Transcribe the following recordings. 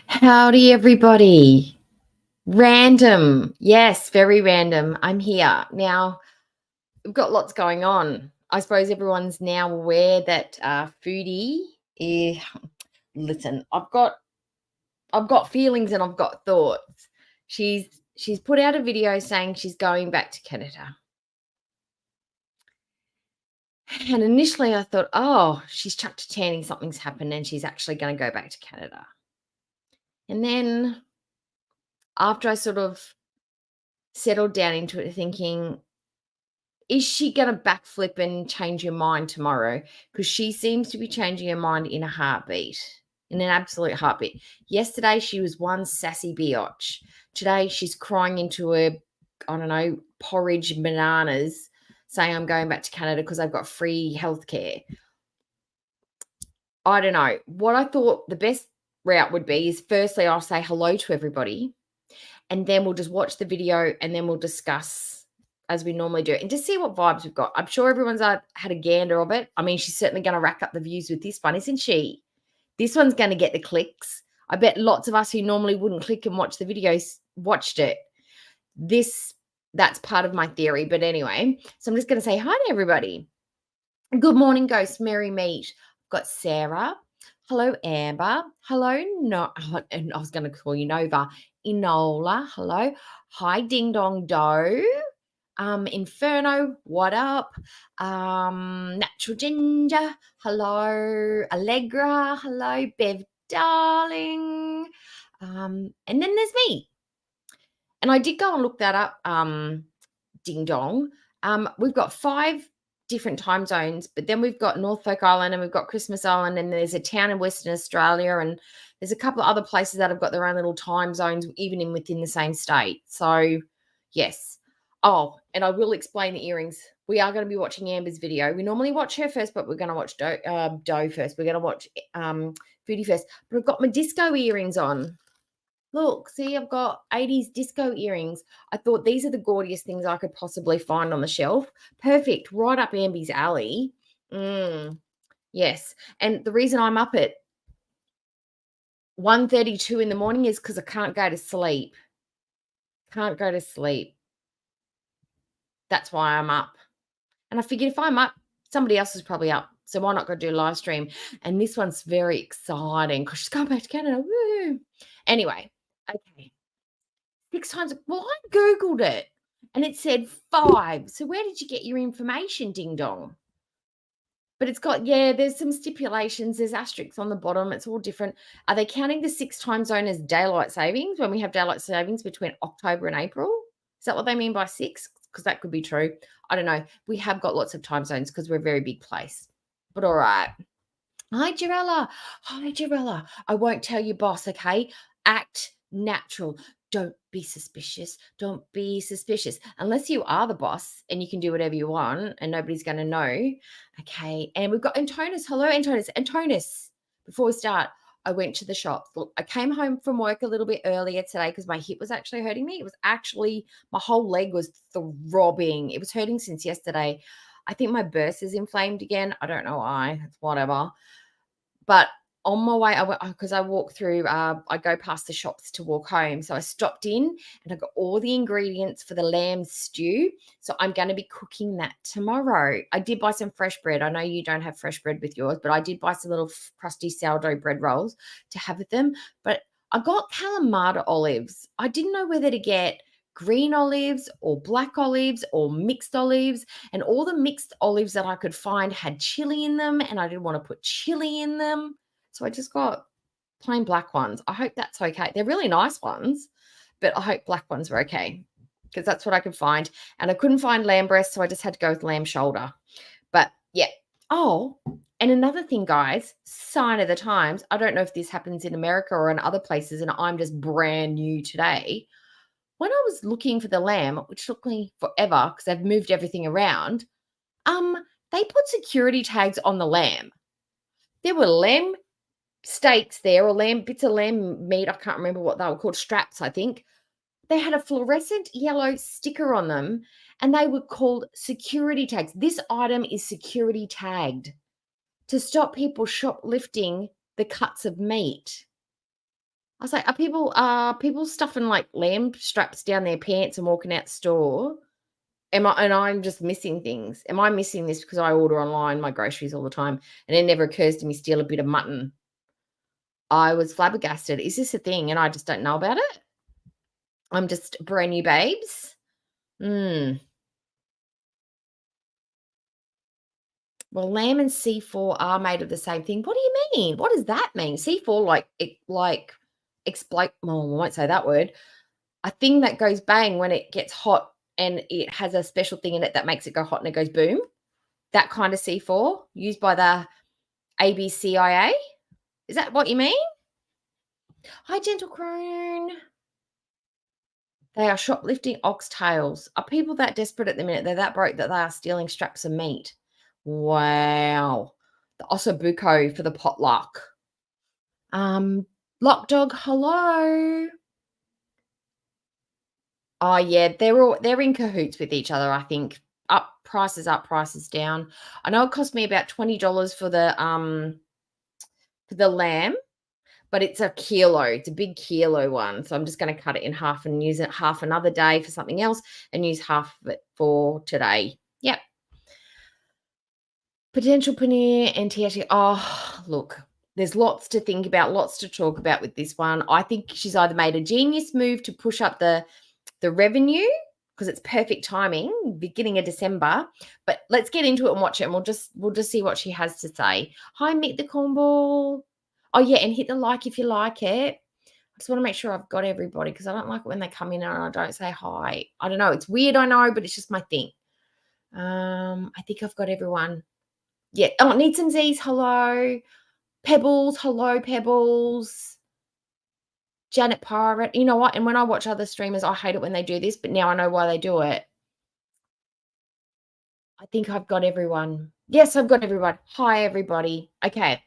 Howdy, everybody. Random. Yes, very random. I'm here. Now, we've got lots going on. I suppose everyone's now aware that Foodie is listen, I've got feelings and I've got thoughts. She's put out a video saying she's going back to Canada. And initially I thought, oh, she's chucked a tanning, something's happened, and she's actually going to go back to Canada. And then after I sort of settled down into it thinking, is she gonna backflip and change her mind tomorrow? Because she seems to be changing her mind in a heartbeat, in an absolute heartbeat. Yesterday, she was one sassy biatch. Today, she's crying into her, I don't know, porridge and bananas, saying, "I'm going back to Canada because I've got free healthcare." I don't know. What I thought the best route would be is firstly, I'll say hello to everybody, and then we'll just watch the video, and then we'll discuss as we normally do and just see what vibes we've got. I'm sure everyone's had a gander of it. I mean, she's certainly going to rack up the views with this one, isn't she? This one's going to get the clicks. I bet lots of us who normally wouldn't click and watch the videos watched it. That's part of my theory. But anyway, so I'm just going to say hi to everybody. Good morning, Ghost Merry Meet. Got Sarah. Hello, Amber. Hello, no, and I was going to call you Nova. Enola. Hello. Hi, Ding Dong Doe. Inferno. What up? Natural Ginger. Hello, Allegra. Hello, Bev, darling. And then there's me. And I did go and look that up. Ding Dong. We've got 5 different time zones, but then we've got Norfolk Island and we've got Christmas Island, and there's a town in Western Australia, and there's a couple of other places that have got their own little time zones, even within the same state. So, yes. Oh, and I will explain the earrings. We are going to be watching Amber's video. We normally watch her first, but we're going to watch Doe first. We're going to watch Foodie first. But I've got my disco earrings on. Look, see, I've got 80s disco earrings. I thought these are the gaudiest things I could possibly find on the shelf. Perfect, right up Amby's alley. Yes, and the reason I'm up at 1:32 in the morning is because I can't go to sleep. Can't go to sleep. That's why I'm up. And I figured if I'm up, somebody else is probably up. So why not go do a live stream? And this one's very exciting because she's going back to Canada. Woo! Anyway, okay. 6 times. Well, I Googled it and it said 5. So where did you get your information, ding dong? But it's got, yeah, there's some stipulations. There's asterisks on the bottom. It's all different. Are they counting the 6 time zone as daylight savings when we have daylight savings between October and April? Is that what they mean by 6? Because that could be true. I don't know. We have got lots of time zones because we're a very big place. But all right. Hi, Jarella. Hi, Jarella. I won't tell your boss, okay? Act natural. Don't be suspicious. Don't be suspicious. Unless you are the boss and you can do whatever you want and nobody's going to know. Okay. And we've got Antonis. Hello, Antonis. Antonis, before we start, I went to the shop. Look, I came home from work a little bit earlier today because my hip was actually hurting me. It was actually, my whole leg was throbbing. It was hurting since yesterday. I think my bursa is inflamed again. I don't know why. It's whatever. But on my way, I went because I walk through, I go past the shops to walk home. So I stopped in and I got all the ingredients for the lamb stew. So I'm going to be cooking that tomorrow. I did buy some fresh bread. I know you don't have fresh bread with yours, but I did buy some little crusty sourdough bread rolls to have with them. But I got Kalamata olives. I didn't know whether to get green olives or black olives or mixed olives, and all the mixed olives that I could find had chili in them, and I didn't want to put chili in them, so I just got plain black ones. I hope that's okay. They're really nice ones, but I hope black ones were okay because that's what I could find, and I couldn't find lamb breast, so I just had to go with lamb shoulder. But yeah. Oh, and another thing, guys, sign of the times. I don't know if this happens in America or in other places, and I'm just brand new today. When I was looking for the lamb, which took me forever because they've moved everything around, they put security tags on the lamb. There were lamb steaks there, or lamb bits of lamb meat. I can't remember what they were called, straps, I think. They had a fluorescent yellow sticker on them, and they were called security tags. This item is security tagged to stop people shoplifting the cuts of meat. I was like, are people stuffing like lamb straps down their pants and walking out the store? I'm just missing things. Am I missing this because I order online my groceries all the time and it never occurs to me steal a bit of mutton? I was flabbergasted. Is this a thing and I just don't know about it? I'm just brand new babes. Mm. Well, lamb and C4 are made of the same thing. What do you mean? What does that mean? C4 like explode. Well, I won't say that word. A thing that goes bang when it gets hot and it has a special thing in it that makes it go hot and it goes boom. That kind of C4 used by the ABCIA. Is that what you mean? Hi, gentle croon. They are shoplifting oxtails. Are people that desperate at the minute? They're that broke that they are stealing straps of meat. Wow. The ossobuco for the potluck. Lock dog, hello. Oh yeah, they're in cahoots with each other, I think. Up, prices down. I know it cost me about $20 for the lamb, but it's a kilo. It's a big kilo one. So I'm just going to cut it in half and use it half another day for something else and use half of it for today. Yep. Potential paneer and THC. Oh, look, there's lots to think about, lots to talk about with this one. I think she's either made a genius move to push up the revenue because it's perfect timing, beginning of December. But let's get into it and watch it, and we'll just see what she has to say. Hi, Mick the Cornball. Oh yeah, and hit the like if you like it. I just want to make sure I've got everybody because I don't like it when they come in and I don't say hi. I don't know. It's weird, I know, but it's just my thing. I think I've got everyone. Yeah. Oh, Needs and Z's, hello. Pebbles, hello, Pebbles. Janet Pirate. You know what? And when I watch other streamers, I hate it when they do this, but now I know why they do it. I think I've got everyone. Yes, I've got everyone. Hi, everybody. Okay.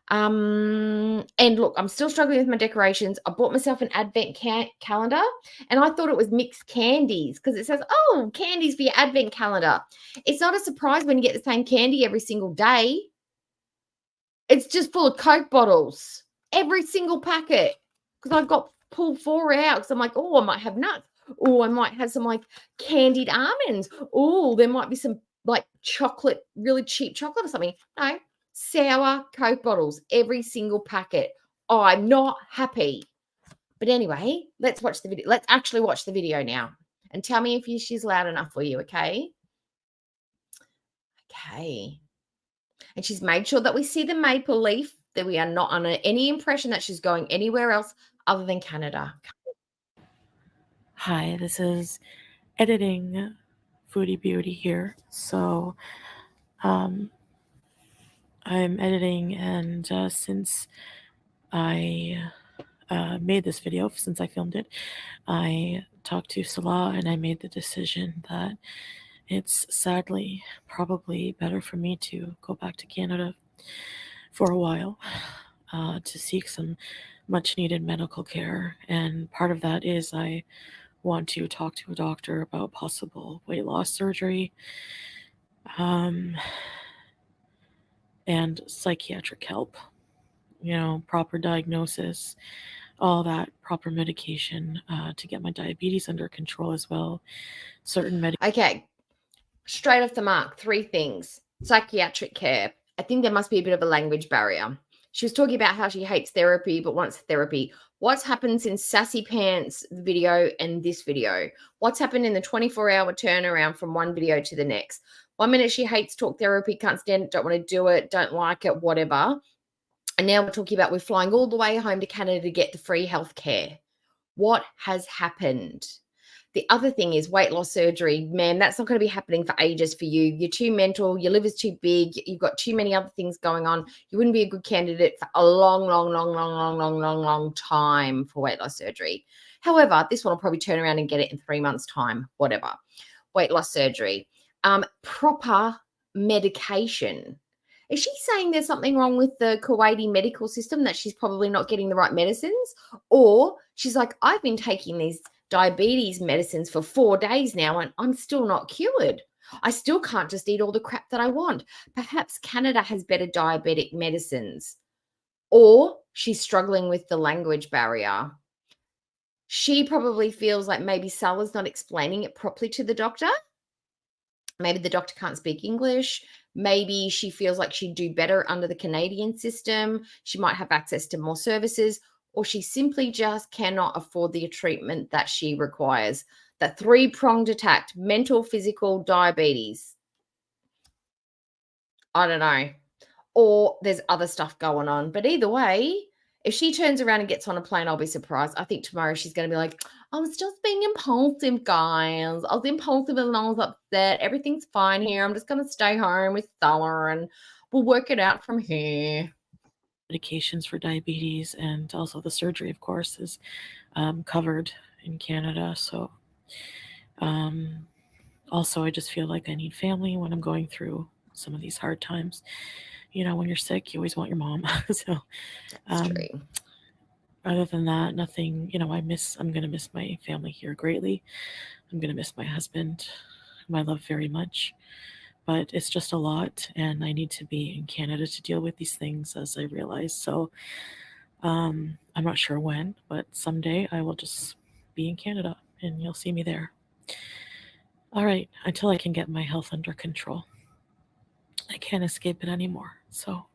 And look, I'm still struggling with my decorations. I bought myself an advent calendar and I thought it was mixed candies because it says, oh, candies for your advent calendar. It's not a surprise when you get the same candy every single day. It's just full of Coke bottles, every single packet. Because I've got pulled 4 out because I'm like, oh, I might have nuts. Oh, I might have some like candied almonds. Oh, there might be some like chocolate, really cheap chocolate or something. No, sour Coke bottles, every single packet. Oh, I'm not happy. But anyway, let's watch the video. Let's actually watch the video now and tell me if she's loud enough for you, okay? Okay. And she's made sure that we see the maple leaf, that we are not under any impression that she's going anywhere else other than Canada. Hi, this is editing Foodie Beauty here. So I'm editing, and since I made this video, since I filmed it, I talked to Salah and I made the decision that it's sadly probably better for me to go back to Canada for a while to seek some much needed medical care. And part of that is I want to talk to a doctor about possible weight loss surgery and psychiatric help, proper diagnosis, all that, proper medication to get my diabetes under control as well. Okay, straight off the mark, 3 things. Psychiatric care. I think there must be a bit of a language barrier. She was talking about how she hates therapy but wants therapy. What's happened since Sassy Pants video and this video? What's happened in the 24-hour turnaround from one video to the next? 1 minute she hates talk therapy, can't stand it, don't want to do it, don't like it, whatever. And now we're talking about we're flying all the way home to Canada to get the free health care. What has happened? The other thing is weight loss surgery. Man, that's not going to be happening for ages for you. You're too mental. Your liver's too big. You've got too many other things going on. You wouldn't be a good candidate for a long time for weight loss surgery. However, this one will probably turn around and get it in 3 months' time, whatever. Weight loss surgery. Proper medication. Is she saying there's something wrong with the Kuwaiti medical system, that she's probably not getting the right medicines? Or she's like, I've been taking these diabetes medicines for 4 days now and I'm still not cured. I still can't just eat all the crap that I want. Perhaps Canada has better diabetic medicines. or she's struggling with the language barrier. She probably feels like maybe Sala's not explaining it properly to the doctor. Maybe the doctor can't speak English. Maybe she feels like she'd do better under the Canadian system. She might have access to more services, or she simply just cannot afford the treatment that she requires. That three-pronged attack, mental, physical, diabetes. I don't know. Or there's other stuff going on. But either way, if she turns around and gets on a plane, I'll be surprised. I think tomorrow she's going to be like, I was just being impulsive, guys. I was impulsive and I was upset. Everything's fine here. I'm just going to stay home with Stella and we'll work it out from here. Medications for diabetes and also the surgery, of course, is covered in Canada. So also, I just feel like I need family when I'm going through some of these hard times. You know, when you're sick, you always want your mom. So That's true. other than that, nothing, you know, I'm going to miss my family here greatly. I'm going to miss my husband, whom I love very much. But it's just a lot, and I need to be in Canada to deal with these things, as I realize. So I'm not sure when, but someday I will just be in Canada, and you'll see me there. All right, until I can get my health under control. I can't escape it anymore. So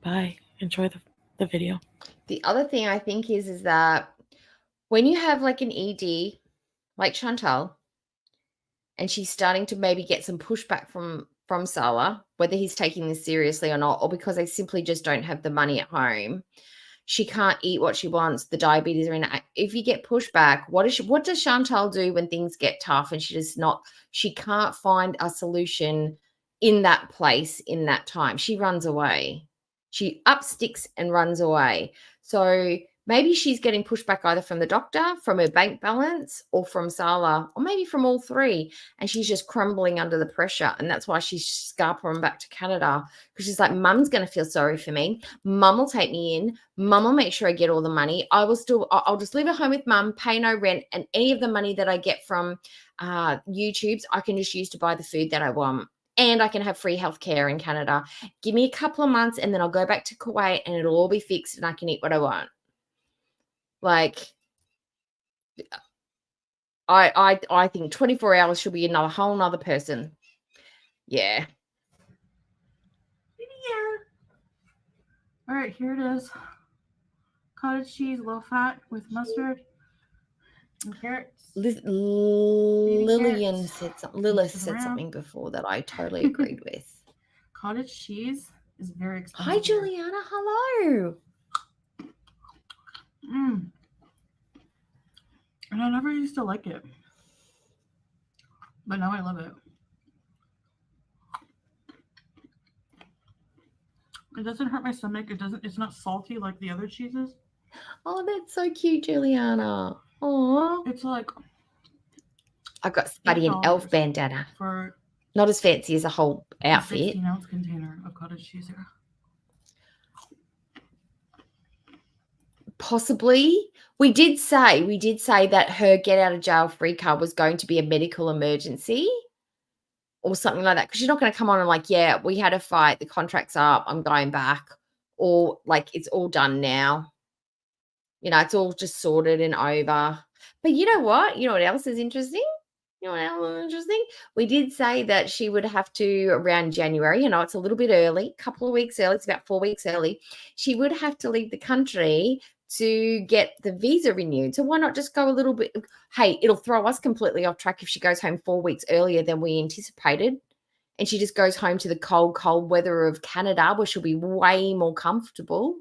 bye. Enjoy the video. The other thing I think is that when you have like an ED, like Chantal, and she's starting to maybe get some pushback from Sala, whether he's taking this seriously or not, or because they simply just don't have the money at home, she can't eat what she wants. The diabetes are in. If you get pushback, what does Chantal do when things get tough and she can't find a solution in that place in that time? She runs away. She up sticks and runs away. So maybe she's getting pushback either from the doctor, from her bank balance, or from Sala, or maybe from all three. And she's just crumbling under the pressure. And that's why she's scarpering back to Canada, because she's like, Mum's going to feel sorry for me. Mum will take me in. Mum will make sure I get all the money. I'll just live at home with Mum, pay no rent. And any of the money that I get from YouTube's, I can just use to buy the food that I want. And I can have free healthcare in Canada. Give me a couple of months and then I'll go back to Kuwait and it'll all be fixed and I can eat what I want. Like, I think 24 hours should be another whole nother person. Yeah. All right, here it is. Cottage cheese, low fat with mustard and carrots. Lillian said something. Lilith Mix it said around. something before that I totally agreed with. Cottage cheese is very expensive. Hi, Juliana. Hello. And I never used to like it, but now I love it. It doesn't hurt my stomach. It's not salty like the other cheeses. Oh, that's so cute, Juliana. Oh, It's like I've got Spuddy an elf $8 bandana. for Not as fancy as a whole a outfit. 16-ounce container of cottage cheese here. Possibly. We did say that her get out of jail free card was going to be a medical emergency or something like that, because she's not going to come on and like, yeah, we had a fight, the contract's up, I'm going back, or like it's all done now. You know, it's all just sorted and over. But you know what? You know what else is interesting? You know what else is interesting? We did say that she would have to, around January, you know, it's a little bit early, a couple of weeks early, it's about 4 weeks early. She would have to leave the country to get the visa renewed. So why not just go a little bit? Hey, it'll throw us completely off track if she goes home 4 weeks earlier than we anticipated. And she just goes home to the cold, cold weather of Canada where she'll be way more comfortable.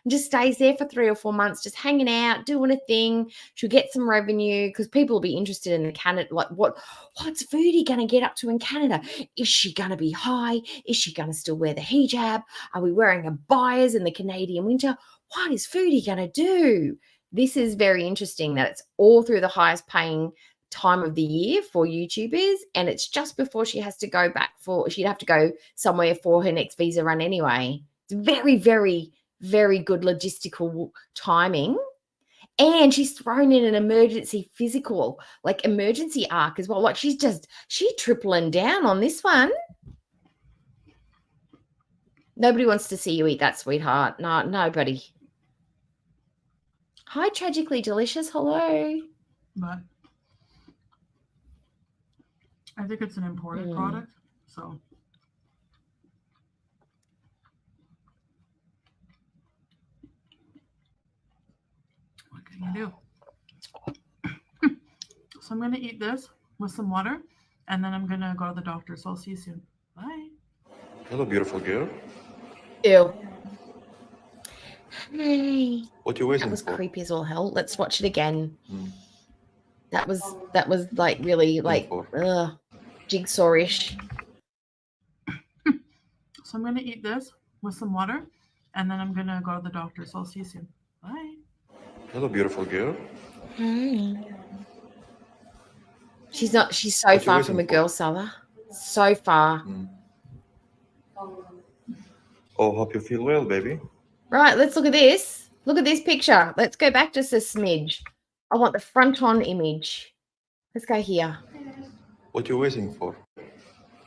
And just stays there for 3 or 4 months, just hanging out, doing a thing. She'll get some revenue because people will be interested in the Canada. Like, what's Foodie going to get up to in Canada? Is she going to be high? Is she going to still wear the hijab? Are we wearing abayas in the Canadian winter? What is Foodie going to do? This is very interesting that it's all through the highest paying time of the year for YouTubers, and it's just before she has to go back she'd have to go somewhere for her next visa run anyway. It's very, very, very good logistical timing. And she's thrown in an emergency physical, like emergency arc as well. Like she's tripling down on this one. Nobody wants to see you eat that, sweetheart. No, nobody. Hi, Tragically Delicious. Hello. But I think it's an imported product, so. What can you do? So I'm going to eat this with some water, and then I'm going to go to the doctor. So I'll see you soon. Bye. Hello, beautiful girl. Ew. Hey. What you That waiting was for? creepy as all hell. Let's watch it again. Hmm. That was like really like jigsaw-ish. So I'm going to eat this with some water, and then I'm going to go to the doctor. So I'll see you soon. Bye. Hello, beautiful girl. She's so What you far from a waiting for? girl, Salah. So far. Hmm. Oh, hope you feel well, baby. Right, let's look at this. Look at this picture. Let's go back just a smidge. I want the front-on image. Let's go here. What you waiting for?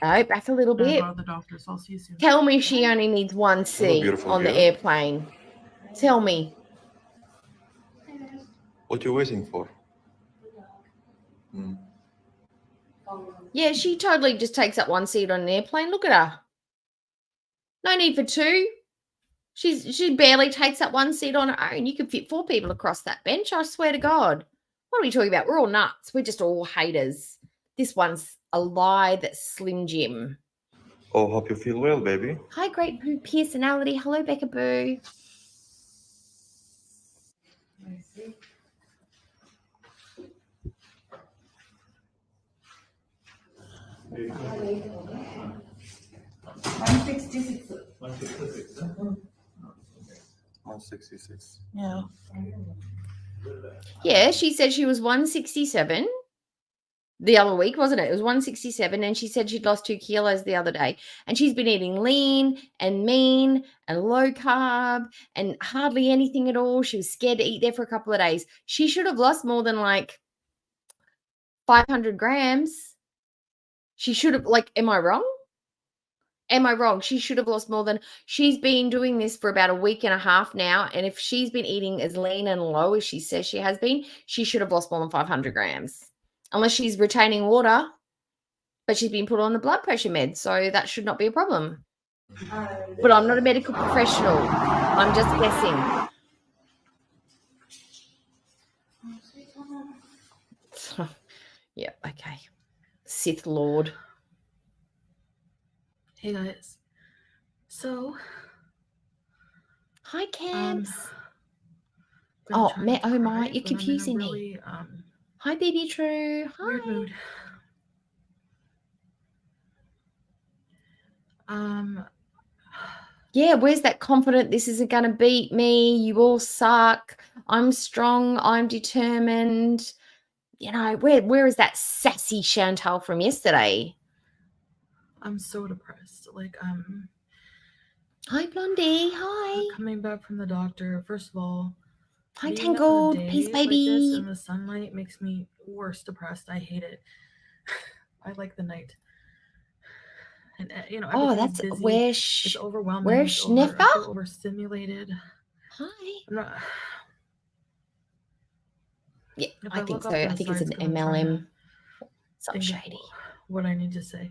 No, back a little I'm going to bit. go to the doctor. So I'll see you soon. Tell me she only needs one Hello, seat beautiful on the girl. airplane. Tell me. What you waiting for? Hmm. Yeah, she totally just takes up one seat on an airplane. Look at her. No need for two. She barely takes up one seat on her own. You could fit 4 people across that bench. I swear to God. What are we talking about? We're all nuts. We're just all haters. This one's a lie that's Slim Jim. Oh, hope you feel well, baby. Hi, Great Poo Personality. Hello, Becca Boo. $166. Yeah. Yeah, she said she was 167 the other week, wasn't it? It was 167, and she said she'd lost 2 kilos the other day. And she's been eating lean and mean and low carb and hardly anything at all. She was scared to eat there for a couple of days. She should have lost more than like 500 grams. She should have, like, am I wrong? Am I wrong? She should have lost more than, she's been doing this for about a week and a half now. And if she's been eating as lean and low as she says she has been, she should have lost more than 500 grams. Unless she's retaining water, but she's been put on the blood pressure med. So that should not be a problem. But I'm not a medical professional. I'm just guessing. Yeah, okay. Sith Lord. Hey guys. So Hi, Cams. gonna Oh, try not to oh cry, my, you're but I'm in a confusing me. really, Hi, Baby True. Hi. weird mood. Yeah, where's that confident, this isn't going to beat me, you all suck, I'm strong, I'm determined? You know, where is that sassy Chantal from yesterday? I'm so depressed. Like, Hi, Blondie. Hi. coming back from the doctor. First of all, Hi, being up Tangled. all Peace, day like this baby. in the sunlight makes me worse depressed. I hate it. I like the night. And you know, Oh, everything's that's busy. where's It's overwhelming. where's I Schneffer? feel overstimulated. Hi. I'm not. Yeah, If I I think look so. up to I the think it's an sides 'cause I'm trying MLM. to Something think of shady. what I need to say.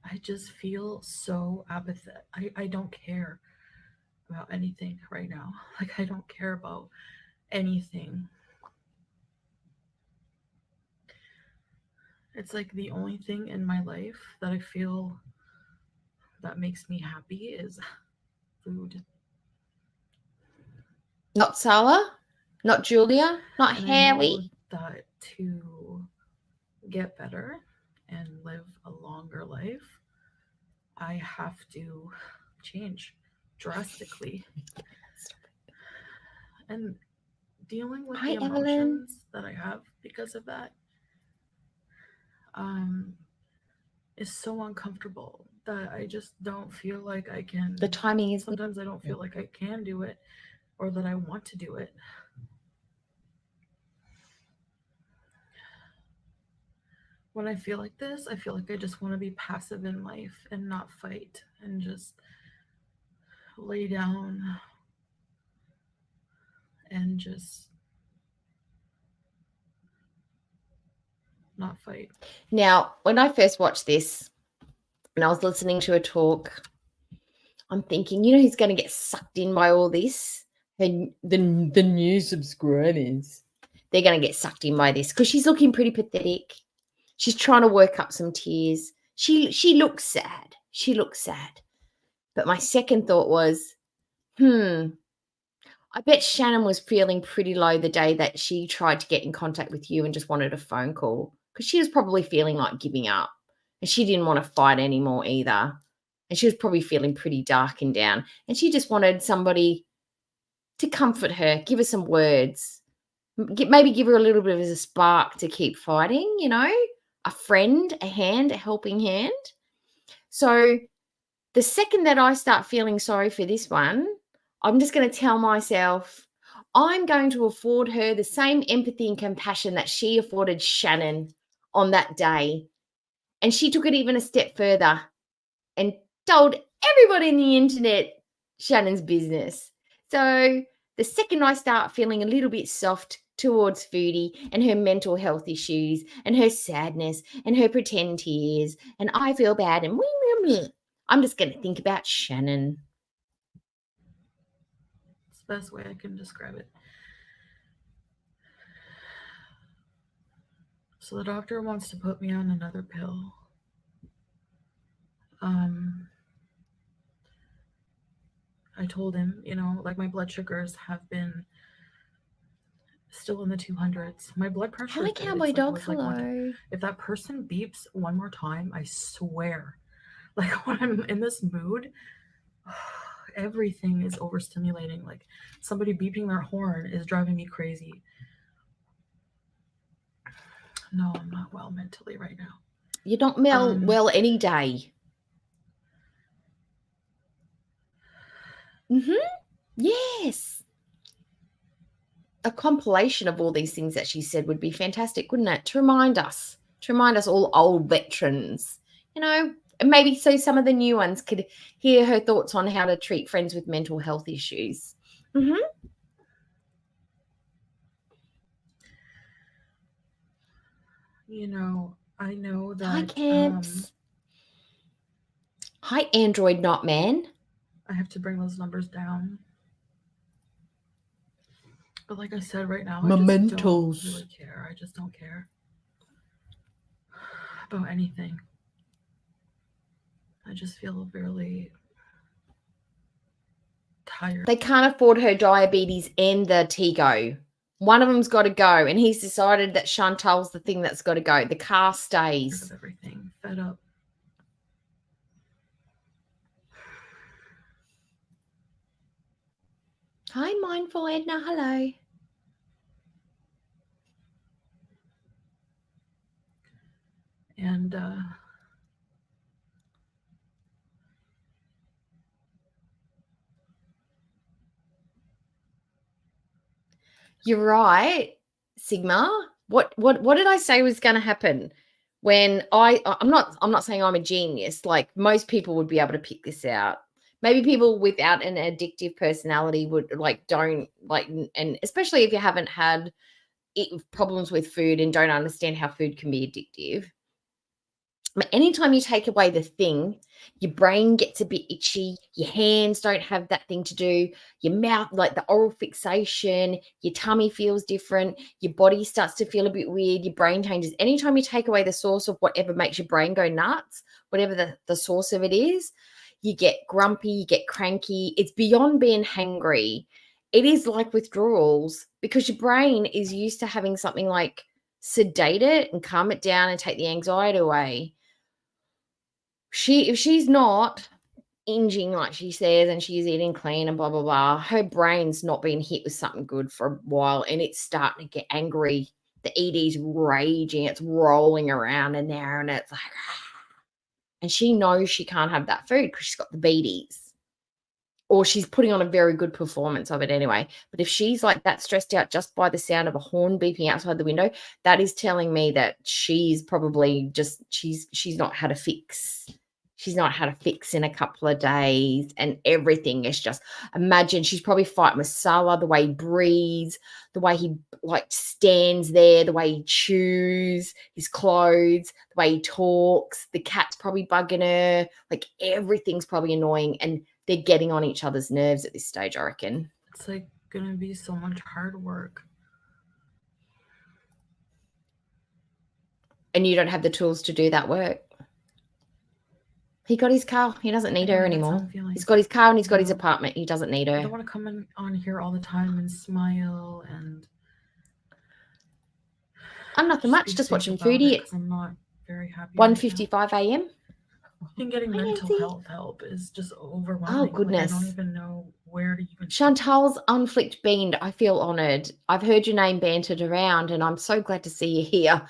I just feel so apathetic. I don't care about anything right now. Like, I don't care about anything. It's like the only thing in my life that I feel that makes me happy is food. Not Sala, not Julia, not And I know Harry. that to get better and live a longer life, I have to change drastically. And dealing with Hi, the Evelyn. emotions that I have because of that is so uncomfortable that I just don't feel like I can. The timing is Sometimes I don't feel like I can do it or that I want to do it. when I feel like this, I feel like I just want to be passive in life and not fight and just lay down and just not fight. Now, when I first watched this and I was listening to her talk, I'm thinking, you know who's going to get sucked in by all this? The new subscribers. They're going to get sucked in by this because she's looking pretty pathetic. She's trying to work up some tears. She looks sad. She looks sad. But my second thought was, I bet Shannon was feeling pretty low the day that she tried to get in contact with you and just wanted a phone call, because she was probably feeling like giving up and she didn't want to fight anymore either. And she was probably feeling pretty dark and down. And she just wanted somebody to comfort her, give her some words, maybe give her a little bit of a spark to keep fighting, you know, a friend, a hand, a helping hand. So the second that I start feeling sorry for this one, I'm just going to tell myself I'm going to afford her the same empathy and compassion that she afforded Shannon on that day. And she took it even a step further and told everybody on the internet Shannon's business. So the second I start feeling a little bit soft towards Foodie and her mental health issues and her sadness and her pretend tears and I feel bad and I'm just going to think about Shannon. It's the best way I can describe it. So the doctor wants to put me on another pill. I told him, you know, like my blood sugars have been still in the 200s. My blood pressure. Hi, Cowboy Dog. Hello. If that person beeps one more time, I swear, like when I'm in this mood, everything is overstimulating. Like somebody beeping their horn is driving me crazy. No, I'm not well mentally right now. You're not well any day. Yes. A compilation of all these things that she said would be fantastic, wouldn't it? To remind us all old veterans, you know, and maybe so some of the new ones could hear her thoughts on how to treat friends with mental health issues. You know, I know that. Hi, Camps. Hi, Android Not Man. I have to bring those numbers down. But like I said, right now, I just don't really care. I just don't care about anything. I just feel really tired. They can't afford her diabetes and the Tego. One of them's got to go, and he's decided that Chantal's the thing that's got to go. The car stays. Of everything, fed up. Hi, Mindful Edna. Hello. And you're right, Sigma. What did I say was going to happen? When I'm not saying I'm a genius. Like most people would be able to pick this out. Maybe people without an addictive personality would don't and especially if you haven't had problems with food and don't understand how food can be addictive. But anytime you take away the thing, your brain gets a bit itchy, your hands don't have that thing to do, your mouth, like the oral fixation, your tummy feels different, your body starts to feel a bit weird, your brain changes. Anytime you take away the source of whatever makes your brain go nuts, whatever the source of it is, you get grumpy, you get cranky. It's beyond being hangry. It is like withdrawals because your brain is used to having something like sedate it and calm it down and take the anxiety away. If she's not inging like she says and she's eating clean and blah, blah, blah, her brain's not been hit with something good for a while and it's starting to get angry. The ED's raging. It's rolling around in there and it's like, and she knows she can't have that food because she's got the beaties. or she's putting on a very good performance of it anyway. But if she's like that stressed out just by the sound of a horn beeping outside the window, that is telling me that she's probably just she's not had a fix. She's not had a fix in a couple of days, and everything is just, imagine she's probably fighting with Salah, the way he breathes, the way he like stands there, the way he chews his clothes, the way he talks. The cat's probably bugging her. Like everything's probably annoying, and they're getting on each other's nerves at this stage, I reckon. It's like gonna be so much hard work. And you don't have the tools to do that work. He got his car. He doesn't need her anymore. He's got his car and he's got his apartment. He doesn't need I her. don't want to come on here all the time and smile and I'm nothing much, just watching foodie. It's I'm not very happy. right now. 1:55 a.m. And getting Hi, mental Nancy. health help is just overwhelming. Oh, Like, I goodness. don't even know where to even. Chantal's unflicked beaned. I feel honoured. I've heard your name bantered around, and I'm so glad to see you here.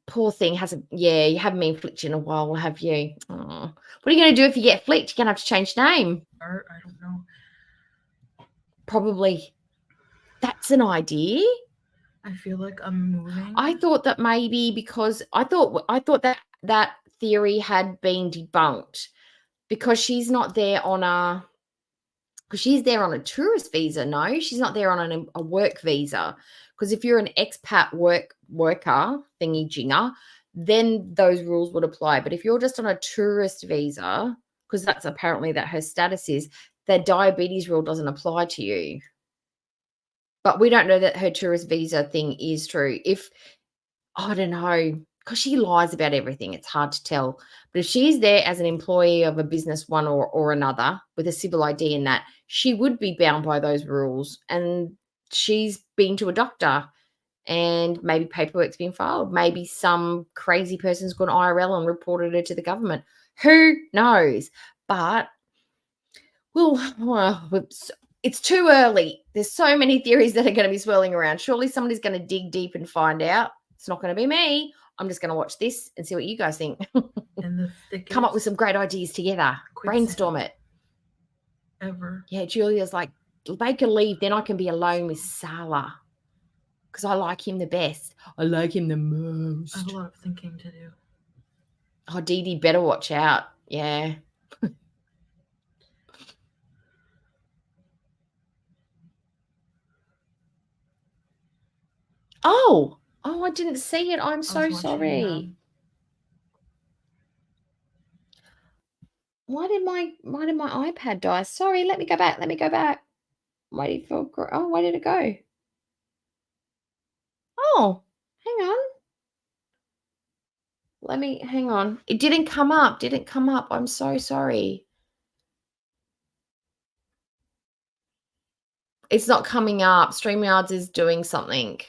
Poor thing hasn't. Yeah, you haven't been flicked in a while, have you? Oh. What are you going to do if you get flicked? You're going to have to change name. Art, I don't know. Probably. That's an idea. I feel like I'm moving. I thought that maybe because I thought that theory had been debunked because she's not there on a. Because she's there on a tourist visa. No, she's not there on a work visa. Because if you're an expat worker thingy jinger, then those rules would apply. But if you're just on a tourist visa, because that's apparently that her status is, the diabetes rule doesn't apply to you. But we don't know that her tourist visa thing is true. If, I don't know, because she lies about everything. It's hard to tell. But if she's there as an employee of a business one or another with a civil ID in that, she would be bound by those rules. And she's been to a doctor and maybe paperwork's been filed. Maybe some crazy person's gone IRL and reported her to the government. Who knows? But, well, it's too early. There's so many theories that are going to be swirling around. Surely somebody's going to dig deep and find out. It's not going to be me. I'm just going to watch this and see what you guys think. In the Come up with some great ideas together. Brainstorm it. Ever. Yeah, Julia's like, make her leave, then I can be alone with Salah. Because I like him the best. I like him the most. I have a lot of thinking to do. Oh, Dee Dee, better watch out. Yeah. Oh, I didn't see it. I'm so sorry. Why did my iPad die? Sorry, let me go back. Waiting for, where did it go? Oh, hang on. Hang on. It didn't come up. I'm so sorry. It's not coming up. StreamYards is doing something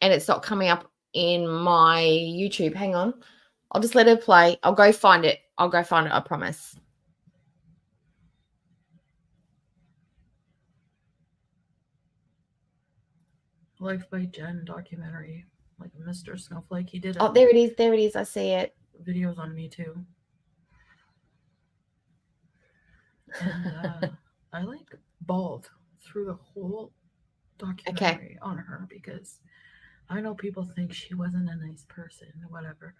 and it's not coming up in my YouTube. Hang on. I'll just let her play. I'll go find it. I promise. Life by Jen documentary, like Mr. Snowflake. He did Oh, there it is. I see it. Videos on me too. And I like bawled through the whole documentary on her because I know people think she wasn't a nice person, whatever.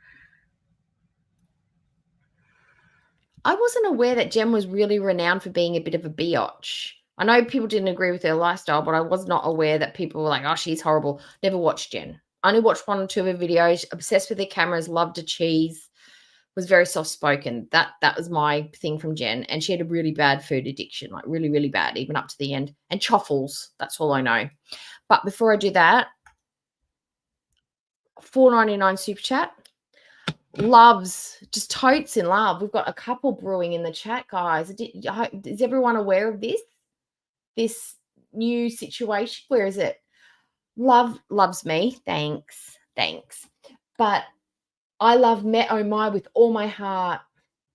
I wasn't aware that Jen was really renowned for being a bit of a biatch. I know people didn't agree with her lifestyle, but I was not aware that people were like, oh, she's horrible. Never watched Jen. I only watched 1 or 2 of her videos. Obsessed with her cameras, loved to cheese, was very soft-spoken. That was my thing from Jen. And she had a really bad food addiction, like really, really bad, even up to the end. And choffles, that's all I know. But before I do that, $4.99 super chat. Loves, just totes in love. We've got a couple brewing in the chat, guys. Is everyone aware of this new situation? Where is it? Loves me. Thanks. But I love Met Oh My with all my heart.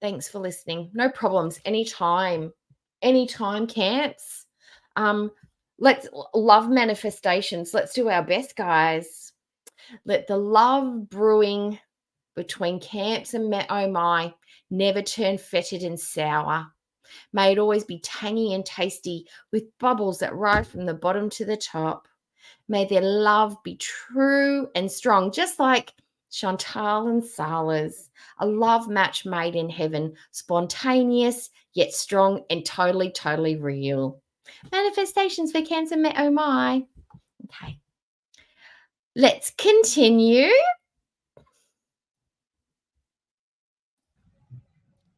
Thanks for listening. No problems. Anytime, camps. Let's love manifestations. Let's do our best, guys. Let the love brewing between camps and Met Oh My never turn fetid and sour. May it always be tangy and tasty with bubbles that rise from the bottom to the top. May their love be true and strong, just like Chantal and Sala's. A love match made in heaven, spontaneous yet strong and totally, totally real. Manifestations for Cancer, oh my. Okay. Let's continue.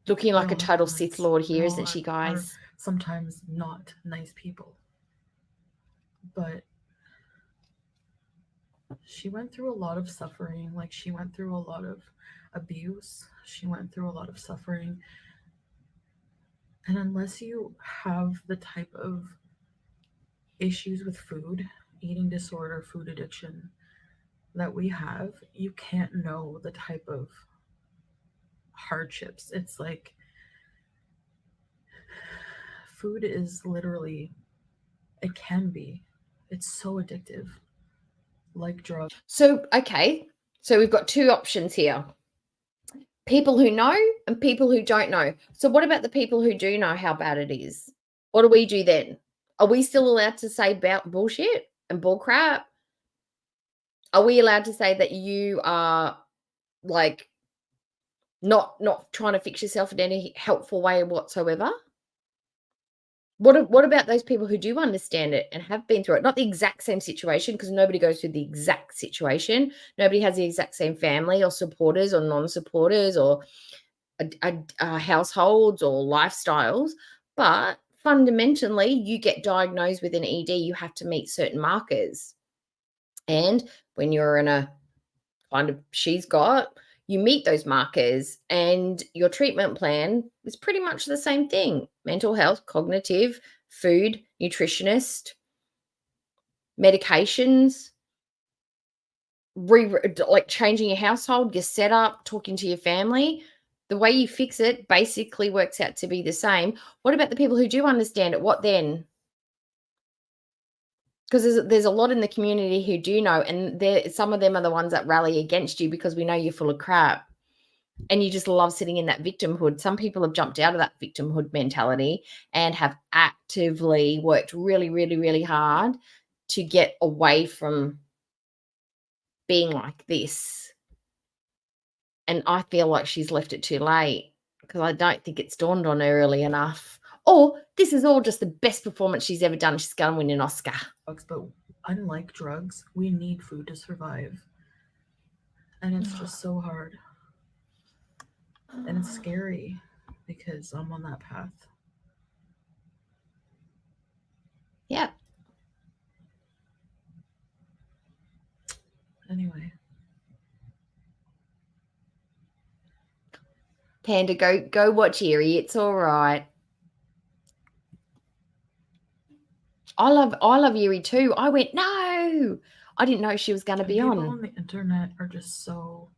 Looking like a total Sith Lord here, isn't she, guys? Sometimes not nice people. But she went through a lot of suffering. Like, she went through a lot of abuse. She went through a lot of suffering. And unless you have the type of issues with food, eating disorder, food addiction that we have, you can't know the type of hardships. It's like food is literally, it can be, it's so addictive, like drugs. So, okay. So we've got two options here. People who know and people who don't know. So what about the people who do know how bad it is? What do we do then? Are we still allowed to say about bullshit and bull crap? Are we allowed to say that you are like not trying to fix yourself in any helpful way whatsoever? What about those people who do understand it and have been through it? Not the exact same situation, because nobody goes through the exact situation. Nobody has the exact same family or supporters or non-supporters or households or lifestyles. But fundamentally, you get diagnosed with an ED, you have to meet certain markers. And when you're in a kind of you meet those markers, and your treatment plan is pretty much the same thing. Mental health, cognitive, food, nutritionist, medications, like changing your household, your setup, talking to your family. The way you fix it basically works out to be the same. What about the people who do understand it? What then? Because there's a lot in the community who do know, and some of them are the ones that rally against you because we know you're full of crap and you just love sitting in that victimhood. Some people have jumped out of that victimhood mentality and have actively worked really, really, really hard to get away from being like this. And I feel like she's left it too late because I don't think it's dawned on her early enough. Or this is all just the best performance she's ever done. She's going to win an Oscar. But unlike drugs, we need food to survive. And it's just so hard. And it's scary because I'm on that path. Yeah. Anyway. Panda, go watch Eerie. It's all right. I love Eerie too. I went, no. I didn't know she was going to be on. People on the internet are just so,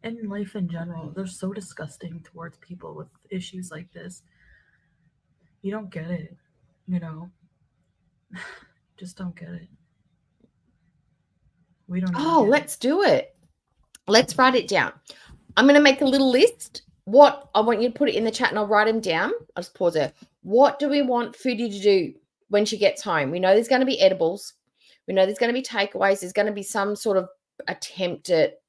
in life in general, they're so disgusting towards people with issues like this. You don't get it, you know. Just don't get it. We don't. Oh, let's do it. Let's write it down. I'm going to make a little list. What I want you to put it in the chat and I'll write them down. I'll just pause there. What do we want Foodie to do when she gets home? We know there's going to be edibles. We know there's going to be takeaways. There's going to be some sort of attempt at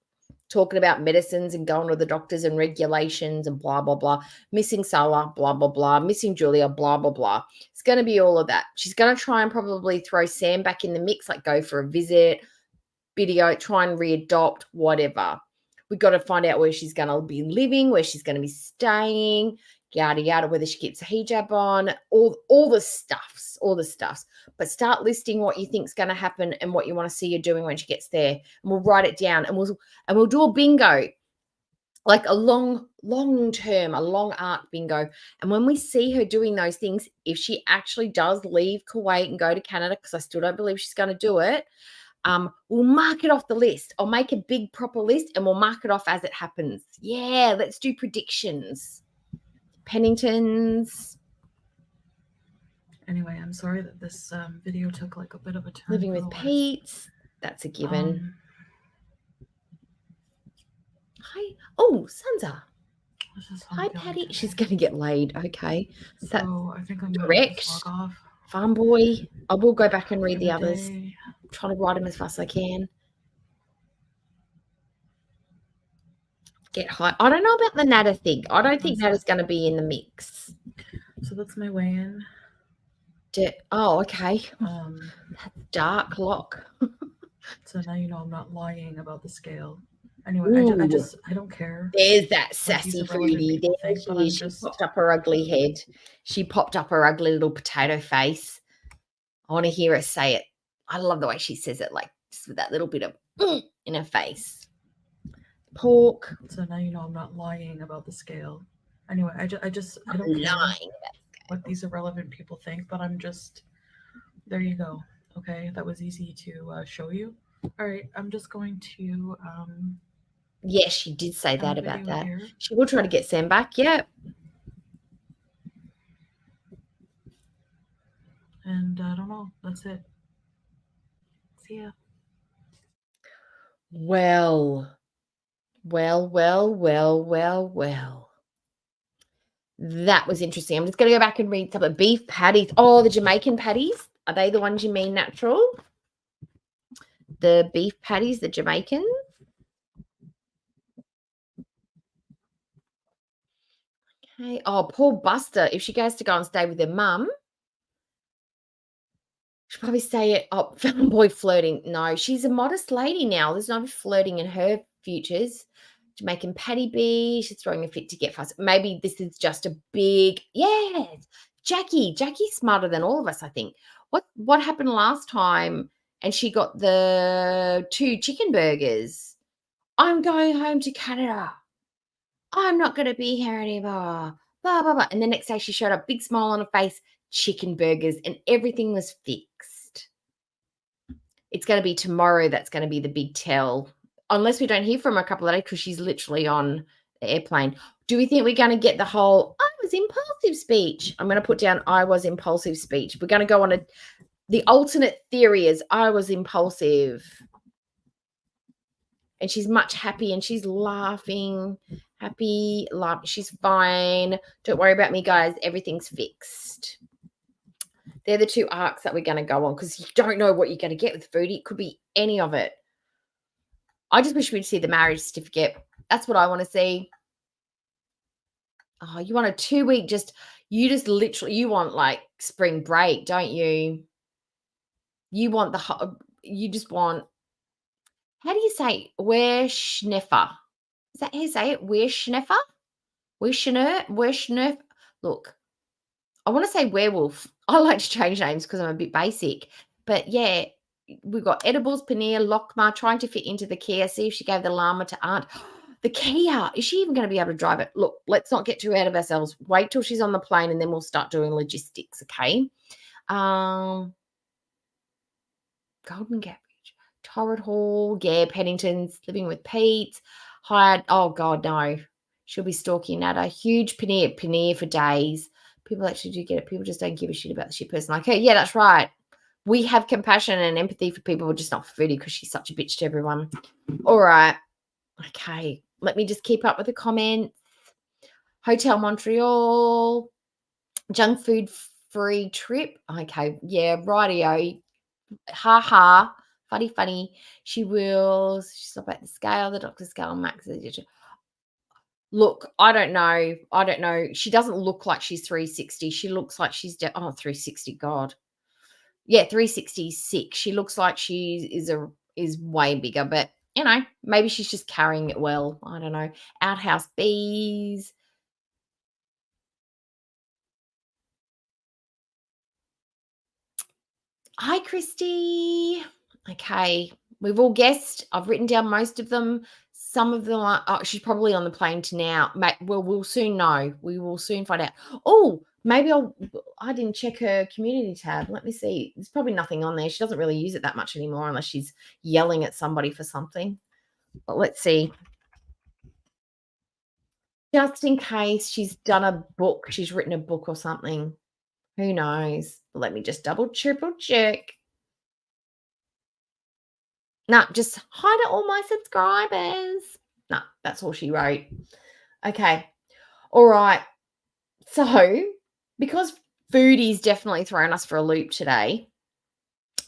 talking about medicines and going to the doctors and regulations and blah, blah, blah. Missing Salah, blah, blah, blah. Missing Julia, blah, blah, blah. It's going to be all of that. She's going to try and probably throw Sam back in the mix, like go for a visit, video, try and readopt, whatever. We've got to find out where she's going to be living, where she's going to be staying, yada, yada, whether she keeps a hijab on, all the stuffs. But start listing what you think's going to happen and what you want to see her doing when she gets there. And we'll write it down and we'll do a bingo, like a long arc bingo. And when we see her doing those things, if she actually does leave Kuwait and go to Canada, because I still don't believe she's going to do it, we'll mark it off the list. I'll make a big proper list and we'll mark it off as it happens. Yeah, let's do predictions. Penningtons. Anyway, I'm sorry that this video took like a bit of a turn. Living with Pete. That's a given. Hi. Oh, Sansa. That's just how I'm Hi, feeling Patty. today. She's going to get laid. Okay. That's So I think I'm gonna correct. just log off. Farm boy. I will go back and for read the others. day. I'm trying to write them as fast as I can. Get high. I don't know about the Nada thing. I don't think Nada's going to be in the mix. So that's my weigh-in. Oh, okay. Um, That's dark lock. so now you know I'm not lying about the scale. Anyway, I don't care. There's that what these sassy irrelevant foodie. people There think, but she I'm is. She just popped up her ugly head. She popped up her ugly little potato face. I want to hear her say it. I love the way she says it, like just with that little bit of in her face. Pork. So now you know I'm not lying about the scale. Anyway, I don't care Lying. what these irrelevant people think, but I'm just there. You go. Okay, that was easy to show you. All right, I'm just going to Yes, she did say end that the about video that. here. She will try to get Sam back. Yep. And I don't know. That's it. See ya. Well. That was interesting. I'm just going to go back and read some of the beef patties. Oh, the Jamaican patties. Are they the ones you mean natural? The beef patties, the Jamaican? Okay. Oh, poor Buster. If she goes to go and stay with her mum, she'll probably say it. Oh, boy flirting. No, she's a modest lady now. There's no flirting in her futures. Jamaican Patty B. She's throwing a fit to get fast. Maybe this is just a big, yes. Jackie's smarter than all of us, I think. What happened last time? And she got the 2 chicken burgers. I'm going home to Canada. I'm not going to be here anymore. Blah, blah, blah. And the next day she showed up, big smile on her face, chicken burgers, and everything was fixed. It's going to be tomorrow that's going to be the big tell. Unless we don't hear from her a couple of days because she's literally on the airplane. Do we think we're going to get the whole I was impulsive speech? I'm going to put down I was impulsive speech. We're going to go on the alternate theory is I was impulsive. And she's much happy and she's laughing. Happy, laugh. She's fine. Don't worry about me, guys. Everything's fixed. They're the 2 arcs that we're going to go on because you don't know what you're going to get with food. It could be any of it. I just wish we'd see the marriage certificate. That's what I want to see. Oh, you want a 2-week you want like spring break, don't you? You want you just want, how do you say, Werschneffer? Is that how you say it? Werschneffer? Werschnerf? Look, I want to say werewolf. I like to change names because I'm a bit basic. But yeah, we've got edibles, paneer, Lockma, trying to fit into the Kia. See if she gave the llama to Aunt. The Kia, is she even going to be able to drive it? Look, let's not get too out of ourselves. Wait till she's on the plane and then we'll start doing logistics, okay? Golden Gap, Torrid Hall, yeah, Pennington's, Living with Pete, hired, oh God, no. She'll be stalking Nada. Huge paneer for days. People actually do get it. People just don't give a shit about the shit person like her. Yeah, that's right. We have compassion and empathy for people, but just not for Foodie because she's such a bitch to everyone. All right. Okay. Let me just keep up with the comments. Hotel Montreal. Junk food free trip. Okay. Yeah, rightio. Ha ha. Funny. She's about the scale, the doctor's scale, max. Look, I don't know. She doesn't look like she's 360. She looks like she's 360. God, yeah, 366. She looks like she is way bigger, but you know, maybe she's just carrying it well. I don't know. Outhouse bees. Hi, Christy. Okay, we've all guessed. I've written down most of them. Some of them are. She's probably on the plane to now. Well, we'll soon know. We will soon find out. Oh, maybe I didn't check her community tab. Let me see. There's probably nothing on there. She doesn't really use it that much anymore unless she's yelling at somebody for something. But let's see. Just in case she's done a book. She's written a book or something. Who knows? Let me just triple check. No, just hi to all my subscribers. No, that's all she wrote. Okay. All right. So, because foodie's definitely thrown us for a loop today,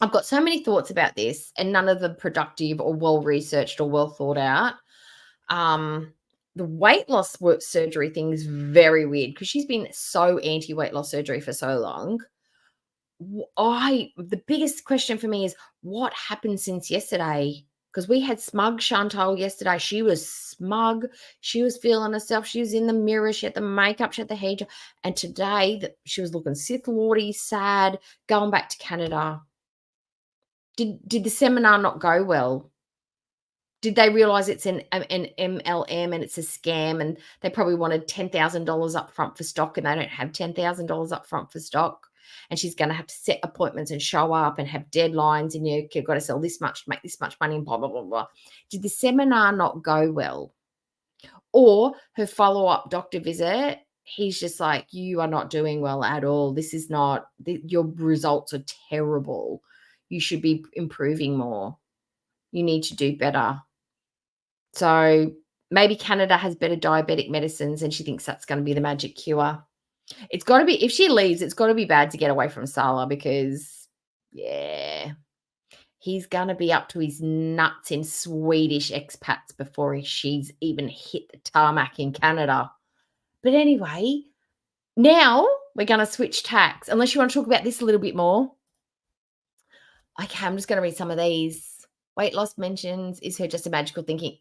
I've got so many thoughts about this, and none of them productive or well researched or well thought out. The weight loss surgery thing is very weird because she's been so anti weight loss surgery for so long. The biggest question for me is what happened since yesterday? Because we had smug Chantal yesterday. She was smug. She was feeling herself. She was in the mirror. She had the makeup. She had the hair. And today she was looking Sith Lordy, sad, going back to Canada. Did the seminar not go well? Did they realize it's an MLM and it's a scam and they probably wanted $10,000 up front for stock and they don't have $10,000 up front for stock? And she's going to have to set appointments and show up and have deadlines and you've got to sell this much to make this much money and blah, blah, blah, blah. Did the seminar not go well? Or her follow-up doctor visit, he's just like, you are not doing well at all. This is not, your results are terrible. You should be improving more. You need to do better. So maybe Canada has better diabetic medicines and she thinks that's going to be the magic cure. It's got to be, if she leaves, it's got to be bad to get away from Salah because, yeah, he's going to be up to his nuts in Swedish expats before she's even hit the tarmac in Canada. But anyway, now we're going to switch tacks. Unless you want to talk about this a little bit more. Okay, I'm just going to read some of these. Weight loss mentions, is her just a magical thinking?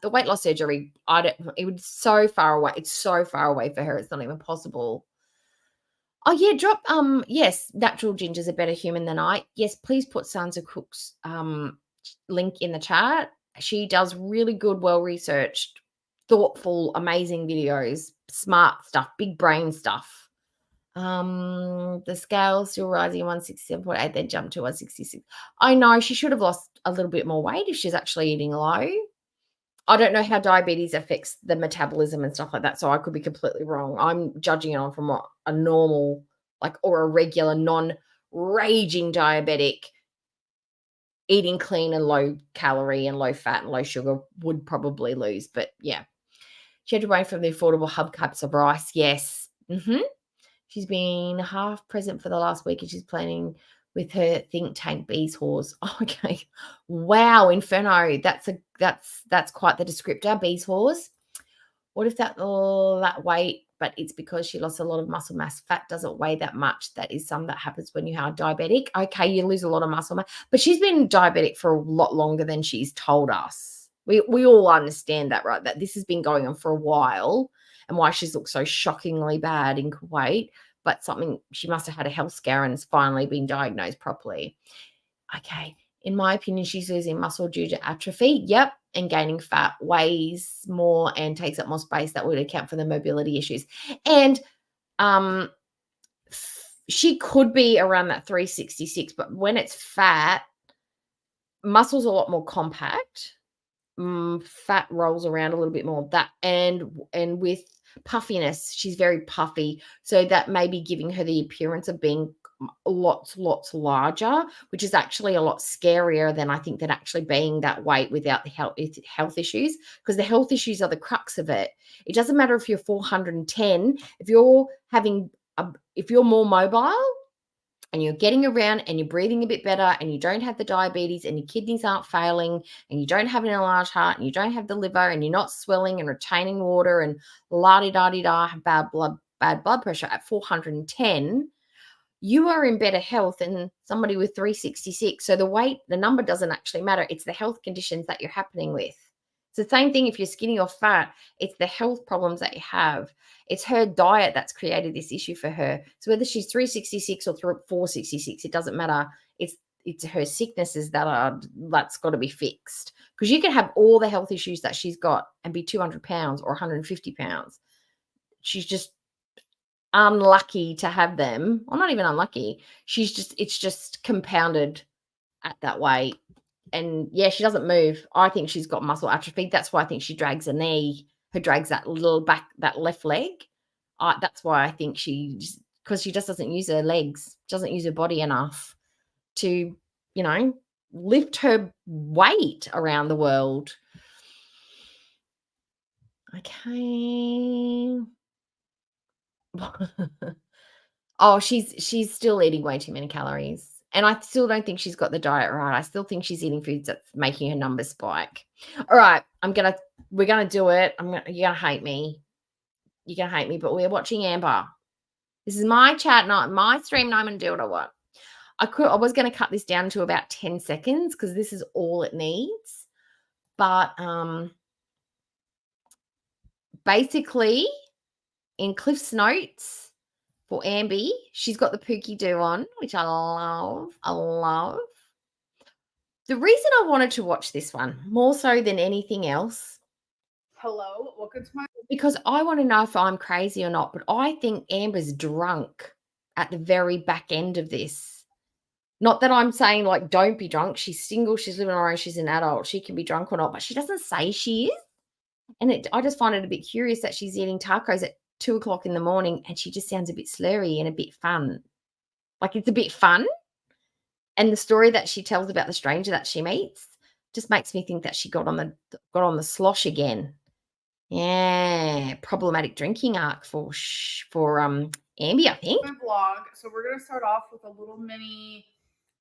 The weight loss surgery, it would so far away. It's so far away for her. It's not even possible. Oh, yeah, yes, natural ginger's a better human than I. Yes, please put Sansa Cook's link in the chat. She does really good, well-researched, thoughtful, amazing videos, smart stuff, big brain stuff. The scale still rising 167.8, then jumped to 166. I know she should have lost a little bit more weight if she's actually eating low. I don't know how diabetes affects the metabolism and stuff like that, so I could be completely wrong. I'm judging it on from what a normal, or a regular non-raging diabetic eating clean and low calorie and low fat and low sugar would probably lose. But yeah, she had to wait from the affordable hubcaps of rice. Yes. She's been half present for the last week and she's planning with her think tank Bees Horse. Oh, okay. Wow, Inferno. That's quite the descriptor, Bees Horse. What if that weight, but it's because she lost a lot of muscle mass. Fat doesn't weigh that much. That is some that happens when you are diabetic. Okay, you lose a lot of muscle mass. But she's been diabetic for a lot longer than she's told us. We all understand that, right? That this has been going on for a while. And why she's looked so shockingly bad in Kuwait, but she must have had a health scare and has finally been diagnosed properly. Okay, in my opinion, she's losing muscle due to atrophy. Yep, and gaining fat, weighs more and takes up more space. That would account for the mobility issues. And she could be around that 366, but when it's fat, muscle's a lot more compact. Fat rolls around a little bit more. That and with puffiness, she's very puffy, so that may be giving her the appearance of being lots larger, which is actually a lot scarier than I think that actually being that weight without the health issues, because the health issues are the crux of it. It doesn't matter if you're 410, if you're more mobile and you're getting around and you're breathing a bit better and you don't have the diabetes and your kidneys aren't failing and you don't have an enlarged heart and you don't have the liver and you're not swelling and retaining water and la-di-da-di-da, bad blood pressure at 410, you are in better health than somebody with 366. So the number doesn't actually matter. It's the health conditions that you're happening with. It's the same thing if you're skinny or fat. It's the health problems that you have. It's her diet that's created this issue for her. So whether she's 366 or 466, it doesn't matter. It's her sicknesses that's got to be fixed. Because you can have all the health issues that she's got and be 200 pounds or 150 pounds. She's just unlucky to have them. Well, not even unlucky. It's just compounded at that weight. And yeah, she doesn't move. I think she's got muscle atrophy. That's why I think she drags her knee. Her drags that little back, that left leg. That's why I think because she just doesn't use her legs, doesn't use her body enough to, lift her weight around the world. Okay. Oh, she's still eating way too many calories. And I still don't think she's got the diet right. I still think she's eating foods that's making her numbers spike. All right, we're gonna do it. You're gonna hate me. You're gonna hate me, but we're watching Amber. This is my chat night, my stream night. I'm gonna do what I want. I was gonna cut this down to about 10 seconds because this is all it needs. But basically, in Cliff's notes for Amby, she's got the Pookie Do on, which I love. I love. The reason I wanted to watch this one more so than anything else, Hello, welcome to my. because I want to know if I'm crazy or not, but I think Amber's drunk at the very back end of this. Not that I'm saying, like, don't be drunk. She's single. She's living on her own. She's an adult. She can be drunk or not, but she doesn't say she is. And I just find it a bit curious that she's eating tacos at 2 o'clock in the morning and she just sounds a bit slurry and a bit fun. Like, it's a bit fun. And the story that she tells about the stranger that she meets just makes me think that she got on the slosh again. Yeah, problematic drinking arc for Amby, I think. My vlog. So we're gonna start off with a little mini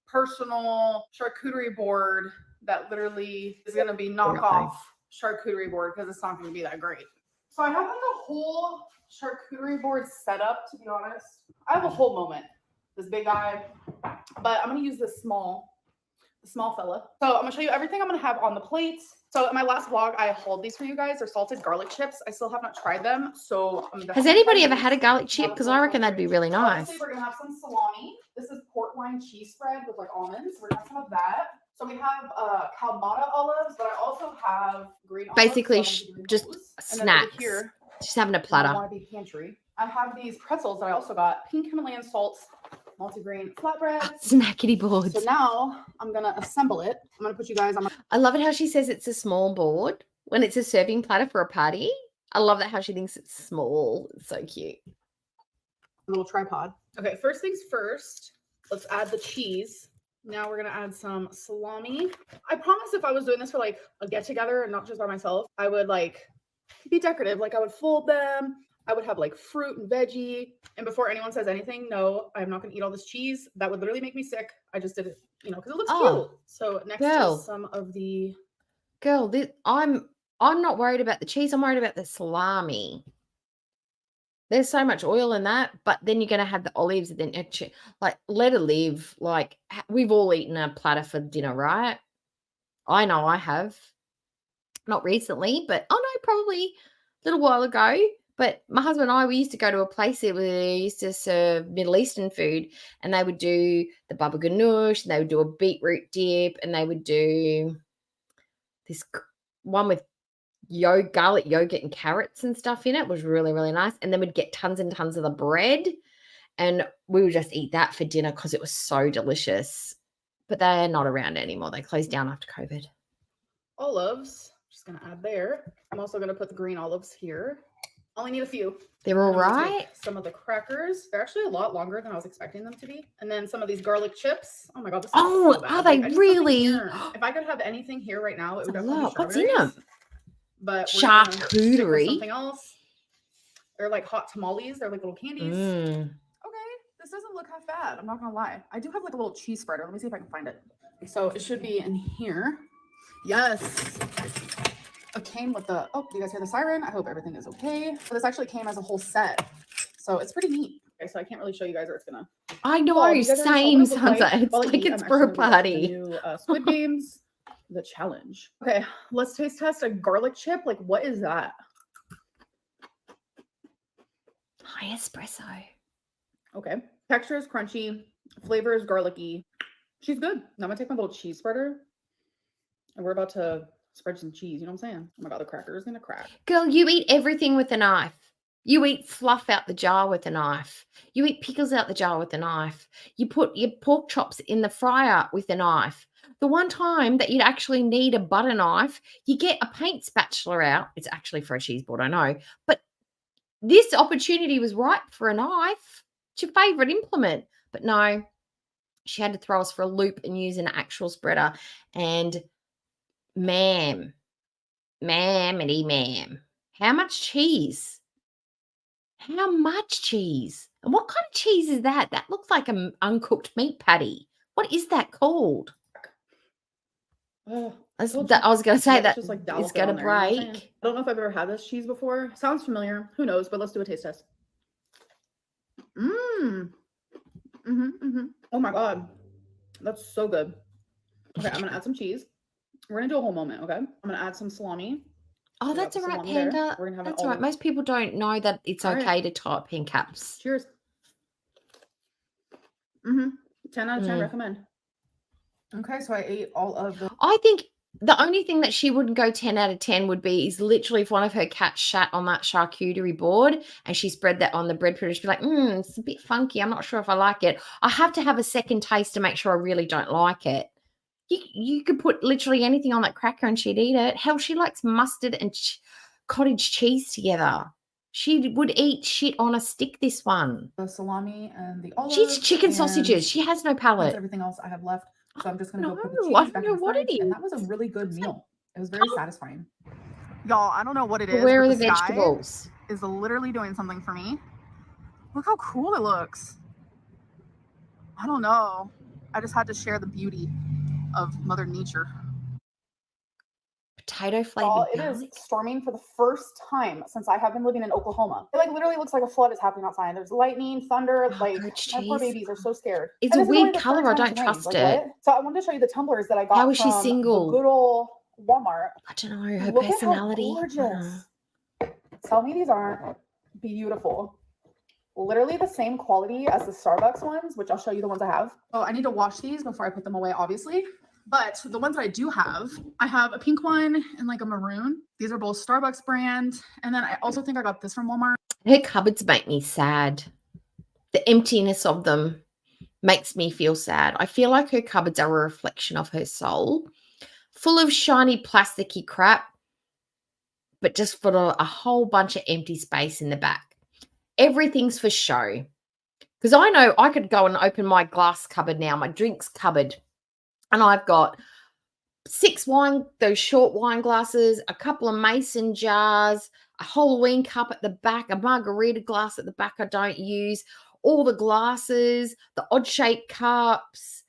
personal charcuterie board that literally is gonna be knockoff charcuterie board because it's not gonna be that great. So I have like a whole charcuterie board set up, to be honest. I have a whole moment. This big guy, but I'm gonna use the small fella. So I'm gonna show you everything I'm gonna have on the plates. So in my last vlog, I hauled these for you guys. They're salted garlic chips. I still have not tried them. So has anybody ever had a garlic chip? Because I reckon that'd be really nice. Obviously, we're gonna have some salami. This is port wine cheese spread with like almonds. We're gonna have some of that. So we have Kalamata olives, but I also have green olives. Basically, so just and then over snacks. here, Just having a I platter. want to be pantry. I have these pretzels that I also got. Pink Himalayan salts, multigrain flatbread. Snackety boards. So now I'm gonna assemble it. I'm gonna put you guys on my I love it how she says it's a small board when it's a serving platter for a party. I love that how she thinks it's small. It's so cute. little tripod. Okay, first things first, let's add the cheese. Now we're gonna add some salami. I promise if I was doing this for like a get together and not just by myself, I would like be decorative. Like I would fold them. I would have like fruit and veggie. And before anyone says anything, no, I'm not gonna eat all this cheese. That would literally make me sick. I just did it, you know, because it looks cute. So next girl. is some of the Girl, I'm not worried about the cheese. I'm worried about the salami. There's so much oil in that, but then you're going to have the olives and then like let it live. Like we've all eaten a platter for dinner, right? I know I have. Not recently, but probably a little while ago. But my husband and I, we used to go to a place that used to serve Middle Eastern food, and they would do the baba ganoush, and they would do a beetroot dip, and they would do this one with garlic yogurt and carrots and stuff in it. It was really, really nice. And then we'd get tons and tons of the bread, and we would just eat that for dinner because it was so delicious. But they're not around anymore. They closed down after COVID. olives. Just gonna add there. I'm also gonna put the green olives here. Only need a few. They're all And I'm gonna right. take some of the crackers. They're actually a lot longer than I was expecting them to be. And then some of these garlic chips. Oh my god, this is Oh, so bad. are they Like, I just really? have them here. If I could have anything here right now, it would That's a definitely be lot. What's in strawberries. them? But we're gonna stick with Charcuterie. something else. They're like hot tamales. They're like little candies. Mm. Okay, this doesn't look half bad. I'm not gonna lie. I do have like a little cheese spreader. Let me see if I can find it. So it should be in here. Yes. It came with the, oh, do you guys hear the siren? I hope everything is okay. So this actually came as a whole set. So it's pretty neat. Okay, so I can't really show you guys or it's gonna. I know, fall. You guys already saw same, what it looked Sansa. It's While I like eat, it's I'm for a actually gonna watch the party. new Squid Games, the challenge. Okay, let's taste test a garlic chip. Like, what is that? High espresso. Okay, texture is crunchy, flavor is garlicky. She's good. Now I'm gonna take my little cheese spreader, and we're about to spread some cheese. You know what I'm saying? Oh my god, the cracker is gonna crack. Girl, you eat everything with a knife. You eat fluff out the jar with a knife. You eat pickles out the jar with a knife. You put your pork chops in the fryer with a knife. The one time that you'd actually need a butter knife, you get a paint spatula out. It's actually for a cheese board, I know. But this opportunity was ripe for a knife. It's your favorite implement. But no, she had to throw us for a loop and use an actual spreader. And ma'am, how much cheese? How much cheese? And what kind of cheese is that? That looks like an uncooked meat patty. What is that called? Ugh. That's- So it's that- I was going to say let's that just like it's douse it going to on there, you know what I'm saying? break. I don't know if I've ever had this cheese before. Sounds familiar. Who knows? But let's do a taste test. Mmm. Oh my god, that's so good. Okay, I'm gonna add some cheese. We're gonna do a whole moment. Okay, I'm gonna add some salami. Oh, We got that's the all right, salami there. Panda. We're gonna have it That's all right. all. Most people don't know that it's All right. okay to type in caps. Cheers. 10 out of 10 Mm. recommend. Okay, so I ate all of the. I think the only thing that she wouldn't go 10 out of 10 would be is literally if one of her cats shat on that charcuterie board and she spread that on the bread pudding. She'd be like, it's a bit funky. I'm not sure if I like it. I have to have a second taste to make sure I really don't like it. You could put literally anything on that cracker and she'd eat it. Hell, she likes mustard and cottage cheese together. She would eat shit on a stick, this one. The salami and the olive. She eats chicken sausages. and She has no That's palate. everything else I have left. So I'm just gonna go put the No, cheese I back don't in know the what it sides, and that is. was a really good It's like- meal. It was very satisfying. Y'all, I don't know what it But is. where but are the the sky vegetables? is literally doing something for me. Look how cool it looks. I don't know. I just had to share the beauty of Mother Nature. Potato Y'all, flavored it is garlic. storming for the first time since I have been living in Oklahoma. It like literally looks like a flood is happening outside. There's lightning, thunder, Oh, like goat my poor cheese. babies are so scared. It's And a this is only weird the color. third I time don't it's rained. trust Like, it. what? So I wanted to show you the tumblers that I got How is she from single? the good old Walmart. I don't know. Her Look at how personality. gorgeous. Tell me these aren't beautiful. Literally the same quality as the Starbucks ones, which I'll show you the ones I have. Oh, I need to wash these before I put them away, obviously. But the ones that I do have, I have a pink one and like a maroon. These are both Starbucks brand. And then I also think I got this from Walmart. Her cupboards make me sad. The emptiness of them makes me feel sad. I feel like her cupboards are a reflection of her soul, full of shiny plasticky crap, but just full of a whole bunch of empty space in the back. Everything's for show. Because I know I could go and open my glass cupboard now, my drinks cupboard, and I've got 6 those short wine glasses, a couple of mason jars, a Halloween cup at the back, a margarita glass at the back I don't use, all the glasses, the odd shaped cups.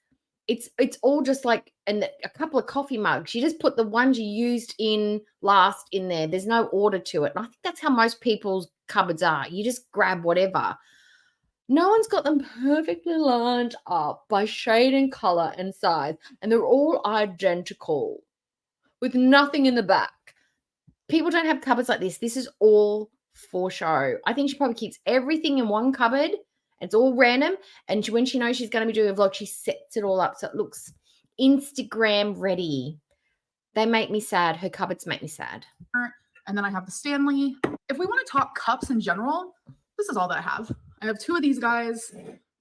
It's all just like, and a couple of coffee mugs. You just put the ones you used in last in there. There's no order to it. And I think that's how most people's cupboards are. You just grab whatever. No one's got them perfectly lined up by shade and color and size, and they're all identical with nothing in the back. People don't have cupboards like this. This is all for show. I think she probably keeps everything in one cupboard. It's all random, and when she knows she's going to be doing a vlog, she sets it all up so it looks Instagram ready. They make me sad. Her cupboards make me sad. And then I have the Stanley. If we want to talk cups in general, this is all that I have. I have 2 of these guys,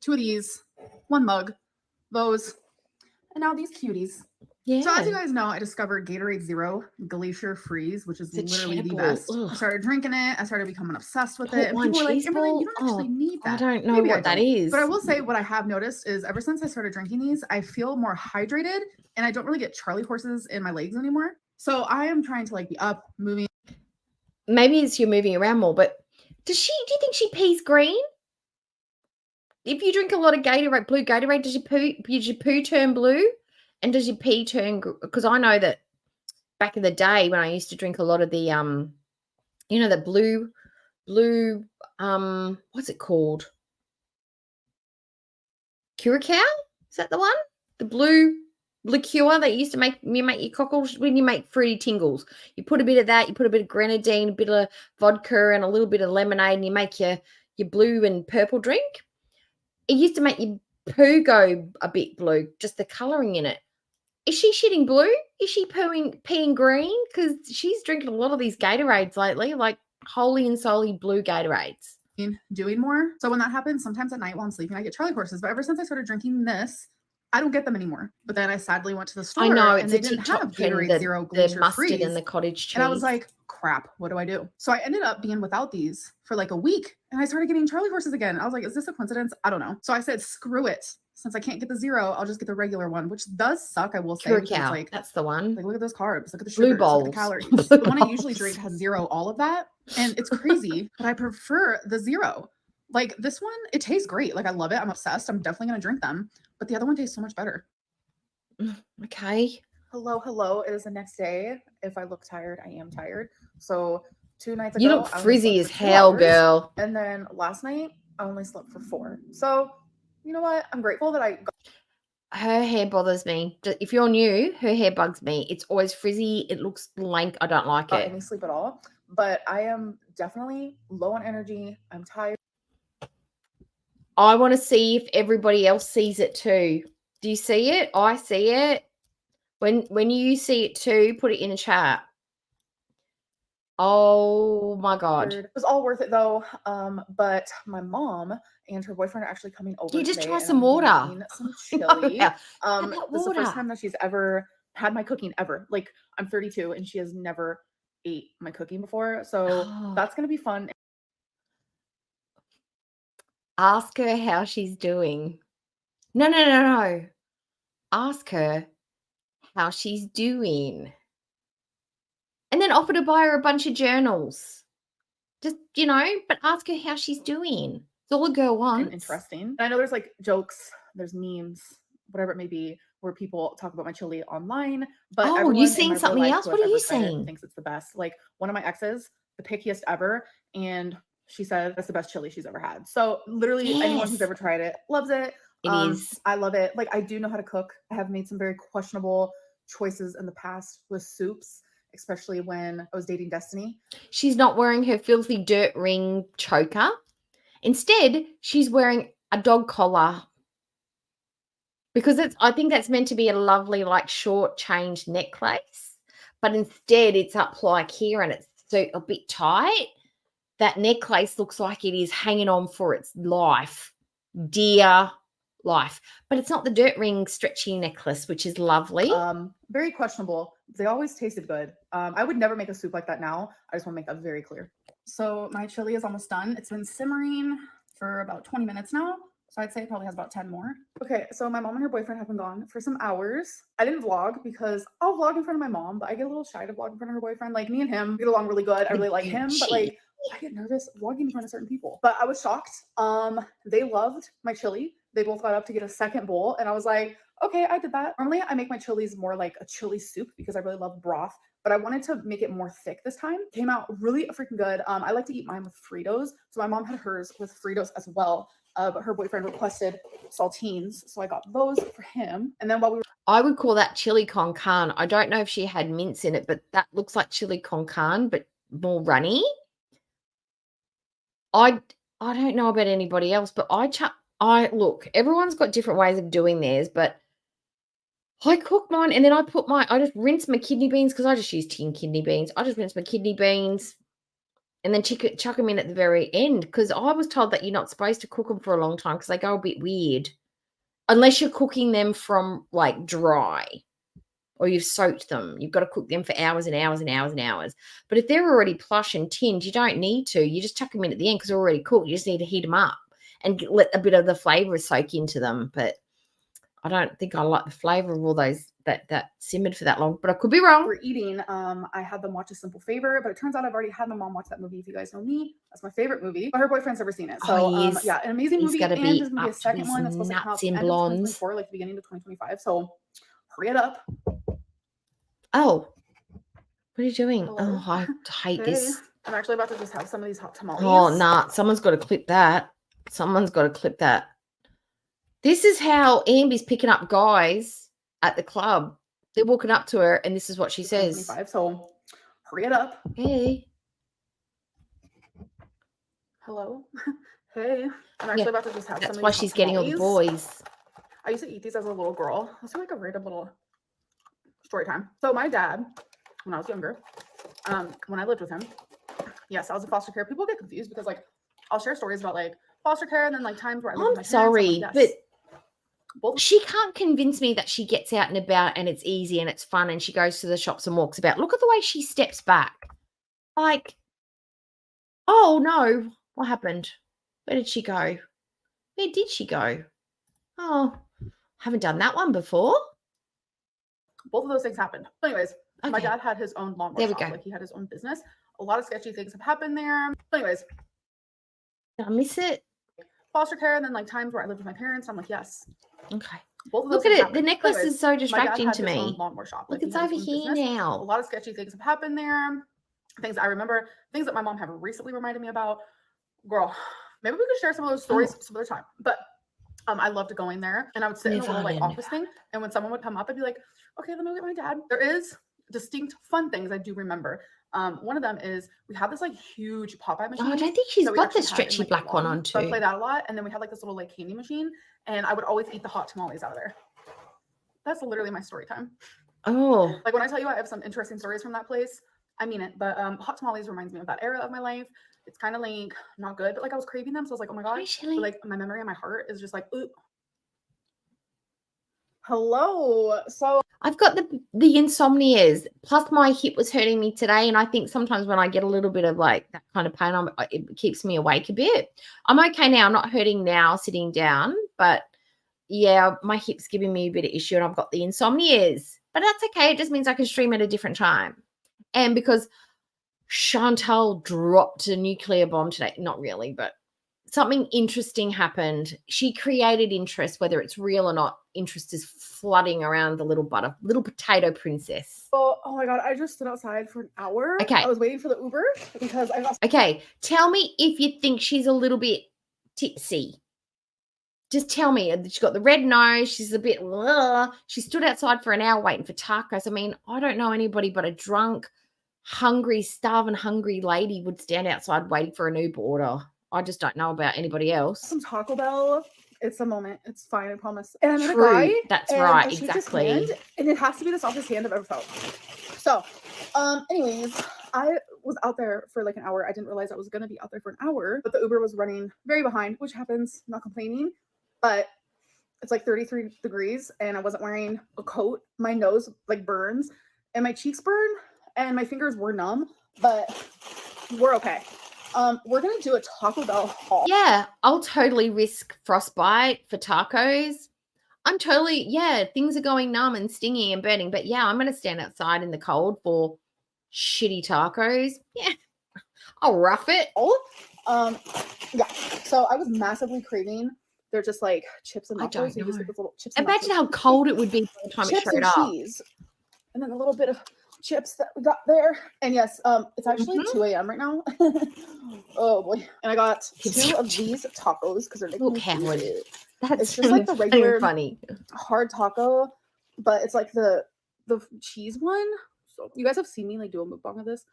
2 of these, 1 mug, those, and now these cuties. Yeah. So as you guys know, I discovered Gatorade Zero Glacier Freeze, which is It's a literally the cheddar best. ball. I Ugh. started drinking it. I started becoming obsessed with Put it. And one people were like, cheese Amberly, ball? you don't actually need I that. don't know Maybe I what that don't. is. But I will say what I have noticed is ever since I started drinking these, I feel more hydrated and I don't really get Charlie horses in my legs anymore. So I am trying to like be up, moving. Maybe it's you're moving around more, but do you think she pees green? If you drink a lot of Gatorade, blue Gatorade, does your poo turn blue? And does your pee turn? Because I know that back in the day when I used to drink a lot of the the blue what's it called? Curacao? Is that the one? The blue liqueur that used to make your cockles when you make fruity tingles. You put a bit of that, you put a bit of grenadine, a bit of vodka, and a little bit of lemonade, and you make your blue and purple drink. It used to make your poo go a bit blue, just the colouring in it. Is she shitting blue? Is she peeing green? Because she's drinking a lot of these Gatorades lately, like wholly and solely blue Gatorades. Doing more. So when that happens, sometimes at night while I'm sleeping, I get Charlie horses. But ever since I started drinking this, I don't get them anymore. But then I sadly went to the store I know and it's they a didn't TikTok have trend, Gatorade Zero the Glacier mustard Freeze. and the cottage cheese. And I was like, crap, what do I do? So I ended up being without these for like a week and I started getting Charlie horses again. I was like, is this a coincidence? I don't know. So I said, screw it. Since I can't get the zero, I'll just get the regular one, which does suck, I will say. because Curacao, it's like that's the one. look at those carbs, look at the Blue sugars, look at the bowls. calories. Blue The one I usually bowls. drink has zero all of that. And it's crazy, but I prefer the zero. Like this one, it tastes great. Like I love it. I'm obsessed. I'm definitely gonna drink them. But the other one tastes so much better. Okay. Hello. It is the next day. If I look tired, I am tired. So 2 nights ago, You look I only frizzy slept as for 2 hell, hours, girl. and then last night I only slept for 4. So you know what? I'm grateful that I got Her hair bothers me. If you're new, her hair bugs me. It's always frizzy. It looks lank. I don't like it. any sleep at all. But I am definitely low on energy. I'm tired. I want to see if everybody else sees it too. Do you see it? I see it. When you see it too, put it in the chat. Oh my God. It was all worth it though. But my mom and her boyfriend are actually coming over. You just today, try and some I'm gonna be water. making some No, chili. yeah. This that is the first water. time that she's ever had my cooking ever. Like I'm 32 and she has never ate my cooking before. So Oh. that's gonna be fun. Ask her how she's doing. No. Ask her how she's doing. And then offer to buy her a bunch of journals. Just, but ask her how she's doing. It's all a girl And wants. interesting. And I know there's like jokes, there's memes, whatever it may be, where people talk about my chili online. But Oh, you everyone in seen my real something life else? who What has are you ever tried it saying? thinks it's the best. Like one of my exes, the pickiest ever, and she said that's the best chili she's ever had. So literally anyone who's Yes. ever tried it loves it. It is. I love it. Like I do know how to cook. I have made some very questionable choices in the past with soups, especially when I was dating Destiny. She's not wearing her filthy dirt ring choker. Instead, she's wearing a dog collar. Because I think that's meant to be a lovely, like, short change necklace. But instead, it's up like here and it's so a bit tight. That necklace looks like it is hanging on for its life. Dear life. But it's not the dirt ring stretchy necklace, which is lovely. Very questionable. They always tasted good. I would never make a soup like that now. I just want to make that very clear. So my chili is almost done. It's been simmering for about 20 minutes now. So I'd say it probably has about 10 more. Okay, so my mom and her boyfriend have been gone for some hours. I didn't vlog because I'll vlog in front of my mom, but I get a little shy to vlog in front of her boyfriend. Like me and him get along really good. I really like him, but like I get nervous vlogging in front of certain people. But I was shocked. They loved my chili. They both got up to get a second bowl, and I was like, okay, I did that. Normally, I make my chilies more like a chili soup because I really love broth, but I wanted to make it more thick this time. Came out really freaking good. I like to eat mine with Fritos, so my mom had hers with Fritos as well. But her boyfriend requested saltines, so I got those for him. And then while we were I would call that chili con carne. I don't know if she had mince in it, but that looks like chili con carne, but more runny. I don't know about anybody else, but I look, everyone's got different ways of doing theirs, but I cook mine and then I just rinse my kidney beans because I just use tin kidney beans. I just rinse my kidney beans and then chuck them in at the very end because I was told that you're not supposed to cook them for a long time because they go a bit weird. Unless you're cooking them from like dry or you've soaked them. You've got to cook them for hours and hours and hours and hours. But if they're already plush and tinned, you don't need to. You just chuck them in at the end because they're already cooked. You just need to heat them up and let a bit of the flavour soak into them. But I don't think I like the flavour of all those that simmered for that long. But I could be wrong. were eating, I had them watch A Simple Favor, but it turns out I've already had my mom watch that movie. If you guys know me, that's my favorite movie. But her boyfriend's never seen it. So Oh, he is. yeah, an amazing He's movie. gotta And be there's gonna be a up to second his one that's supposed to come out nuts the in end of blondes. 2024, like the beginning of 2025. So hurry it up. Oh, what are you doing? Hello? Oh, I hate Hey, this. I'm actually about to just have some of these hot tamales. Oh, nah. Someone's got to clip that. Someone's got to clip that. This is how Amber's picking up guys at the club. They're walking up to her, and this is what she says. 2025, so hurry it up. Hey. Hello. Hey, I'm actually about to just have some That's of why these hot she's getting all the tamales. boys. I used to eat these as a little girl. Let's do like a random little story time. So my dad, when I was younger, when I lived with him, yes, I was in foster care. People get confused because like I'll share stories about like foster care and then like times where I lived with my I'm parents. sorry, like, but yes, both she can't convince me that she gets out and about and it's easy and it's fun and she goes to the shops and walks about. Look at the way she steps back. Like, oh no, what happened? Where did she go? Where did she go? Oh, haven't done that one before. both of those things happened. But anyways, my Okay. dad had his own lawnmower There we shop. go. Like he had his own business. A lot of sketchy things have happened there. But anyways, Did I miss it? foster care, and then like times where I lived with my parents. I'm like, yes, Okay. both of those Look at things it. The happened. necklace Anyways, is so my dad distracting had to his own me. lawnmower shop. Look, Like, he it's had his over own here business. A now. lot of sketchy things have happened there. Things I remember, things that my mom have recently reminded me about. Girl, maybe we could share some of those stories Oh. some other time. But I loved going there, and I would sit in a little like Never, office thing, and when someone would come up, I'd be like, okay, let me look at my dad. There is distinct fun things I do remember. One of them is we had this like huge Popeye machine. Oh, I don't think she's that we got the actually had in, stretchy like, the black one lobby. on So I too. played that a lot, and then we had like this little like candy machine, and I would always eat the hot tamales out of there. That's literally my story time. Oh, Like when I tell you I have some interesting stories from that place, I mean it. But hot tamales reminds me of that era of my life. It's kind of like not good, but like I was craving them, so I was like, oh my god. hi, Shelly. But like my memory in my heart is just like, ooh. Hello. So I've got the insomnias. Plus, my hip was hurting me today, and I think sometimes when I get a little bit of like that kind of pain, it keeps me awake a bit. I'm okay now. I'm not hurting now sitting down, but yeah, my hip's giving me a bit of issue, and I've got the insomnias. But that's okay. It just means I can stream at a different time. And because Chantal dropped a nuclear bomb today, not really, but something interesting happened. She created interest, whether it's real or not. Interest is flooding around the little potato princess. oh my god, I just stood outside for an hour. Okay. I was waiting for the Uber because I got Okay, tell me if you think she's a little bit tipsy. Just tell me. She's got the red nose. She's a bit. She stood outside for an hour waiting for tacos. I mean, I don't know anybody but a drunk, hungry, starving, hungry lady would stand outside waiting for an Uber order. I just don't know about anybody else. some Taco Bell. It's a moment. It's fine, I promise. And I met a True. guy. That's and right. I shaked his Exactly. hand, and it has to be the softest hand I've ever felt. So, anyways, I was out there for like an hour. I didn't realize I was gonna be out there for an hour, but the Uber was running very behind, which happens. I'm not complaining, but it's like 33 degrees, and I wasn't wearing a coat. My nose like burns, and my cheeks burn, and my fingers were numb, but we're okay. We're gonna do a Taco Bell haul. Yeah, I'll totally risk frostbite for tacos. I'm totally, things are going numb and stingy and burning, but yeah, I'm going to stand outside in the cold for shitty tacos. Yeah, I'll rough it. Yeah. So I was massively craving. They're just like chips and I nachos. don't So you just know. get those little chips and Imagine nachos. how cold it would be by the time it Chips showed and up. cheese. And then a little bit of chips that we got there. And yes, it's actually 2 a.m. right now. Oh boy. And I got Gives 2 you of these tacos because they're making Look, me Howard. freeze. That's It's just like the not even regular funny. hard taco, but it's like the cheese one. So you guys have seen me like do a mukbang of this.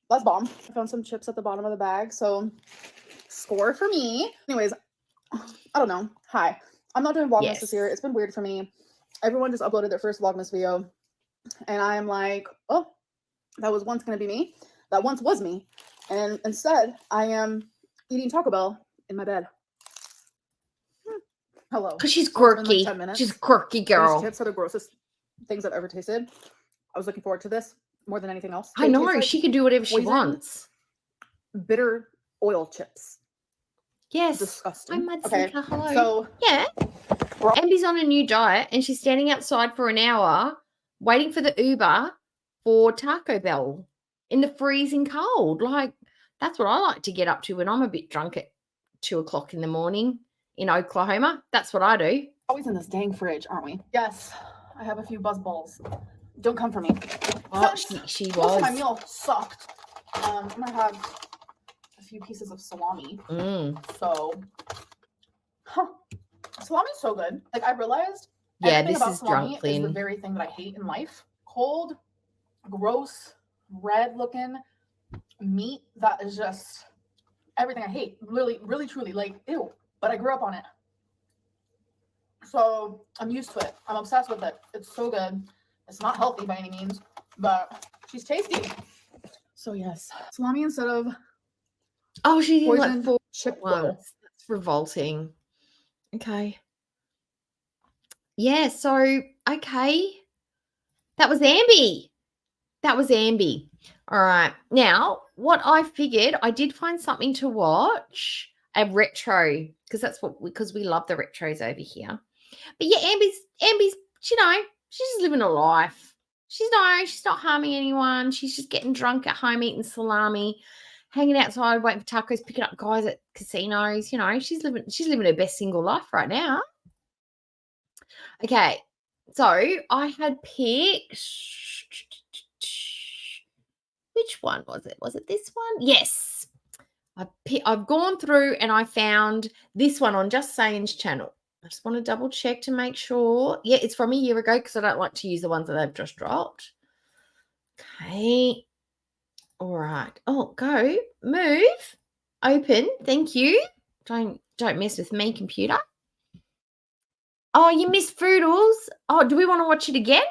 That's bomb. I found some chips at the bottom of the bag, so score for me. Anyways, I don't know. Hi, I'm not doing Vlogmas this year. Yes. It's been weird for me. Everyone just uploaded their first Vlogmas video, and I am like, oh, that was once gonna be me. That once was me, and instead I am eating Taco Bell in my bed. Hello. Because she's So it's been, like, quirky. 10 minutes. She's a quirky These girl. chips are the grossest things I've ever tasted. I was looking forward to this more than anything else. I They know. taste like She can do whatever she poison. wants. bitter oil chips. Yes. Disgusting. I'm Mad Okay, Seeker. Hello. so Yeah. we're all- Ambi's on a new diet and she's standing outside for an hour waiting for the Uber for Taco Bell in the freezing cold. Like, that's what I like to get up to when I'm a bit drunk at 2 o'clock in the morning in Oklahoma. That's what I do. always in this dang fridge, aren't we? Yes, I have a few buzz balls. Don't come for me. Oh, Since she most of my was. meal sucked. I'm gonna have a few pieces of salami. So, salami's so good. Like I realized, Yeah, everything this about is salami drunk, is the Lynn. very thing that I hate in life. Cold, gross, red-looking meat that is just everything I hate. Really, really, truly, like ew. But I grew up on it, so I'm used to it. I'm obsessed with it. It's so good. It's not healthy by any means, but she's tasty. So yes, salami instead of Oh, she's eating like poisoned 4 chip at oil. once. That's revolting. Okay. Yeah, so, okay. That was Ambi. That was Ambi. All right. Now, what I figured, I did find something to watch, a retro, because we love the retros over here. But yeah, Ambi's, you know, she's just living a life. She's not harming anyone. She's just getting drunk at home, eating salami, hanging outside, waiting for tacos, picking up guys at casinos. You know, she's living her best single life right now. Okay, so I had picked. Which one was it? Was it this one? Yes. I've gone through and I found this one on Just Saying's channel. I just want to double check to make sure. Yeah, it's from a year ago because I don't like to use the ones that they've just dropped. Okay. All right. Oh, go. Move. Open. Thank you. Don't mess with me, computer. Oh, you missed Foodles. Oh, do we want to watch it again?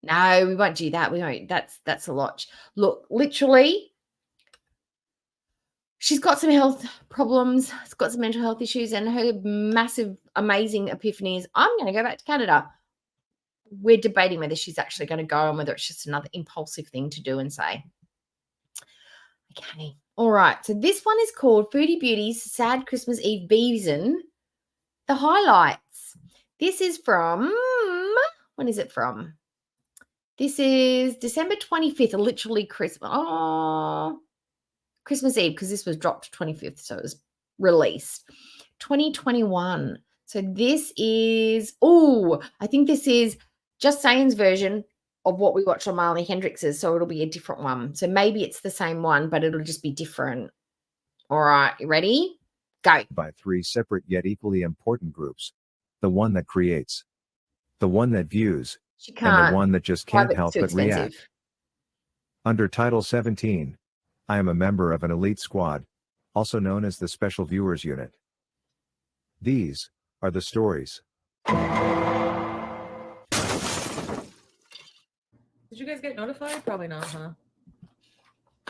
No, we won't do that. We won't. That's a lot. Look, literally, she's got some health problems. She's got some mental health issues, and her massive, amazing epiphany is, I'm going to go back to Canada. We're debating whether she's actually going to go and whether it's just another impulsive thing to do and say. Okay. All right. So this one is called Foodie Beauty's Sad Christmas Eve Beason. The highlights. This is from, when is it from? This is December 25th, literally Christmas. Oh, Christmas Eve, because this was dropped 25th, so it was released. 2021. So this is, I think this is Just Saying's version of what we watched on Marley Hendrix's, so it'll be a different one. So maybe it's the same one, but it'll just be different. All right, you ready? Go. By three separate yet equally important groups. The one that creates, the one that views, She and can't. the one that just can't Private's help too but react. expensive. Under Title 17, I am a member of an elite squad, also known as the Special Viewers Unit. These are the stories. Did you guys get notified? Probably not, huh?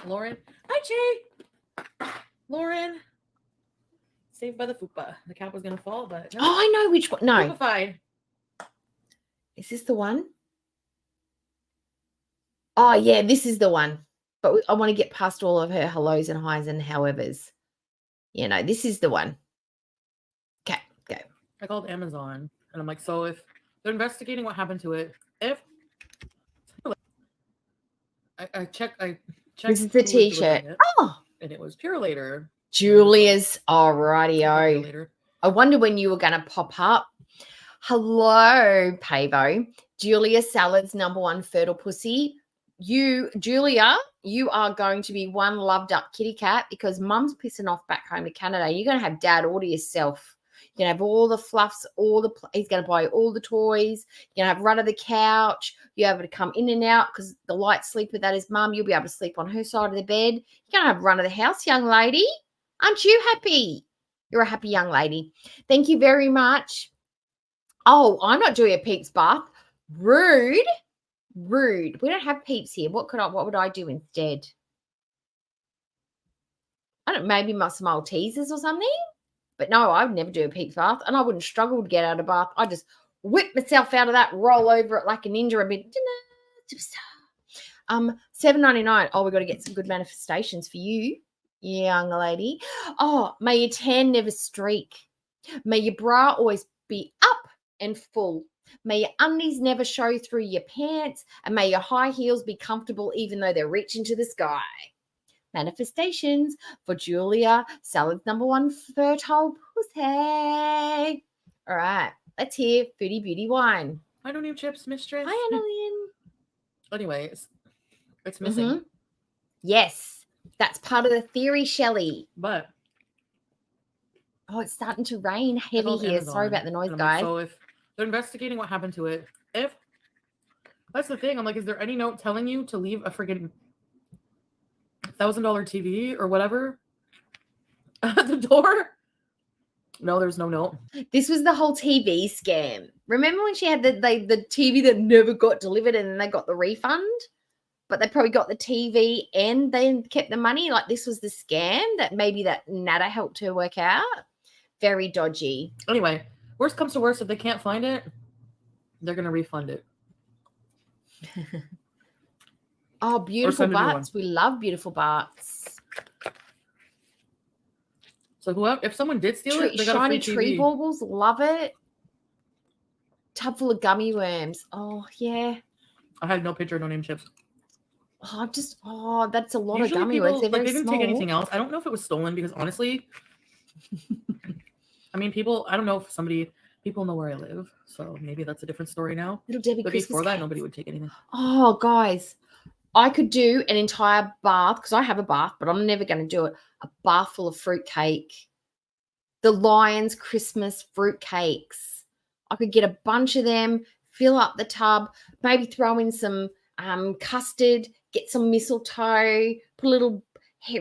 Lauren. Hi, Jay. Lauren. Saved by the fupa. The cap was going to fall, but no. Oh, I know which one. No. Fupa-fied. Is this the one? Oh, yeah, this is the one. But I want to get past all of her hellos and highs and howevers. You know, this is the one. Okay, go. I called Amazon and I'm like, so if they're investigating what happened to it, if I checked This is the who was delivering t-shirt. it, Oh, and it was Pure Later. Julia's. Oh, rightio. Later. I wonder when you were going to pop up. Hello, Pavo. Julia Salad's #1 fertile pussy. Julia, you are going to be one loved up kitty cat because mum's pissing off back home to Canada. You're going to have dad all to yourself. You're going to have all the fluffs, he's going to buy all the toys. You're going to have run of the couch. You're able to come in and out because the light sleeper, that is mum. You'll be able to sleep on her side of the bed. You're going to have run of the house, young lady. Aren't you happy? You're a happy young lady. Thank you very much. Oh, I'm not doing a peeps bath. Rude. Rude. We don't have peeps here. What would I do instead? I don't know, maybe some Maltesers or something. But no, I would never do a peeps bath, and I wouldn't struggle to get out of bath. I just whip myself out of that, roll over it like a ninja a bit. $7.99. Oh, we've got to get some good manifestations for you, young lady. Oh, may your tan never streak. May your bra always be up and full. May your undies never show through your pants, and may your high heels be comfortable even though they're reaching to the sky. Manifestations for Julia Salad's #1 fertile pussy. All right, let's hear Foodie Beauty Wine. I don't need chips, mistress. Hi, Annalyn. Anyways, it's missing. Yes, that's part of the theory, Shelley. But Oh, it's starting to rain heavy called here. Amazon, Sorry about the noise, and I'm like, guys. so if they're investigating what happened to it, if that's the thing, I'm like, is there any note telling you to leave a friggin' $1,000 TV or whatever at the door? No, there's no note. This was the whole TV scam. Remember when she had the TV that never got delivered and then they got the refund? But they probably got the TV and they kept the money. Like this was the scam that maybe that Nada helped her work out. Very dodgy. Anyway, worst comes to worst, if they can't find it, they're gonna refund it. Oh, beautiful send a new one. butts. We love beautiful butts. So whoever, if someone did steal it, they got a Shiny free tree TV. baubles. Love it. Tub full of gummy worms. Oh, yeah. I had no picture, no name chips. That's a lot Usually of gummy people, worms. They're like, very they didn't small. take anything else. I don't know if it was stolen because honestly, I mean, I don't know if people know where I live, so maybe that's a different story now. Little Debbie But Christmas before that, cakes. nobody would take anything. Oh, guys, I could do an entire bath because I have a bath, but I'm never going to do it. A bath full of fruit cake. The Lions Christmas fruit cakes. I could get a bunch of them, fill up the tub, maybe throw in some custard, get some mistletoe, put a little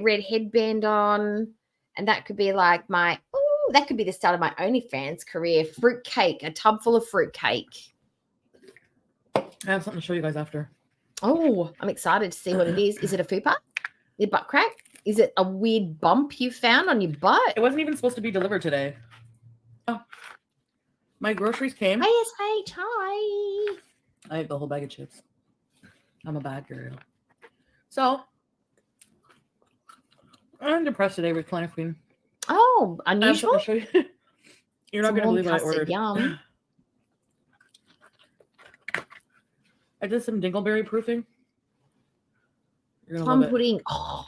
red headband on, and that could be like that could be the start of my OnlyFans career. Fruit cake, a tub full of fruit cake. I have something to show you guys after. Oh, I'm excited to see what it is. Is it a fupa? Your butt crack? Is it a weird bump you found on your butt? It wasn't even supposed to be delivered today. Oh, my groceries came. ASH, hi. I ate the whole bag of chips. I'm a bad girl. So, I'm depressed today with Planet Queen. Oh, I have unusual. something to show you. You're not Some going to believe what I custard, ordered. yum. I did some dingleberry proofing. You're gonna Plum love it. pudding. Oh,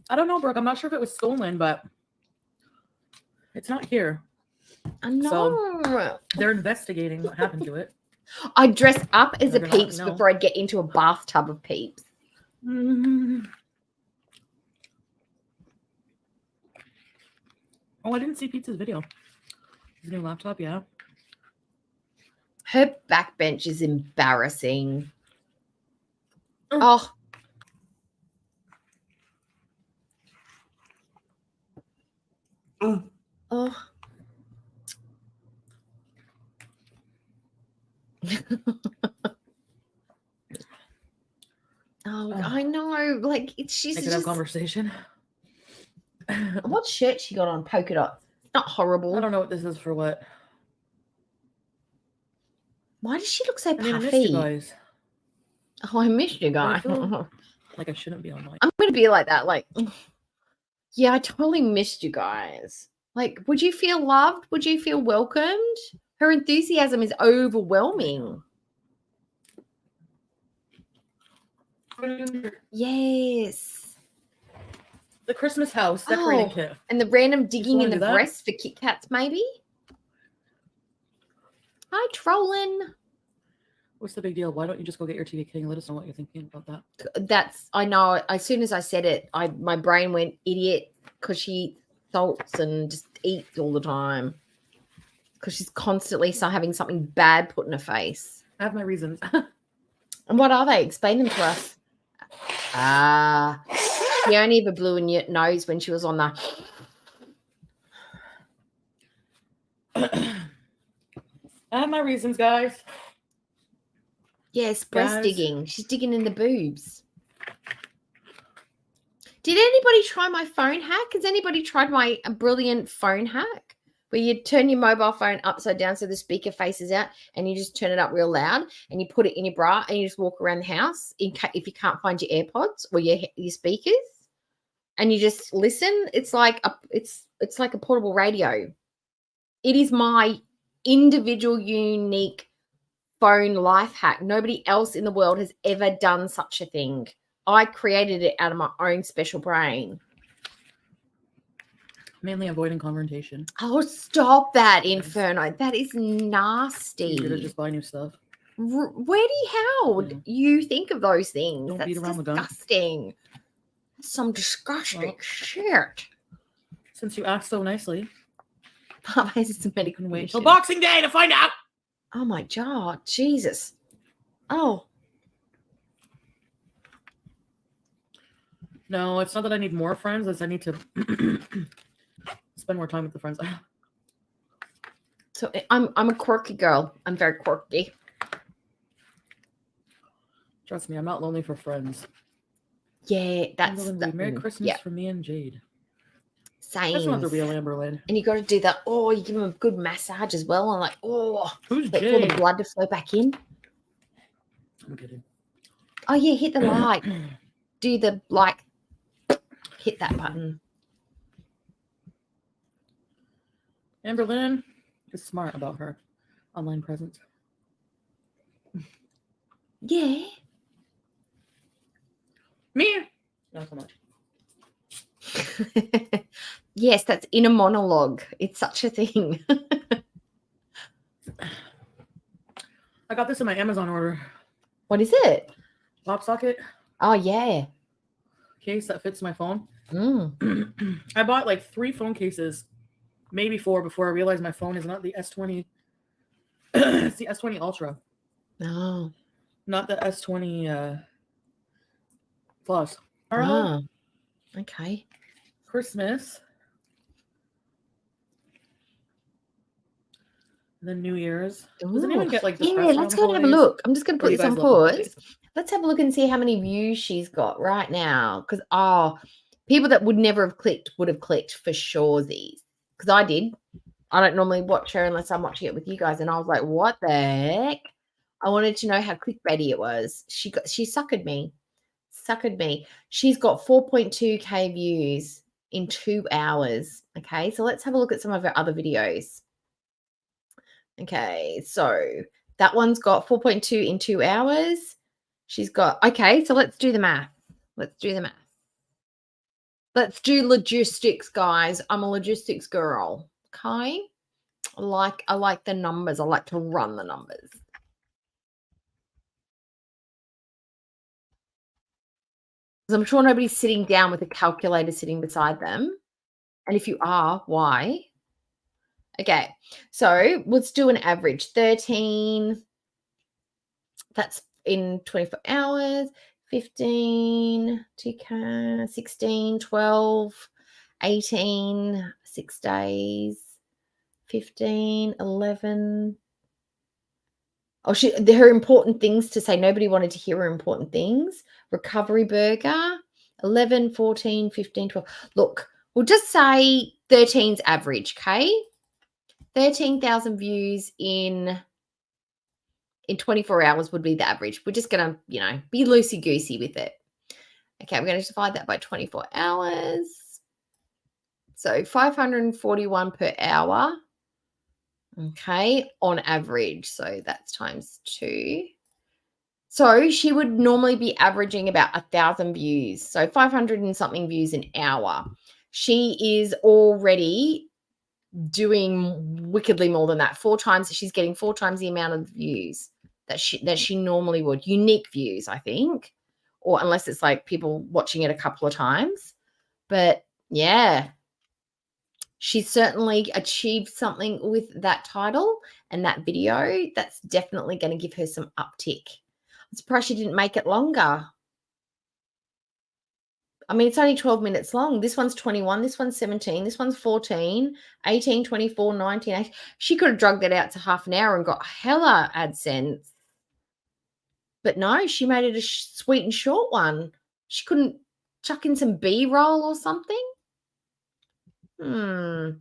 I don't know, Brooke. I'm not sure if it was stolen, but it's not here. I know. They're investigating what happened to it. I dress up as a They're gonna let Peeps me know. before I get into a bathtub of Peeps. Mm. Oh, I didn't see Pizza's video. His new laptop, yeah. Her backbench is embarrassing. Oh. Oh. Oh. Oh, I know. Like she's I could have just. conversation. What shirt she got on? Polka dots. Not horrible. I don't know what this is for what. Why does she look so I puffy? mean, I missed you guys. Oh, I missed you But I guys. feel like I shouldn't be online. I'm gonna be like that. Like, yeah, I totally missed you guys. Like, would you feel loved? Would you feel welcomed? Her enthusiasm is overwhelming. Yes. The Christmas house decorating Oh, kit. and the random digging wanna in the do that? breast for Kit Kats, maybe. Hi, trolling. What's the big deal? Why don't you just go get your TV King and let us know what you're thinking about that? That's I know. As soon as I said it, my brain went idiot because she eats salts and just eats all the time. Because she's constantly having something bad put in her face. I have my reasons. And what are they? Explain them to us. Ah, she only ever blew in your nose when she was on the. I have my reasons, guys. Yes, breast Guys. digging. She's digging in the boobs. Did anybody try my phone hack? Has anybody tried my brilliant phone hack? Where you turn your mobile phone upside down so the speaker faces out and you just turn it up real loud and you put it in your bra and you just walk around the house if you can't find your AirPods or your speakers and you just listen. It's like it's like a portable radio. It is my individual unique phone life hack. Nobody else in the world has ever done such a thing. I created it out of my own special brain. Mainly avoiding confrontation. Oh, stop that, Inferno. That is nasty. Easier to just buy new stuff. How Yeah. you think of those things? Don't That's beat around the gun. disgusting. That's some disgusting Well. shit. Since you asked so nicely, This is a you medical can wait till condition. Boxing Day to find out. Oh my God, Jesus. Oh, No, it's not that I need more friends. It's I need to spend more time with the friends I have. so I'm a quirky girl. I'm very quirky. Trust me, I'm not lonely for friends. Yeah, that's Amberlyn Reed, Merry Christmas Yeah, from me and Jade. same. That's not the real Amberlyn. And you got to do that. Oh, you give them a good massage as well, and like, oh, Who's wait for all the Jade? blood to flow back in. I'm kidding. Oh yeah, hit the like. Do the like. Hit that button. Amberlyn is smart about her online presence. Yeah. Me? Not so much. Yes, that's inner monologue. It's such a thing. I got this in my Amazon order. What is it? Pop socket Oh, yeah. case that fits my phone. Mm. I bought like 3 phone cases, maybe 4, before I realized my phone is not the S20. It's the S20 Ultra, Oh. not the S20 Plus. Ah. Okay. Christmas, and then New Year's. Does anyone Ooh. get like Yeah, depressed let's around the go and have a holidays? look. I'm just going to Or put you this on guys love the pause. holidays? Let's have a look and see how many views she's got right now. Because, people that would never have clicked would have clicked for sure. Because I did. I don't normally watch her unless I'm watching it with you guys. And I was like, what the heck? I wanted to know how clickbaity it was. She suckered me. Suckered me. She's got 4.2k views in 2 hours. Okay, so let's have a look at some of her other videos. Okay, so that one's got 4.2 in 2 hours. She's got, okay, so let's do the math. Let's do the math. Let's do logistics, guys. I'm a logistics girl. Okay. I like the numbers. I like to run the numbers. Because I'm sure nobody's sitting down with a calculator sitting beside them. And if you are, why? Okay, so let's do an average. 13, that's in 24 hours. 15, 16, 12, 18, 6 days. 15, 11. Oh, her important things to say. Nobody wanted to hear her important things. Recovery burger, 11, 14, 15, 12. Look, we'll just say 13's average, okay? 13,000 views in 24 hours would be the average. We're just going to, be loosey-goosey with it. Okay, we're going to divide that by 24 hours. So 541 per hour. Okay, on average. So that's times 2. So she would normally be averaging about 1,000 views. So 500 and something views an hour. She is already doing wickedly more than that. 4 times. She's getting 4 times the amount of views that she normally would. Unique views, I think. Or unless it's like people watching it a couple of times. But yeah. She certainly achieved something with that title and that video. That's definitely going to give her some uptick. I'm surprised she didn't make it longer. I mean, it's only 12 minutes long. This one's 21. This one's 17. This one's 14, 18, 24, 19. 18. She could have drugged that out to half an hour and got hella AdSense. But no, she made it a sweet and short one. She couldn't chuck in some B-roll or something? Yeah,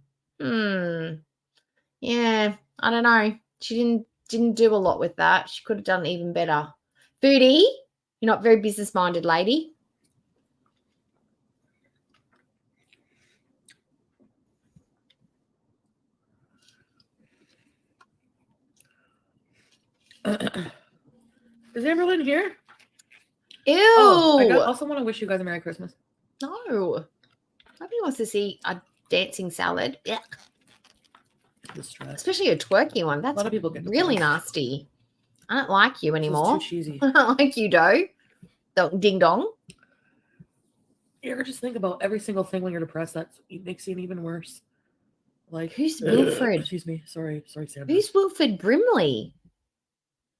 I don't know. She didn't do a lot with that. She could have done even better. Foodie, you're not very business-minded, lady. Is Amberlynn here? Ew. Oh, I also want to wish you guys a Merry Christmas. No. Nobody wants to see a dancing salad. Yeah. Especially a twerky one. That's a lot of people get really depressed. nasty. I don't like you anymore. It's too cheesy. I don't like you, Doe. Ding dong. You ever just think about every single thing when you're depressed that makes it even worse? Like, Who's Wilfred? Excuse me. Sorry, Sam. Who's Wilfred Brimley?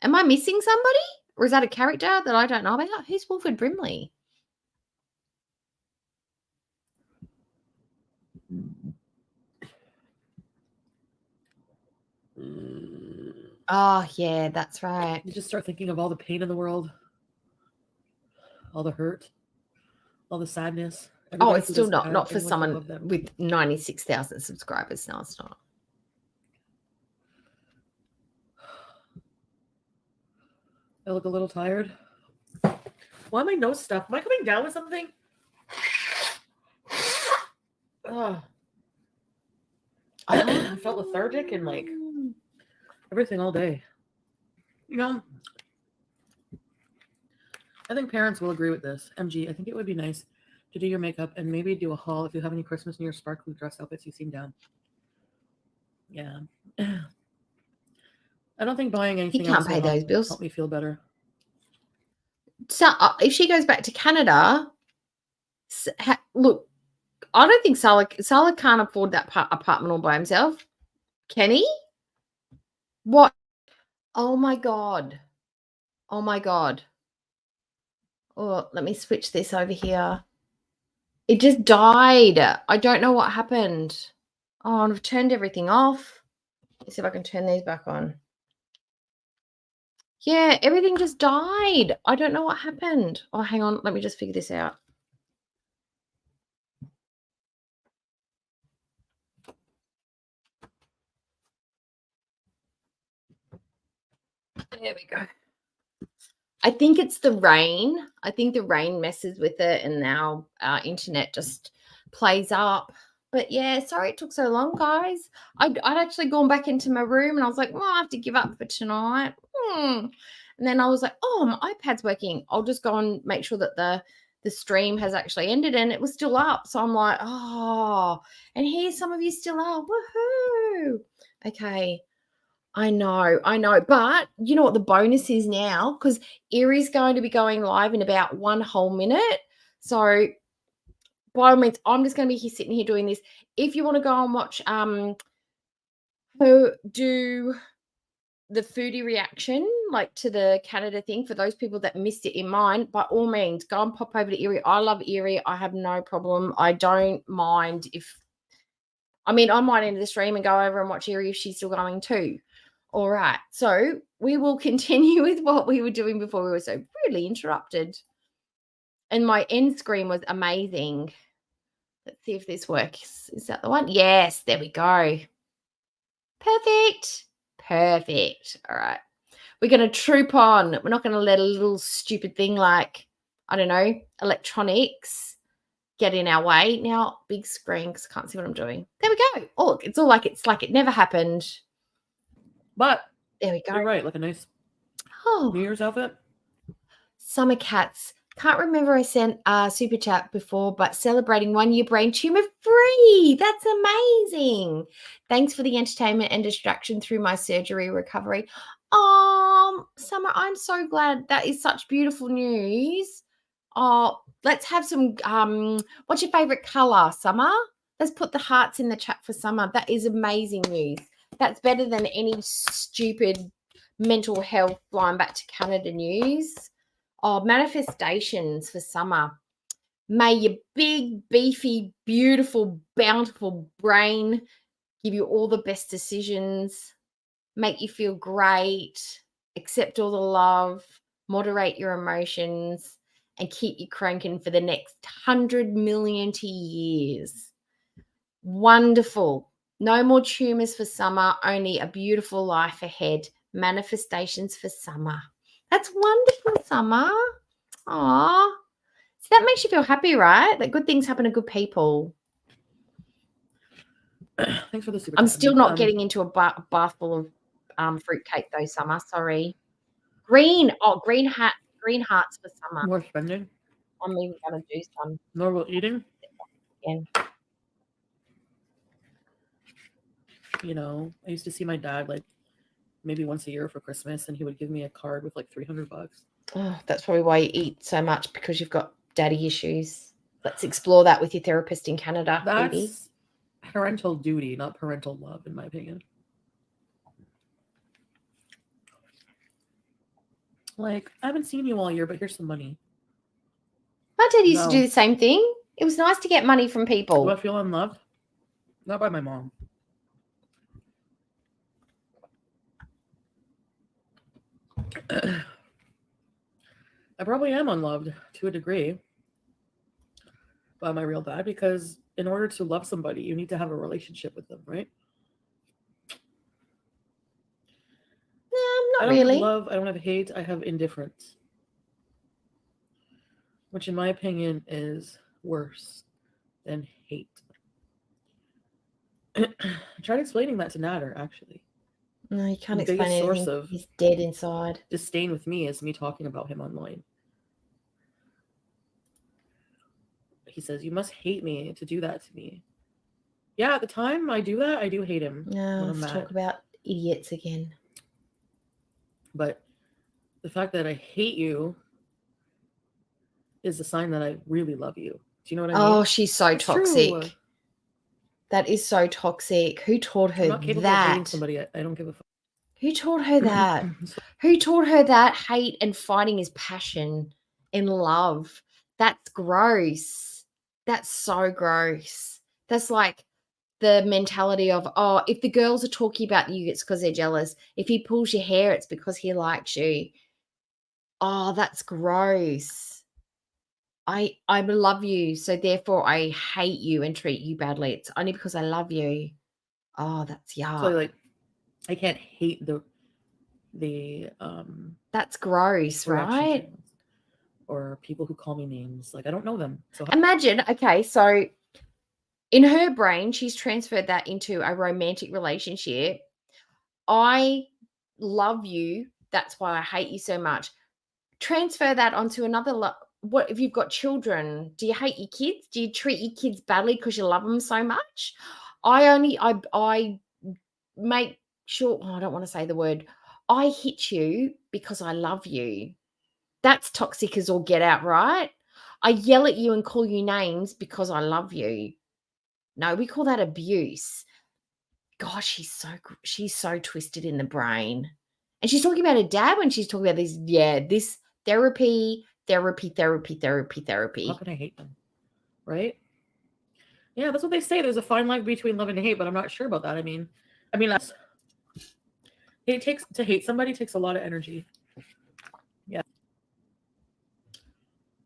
Am I missing somebody? Or is that a character that I don't know about? Who's Wilfred Brimley? Oh, yeah, that's right. You just start thinking of all the pain in the world, all the hurt, all the sadness. Oh, it's still not for someone with 96,000 subscribers. No, it's not. I look a little tired. Why am I nose stuffed? Am I coming down with something? I felt lethargic and like everything all day. I think parents will agree with this. MG, I think it would be nice to do your makeup and maybe do a haul if you have any Christmas, New Year sparkly dress outfits you've seen down. Yeah. I don't think buying anything can't else pay will those bills. help me feel better. So if she goes back to Canada, look, I don't think Salah can't afford that apartment all by himself. Can he? What? Oh my God. Oh my God. Oh, let me switch this over here. It just died. I don't know what happened. Oh, and I've turned everything off. Let's see if I can turn these back on. Yeah, everything just died. I don't know what happened. Oh, hang on. Let me just figure this out. There we go. I think it's the rain. I think the rain messes with it and now our internet just plays up. But yeah, sorry it took so long, guys. I'd actually gone back into my room and I was like, well, I have to give up for tonight. And then I was like, oh, my iPad's working. I'll just go and make sure that the stream has actually ended, and it was still up. So I'm like, oh, and here some of you still are. Woohoo. Okay. I know. But you know what the bonus is now? Because Erie's going to be going live in about 1 whole minute. So by all means, I'm just going to be here sitting here doing this. If you want to go and watch her do the foodie reaction, like to the Canada thing, for those people that missed it in mine, by all means, go and pop over to Erie. I love Erie. I have no problem. I don't mind I might end the stream and go over and watch Erie if she's still going too. All right. So we will continue with what we were doing before we were so rudely interrupted. And my end screen was amazing. Let's see if this works. Is that the one? Yes, there we go. Perfect. All right. We're going to troop on. We're not going to let a little stupid thing like, I don't know, electronics get in our way. Now, big screen because I can't see what I'm doing. There we go. Oh, look, it's like it never happened. But there we go. You're right. Like a nice New Year's outfit. Summer Cats. Can't remember I sent a super chat before, but celebrating 1 year brain tumor free. That's amazing. Thanks for the entertainment and distraction through my surgery recovery. Summer, I'm so glad. That is such beautiful news. Oh, let's have some, what's your favorite color, Summer? Let's put the hearts in the chat for Summer. That is amazing news. That's better than any stupid mental health flying back to Canada news. Oh, manifestations for Summer. May your big, beefy, beautiful, bountiful brain give you all the best decisions, make you feel great, accept all the love, moderate your emotions, and keep you cranking for the next 100 million years. Wonderful. No more tumors for Summer, only a beautiful life ahead. Manifestations for Summer. That's wonderful, Summer. Aw. So that makes you feel happy, right? That good things happen to good people. Thanks for the super I'm chat. still not getting into a bath full of fruitcake though, Summer. Sorry. Green. Oh, green hearts for Summer. More spending. I'm even going to do some. Normal eating. Again. You know, I used to see my dad like maybe once a year for Christmas, and he would give me a card with like $300. Oh, that's probably why you eat so much, because you've got daddy issues. Let's explore that with your therapist in Canada. That's baby. parental duty, not parental love, in my opinion. Like, I haven't seen you all year, but here's some money. My dad used No. to do the same thing. It was nice to get money from people. Do I feel unloved? Not by my mom. I probably am unloved to a degree by my real dad, because in order to love somebody, you need to have a relationship with them, right? Not I don't really. have love, I don't have hate, I have indifference. Which in my opinion is worse than hate. I tried explaining that to Nader, actually. No, you can't The explain biggest source anything. of He's dead inside. disdain with me is me talking about him online. He says, "You must hate me to do that to me." Yeah, at the time I do that, I do hate him when No, I'm let's mad. talk about idiots again. But the fact that I hate you is a sign that I really love you. Do you know what I mean? Oh, she's so It's toxic. true. That is so toxic. Who taught I'm her not capable of hating that? somebody. I don't give a fuck. Who taught her that? Who taught her that hate and fighting is passion in love? That's gross. That's so gross. That's like the mentality of, oh, if the girls are talking about you, it's because they're jealous. If he pulls your hair, it's because he likes you. Oh, that's gross. I love you, so therefore I hate you and treat you badly. It's only because I love you. Oh, that's So yuck. like, I can't hate the That's gross, reaction right? channels or people who call me names. Like, I don't know them. So Imagine, okay, so in her brain, she's transferred that into a romantic relationship. I love you. That's why I hate you so much. Transfer that onto another. What if you've got children? Do you hate your kids? Do you treat your kids badly because you love them so much? I make sure. Oh, I don't want to say the word. I hit you because I love you. That's toxic as all get out, right? I yell at you and call you names because I love you. No, we call that abuse. Gosh, she's so twisted in the brain. And she's talking about her dad when she's talking about this. Yeah, this therapy. how can I hate them? Right? Yeah, that's what they say. There's a fine line between love and hate, but I'm not sure about that. I mean, that's to hate somebody takes a lot of energy. Yeah.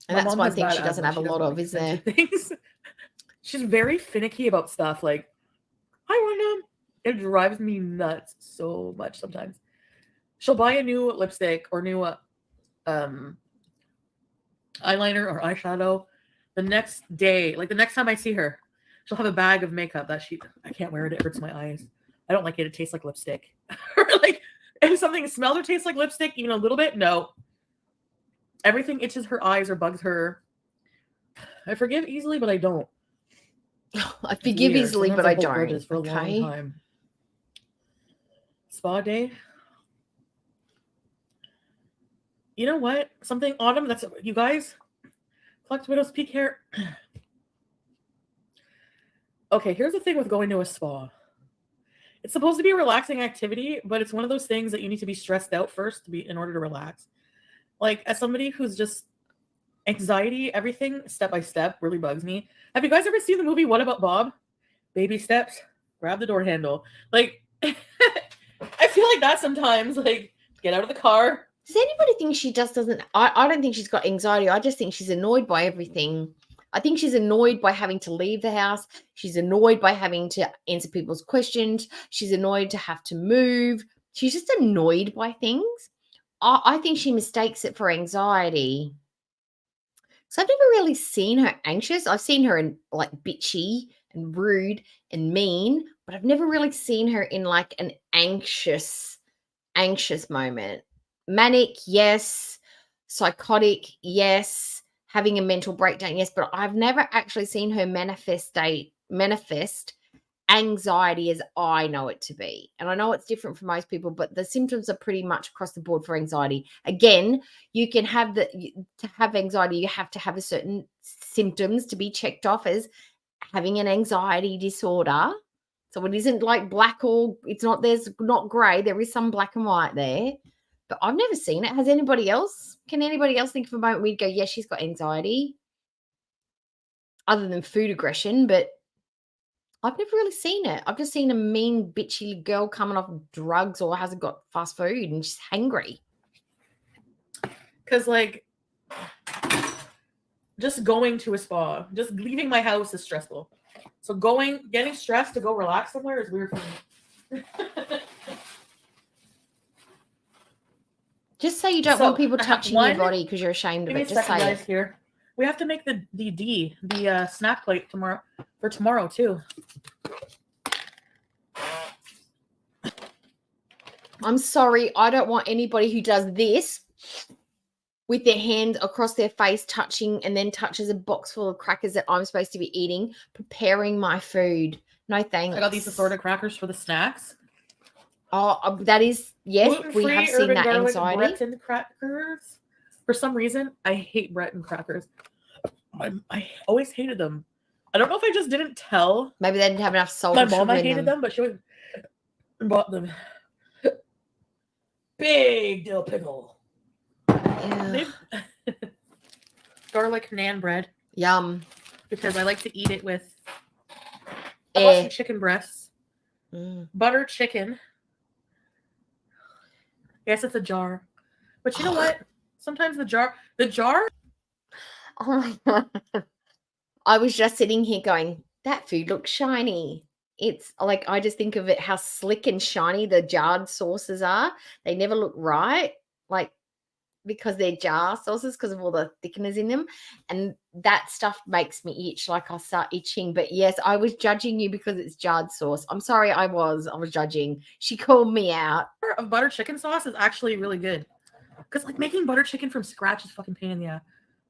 And My that's mom one has thing bad she doesn't asthma. have a She lot doesn't of, like is there? expensive things. She's very finicky about stuff. Like, I want them. It drives me nuts so much sometimes. She'll buy a new lipstick or new eyeliner or eyeshadow the next day. Like the next time I see her, she'll have a bag of makeup that I can't wear it. It hurts my eyes. I don't like it. It tastes like lipstick. Or like if something smells or tastes like lipstick, even a little bit, no. Everything itches her eyes or bugs her. I forgive easily, but I don't. I forgive easily, but I hold don't. grudges for a long Okay. time. Spa day. You know what? Something autumn. That's you guys. Collect Widow's Peak hair. Okay, here's the thing with going to a spa. It's supposed to be a relaxing activity, but it's one of those things that you need to be stressed out first in order to relax. Like, as somebody who's just anxiety, everything step by step really bugs me. Have you guys ever seen the movie What About Bob? Baby steps, grab the door handle. Like, I feel like that sometimes. Like, get out of the car. Does anybody think she just doesn't? I don't think she's got anxiety. I just think she's annoyed by everything. I think she's annoyed by having to leave the house. She's annoyed by having to answer people's questions. She's annoyed to have to move. She's just annoyed by things. I think she mistakes it for anxiety. So I've never really seen her anxious. I've seen her in like bitchy and rude and mean, but I've never really seen her in like an anxious moment. Manic, yes. Psychotic, yes. Having a mental breakdown, yes. But I've never actually seen her manifest anxiety as I know it to be. And I know it's different for most people, but the symptoms are pretty much across the board for anxiety. Again, you can have to have anxiety, you have to have a certain symptoms to be checked off as having an anxiety disorder. So it isn't like black or there's not gray. There is some black and white there, but I've never seen it. Has anybody else? Can anybody else think of a moment we'd go, yeah, she's got anxiety other than food aggression, but I've never really seen it. I've just seen a mean, bitchy girl coming off drugs or hasn't got fast food and she's hangry. Because, like, just going to a spa, just leaving my house is stressful. So getting stressed to go relax somewhere is weird for me. Just say you don't want people touching your body because you're ashamed of it. Just say it. Here. We have to make the snack plate for tomorrow too. I'm sorry. I don't want anybody who does this with their hand across their face, touching, and then touches a box full of crackers that I'm supposed to be eating, preparing my food. No thanks. I got these assorted crackers for the snacks. Oh, that is, yes, we Gluten-free have seen urban that garlic anxiety. Breton crackers. For some reason, I hate Breton crackers. I always hated them. I don't know if I just didn't tell Maybe they didn't have enough salt. my or mom sugar I in hated them, but she went and bought them. Big dill pickle. Ew. They've- garlic naan bread Yum. because I like to eat it with I bought Eh. some chicken breasts, Mm. butter chicken. Yes, it's a jar. But you know what? Sometimes the jar Oh my god. I was just sitting here going, that food looks shiny. It's like I just think of it how slick and shiny the jarred sauces are. They never look right, like because they're jar sauces because of all the thickeners in them. And that stuff makes me itch, like I'll start itching. But yes, I was judging you because it's jarred sauce. I'm sorry, I was judging. She called me out. of butter chicken sauce is actually really good. Because like making butter chicken from scratch is fucking pain in the ass.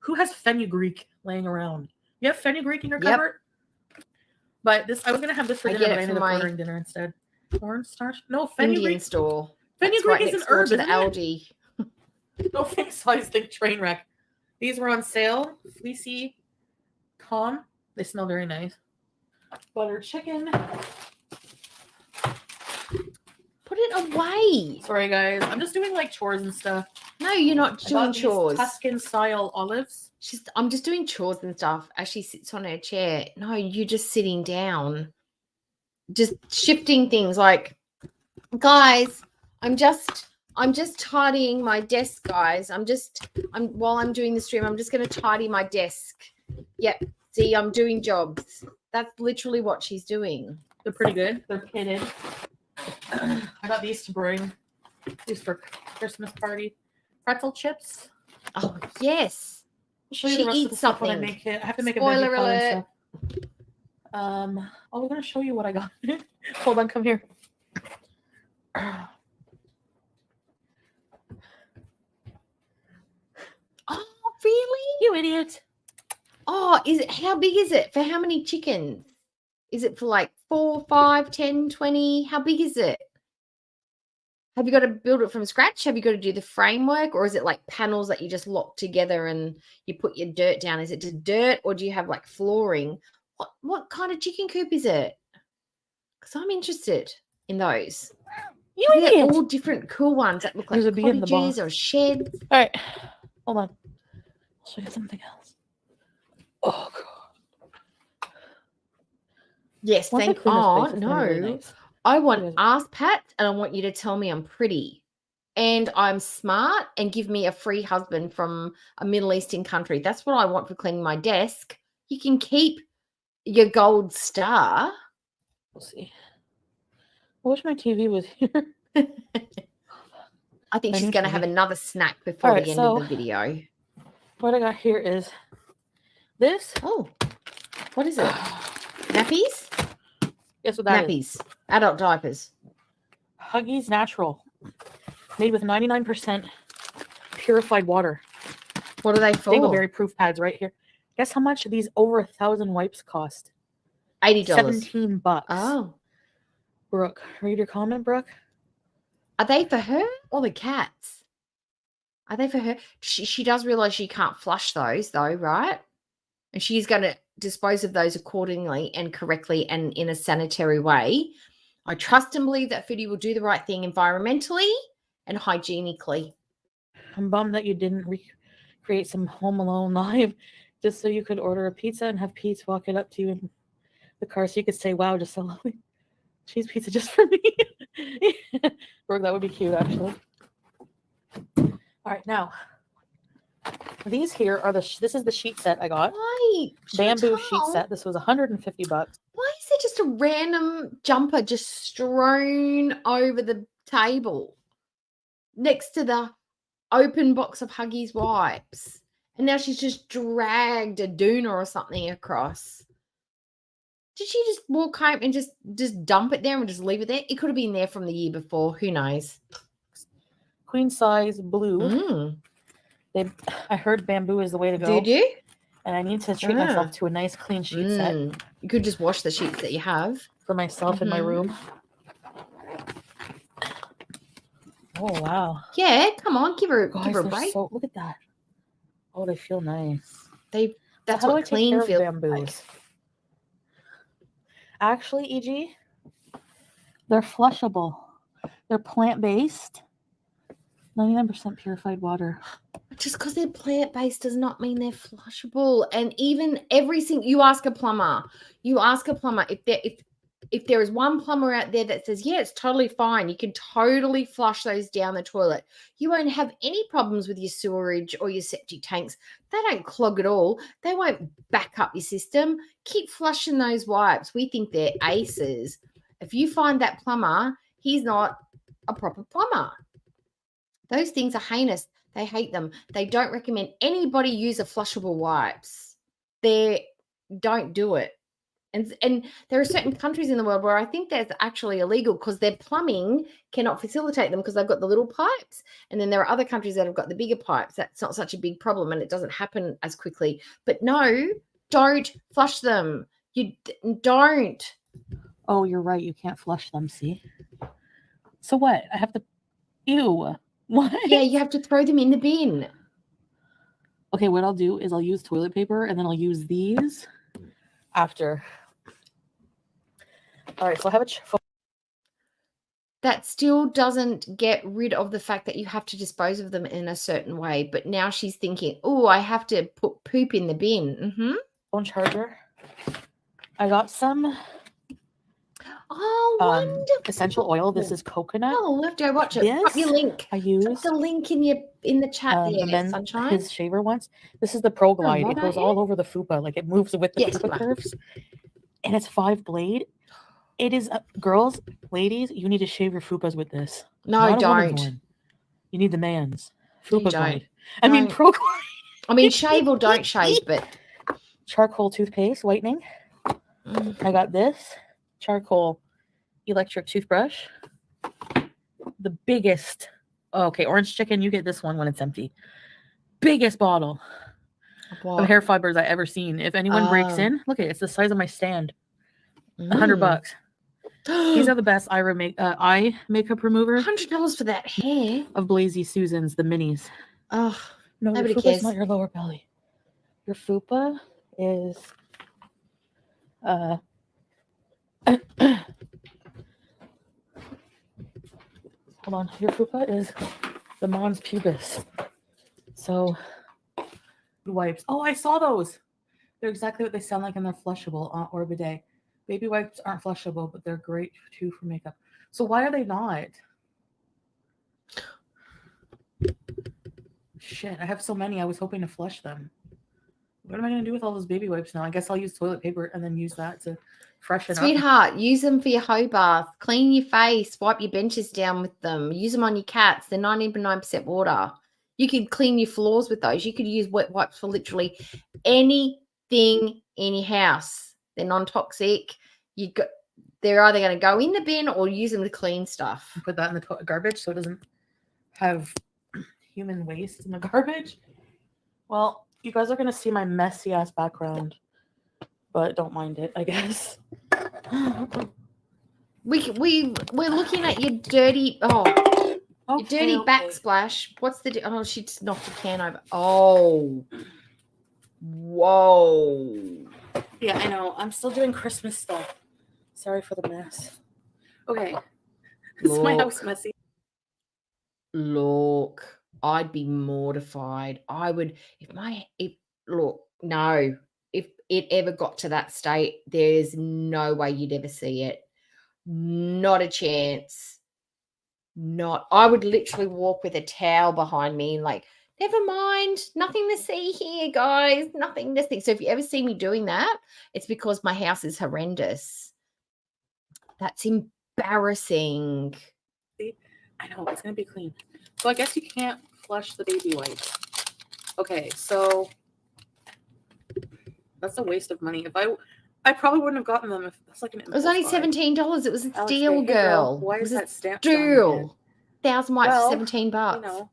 Who has fenugreek laying around? You have fenugreek in your Yep. cupboard? But this I was gonna have this for I dinner, get but it I ended from up my ordering dinner instead. Cornstarch? No, Indian fenugreek. store. That's Fenugreek right is an next door herb, to the isn't it? Aldi. No fake size think train wreck. These were on sale. Fleecy calm. They smell very nice. Butter chicken. Put it away. Sorry guys. I'm just doing like chores and stuff. No, you're not I doing got these chores. Tuscan style olives. I'm just doing chores and stuff as she sits on her chair. No, you're just sitting down. Just shifting things like, guys, I'm just tidying my desk, guys. While I'm doing the stream, I'm just gonna tidy my desk. Yep. See, I'm doing jobs. That's literally what she's doing. They're pretty good. They're pitted. I got these to bring. These for Christmas party. Pretzel chips. Oh yes. I'll show you She the rest of eats the stuff when I something. make it. I have to make Spoiler a veggie pie and alert. stuff. I'm gonna show you what I got. Hold on, come here. Oh, really? You idiot. Oh, is it how big is it? For how many chickens? Is it for like 4, 5, 10, 20? How big is it? Have you got to build it from scratch? Have you got to do the framework, or is it like panels that you just lock together and you put your dirt down? Is it just dirt, or do you have like flooring? What kind of chicken coop is it? Because I'm interested in those. You They're idiot. all different cool ones that look like There's a bee in the cottages box. or sheds. All right. Hold on. I'll show you something else. Oh god. Yes, Once I thank. clean this Oh place, it's gonna be really no, nice. I want Yes. ass pats, and I want you to tell me I'm pretty, and I'm smart, and give me a free husband from a Middle Eastern country. That's what I want for cleaning my desk. You can keep your gold star. We'll see. I wish my TV was here. I think I she's need going to to have be- another snack before Alright, the end so- of the video. What I got here is this. Oh, what is it? Nappies? Guess what that is? Nappies. Adult diapers. Huggies Natural. Made with 99% purified water. What are they for? Dingleberry proof pads right here. Guess how much these over 1,000 wipes cost? $80. $17. Oh, Brooke, read your comment, Brooke. are they for her or the cats? Are they for her? She does realize she can't flush those though, right? And she's going to dispose of those accordingly and correctly and in a sanitary way. I trust and believe that Foodie will do the right thing environmentally and hygienically. I'm bummed that you didn't recreate some Home Alone live just so you could order a pizza and have Pete walk it up to you in the car so you could say, wow, just so lovely. Cheese pizza just for me. Brooke, that would be cute, actually. All right, now, these here are this is the sheet set I got. Why? Bamboo sheet Chantal, set. This was $150. Why is there just a random jumper just strewn over the table next to the open box of Huggies wipes? And now she's just dragged a doona or something across. Did she just walk home and just dump it there and just leave it there? It could have been there from the year before. Who knows? Queen size blue. Mm. I heard bamboo is the way to go. Did you? And I need to treat Ah. myself to a nice clean sheet set You could just wash the sheets that you have. for myself in my Mhm. room. Oh wow. Yeah, come on, give her Guys, a they're break. so look at that. Oh, they feel nice. That's How do I what take clean care of feels bamboos? like. Actually, EG, they're flushable. They're plant-based. 99% purified water. Just because they're plant-based does not mean they're flushable. And even everything you ask a plumber if there is one plumber out there that says, yeah, it's totally fine, you can totally flush those down the toilet. You won't have any problems with your sewerage or your septic tanks. They don't clog at all. They won't back up your system. Keep flushing those wipes. We think they're aces. If you find that plumber, he's not a proper plumber. Those things are heinous. They hate them. They don't recommend anybody use a flushable wipes. They don't do it. And there are certain countries in the world where I think that's actually illegal because their plumbing cannot facilitate them because they've got the little pipes. And then there are other countries that have got the bigger pipes. That's not such a big problem and it doesn't happen as quickly. But no, don't flush them. You don't. Oh, you're right. You can't flush them. See? So what? I have to. Ew. What? Yeah, you have to throw them in the bin. Okay, what I'll do is I'll use toilet paper and then I'll use these after. All right, so I have a That still doesn't get rid of the fact that you have to dispose of them in a certain way. But now she's thinking, oh, I have to put poop in the bin. phone charger. I got some Oh, wonderful. essential oil. This is coconut. Oh, we'll have to go watch it. Drop your This link. I Drop use the link in the chat there, and then Sunshine. his shaver ones. This is the Pro Glide. what It about goes you? all over the fupa, like it moves with the Yes, fupa ma. curves. And it's 5 blade. It is girls, ladies, you need to shave your fupas with this. No, Not a woman's don't. one. You need the man's No, you fupa don't. glide. I mean No. Pro Glide. I mean, shave or don't shave, but Charcoal toothpaste whitening. I got this charcoal electric toothbrush. The biggest. Oh, okay, orange chicken. You get this one when it's empty. Biggest bottle of hair fibers I ever seen. If anyone breaks Oh. in, look at it. It's the size of my stand. $100. These are the best eye makeup remover $100 for that hair. of Blazy Susans, the minis. Oh, No, Nobody your fupa's cares. not your lower belly. Your fupa is hold on. Your fupa is the mons pubis. So wipes. Oh, I saw those. They're exactly what they sound like and they're flushable on Orbiday. Baby wipes aren't flushable, but they're great too for makeup. So why are they not? Shit, I have so many. I was hoping to flush them. What am I going to do with all those baby wipes now? I guess I'll use toilet paper and then use that to freshen up. Sweetheart, use them for your hoe bath. Clean your face. Wipe your benches down with them. Use them on your cats. They're 99% water. You could clean your floors with those. You could use wet wipes for literally anything in your house. They're non-toxic. They're either going to go in the bin or use them to clean stuff. Put that in the garbage so it doesn't have human waste in the garbage. Well, you guys are going to see my messy ass background, but don't mind it, I guess. We're looking at your dirty your dirty Okay. backsplash. What's the oh, she just knocked a can over. Oh. Whoa. Yeah, I know. I'm still doing Christmas stuff. Sorry for the mess. Okay. Is my Look. house messy? Look, I'd be mortified. I would if it ever got to that state, there's no way you'd ever see it. Not a chance. I would literally walk with a towel behind me and like, never mind, nothing to see here, guys, nothing to see. So if you ever see me doing that, it's because my house is horrendous. That's embarrassing. I know, it's going to be clean. So I guess you can't flush the baby wipes. Okay, so that's a waste of money. If I probably wouldn't have gotten them if that's like an It was only impulse buy. $17. It was a Alex, steal, hey, girl. Why It is was a that stamped on here? steal. 1,000 wipes Well, for $17. You know.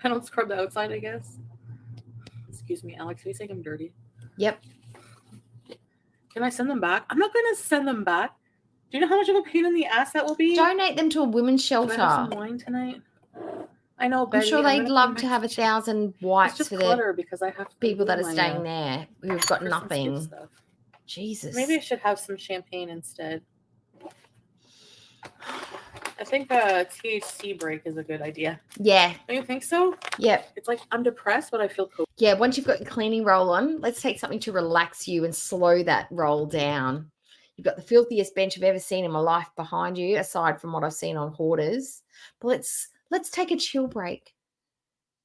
I don't scrub the outside, I guess. Excuse me, Alex. You think I'm dirty? Yep. Can I send them back? I'm not gonna send them back. Do you know how much of a pain in the ass that will be? Donate them to a women's Can I have some shelter. wine tonight? I know, I'm Betty. sure they'd gonna love clean to my have 1,000 It's wipes just for the clutter because I have to people that are do my, staying there who've got Christmas gift nothing. stuff. Jesus. Maybe I should have some champagne instead. I think a THC break is a good idea. Yeah. Don't you think so? Yep. It's like I'm depressed, but I feel cool. Yeah. Once you've got your cleaning roll on, let's take something to relax you and slow that roll down. You've got the filthiest bench I've ever seen in my life behind you, aside from what I've seen on Hoarders. But let's take a chill break.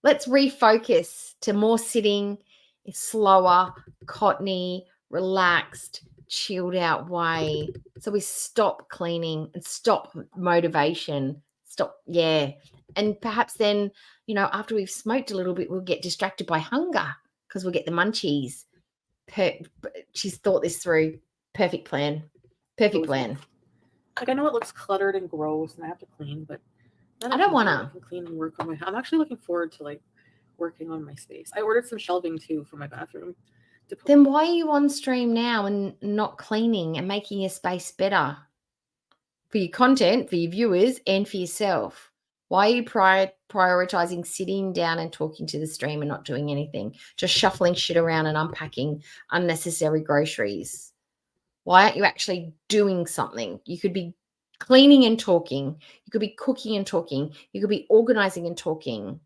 Let's refocus to more sitting, slower, cottony, relaxed, chilled out way. So we stop cleaning and stop motivation. Yeah. And perhaps then, after we've smoked a little bit, we'll get distracted by hunger because we'll get the munchies. She's thought this through. Perfect plan. Perfect plan. Like I know it looks cluttered and gross, and I have to clean, but I don't want I to. can clean and work on my. I'm actually looking forward to like working on my space. I ordered some shelving too for my bathroom. Then why are you on stream now and not cleaning and making your space better for your content, for your viewers, and for yourself? Why are you prioritizing sitting down and talking to the stream and not doing anything? Just shuffling shit around and unpacking unnecessary groceries. Why aren't you actually doing something? You could be cleaning and talking. You could be cooking and talking. You could be organizing and talking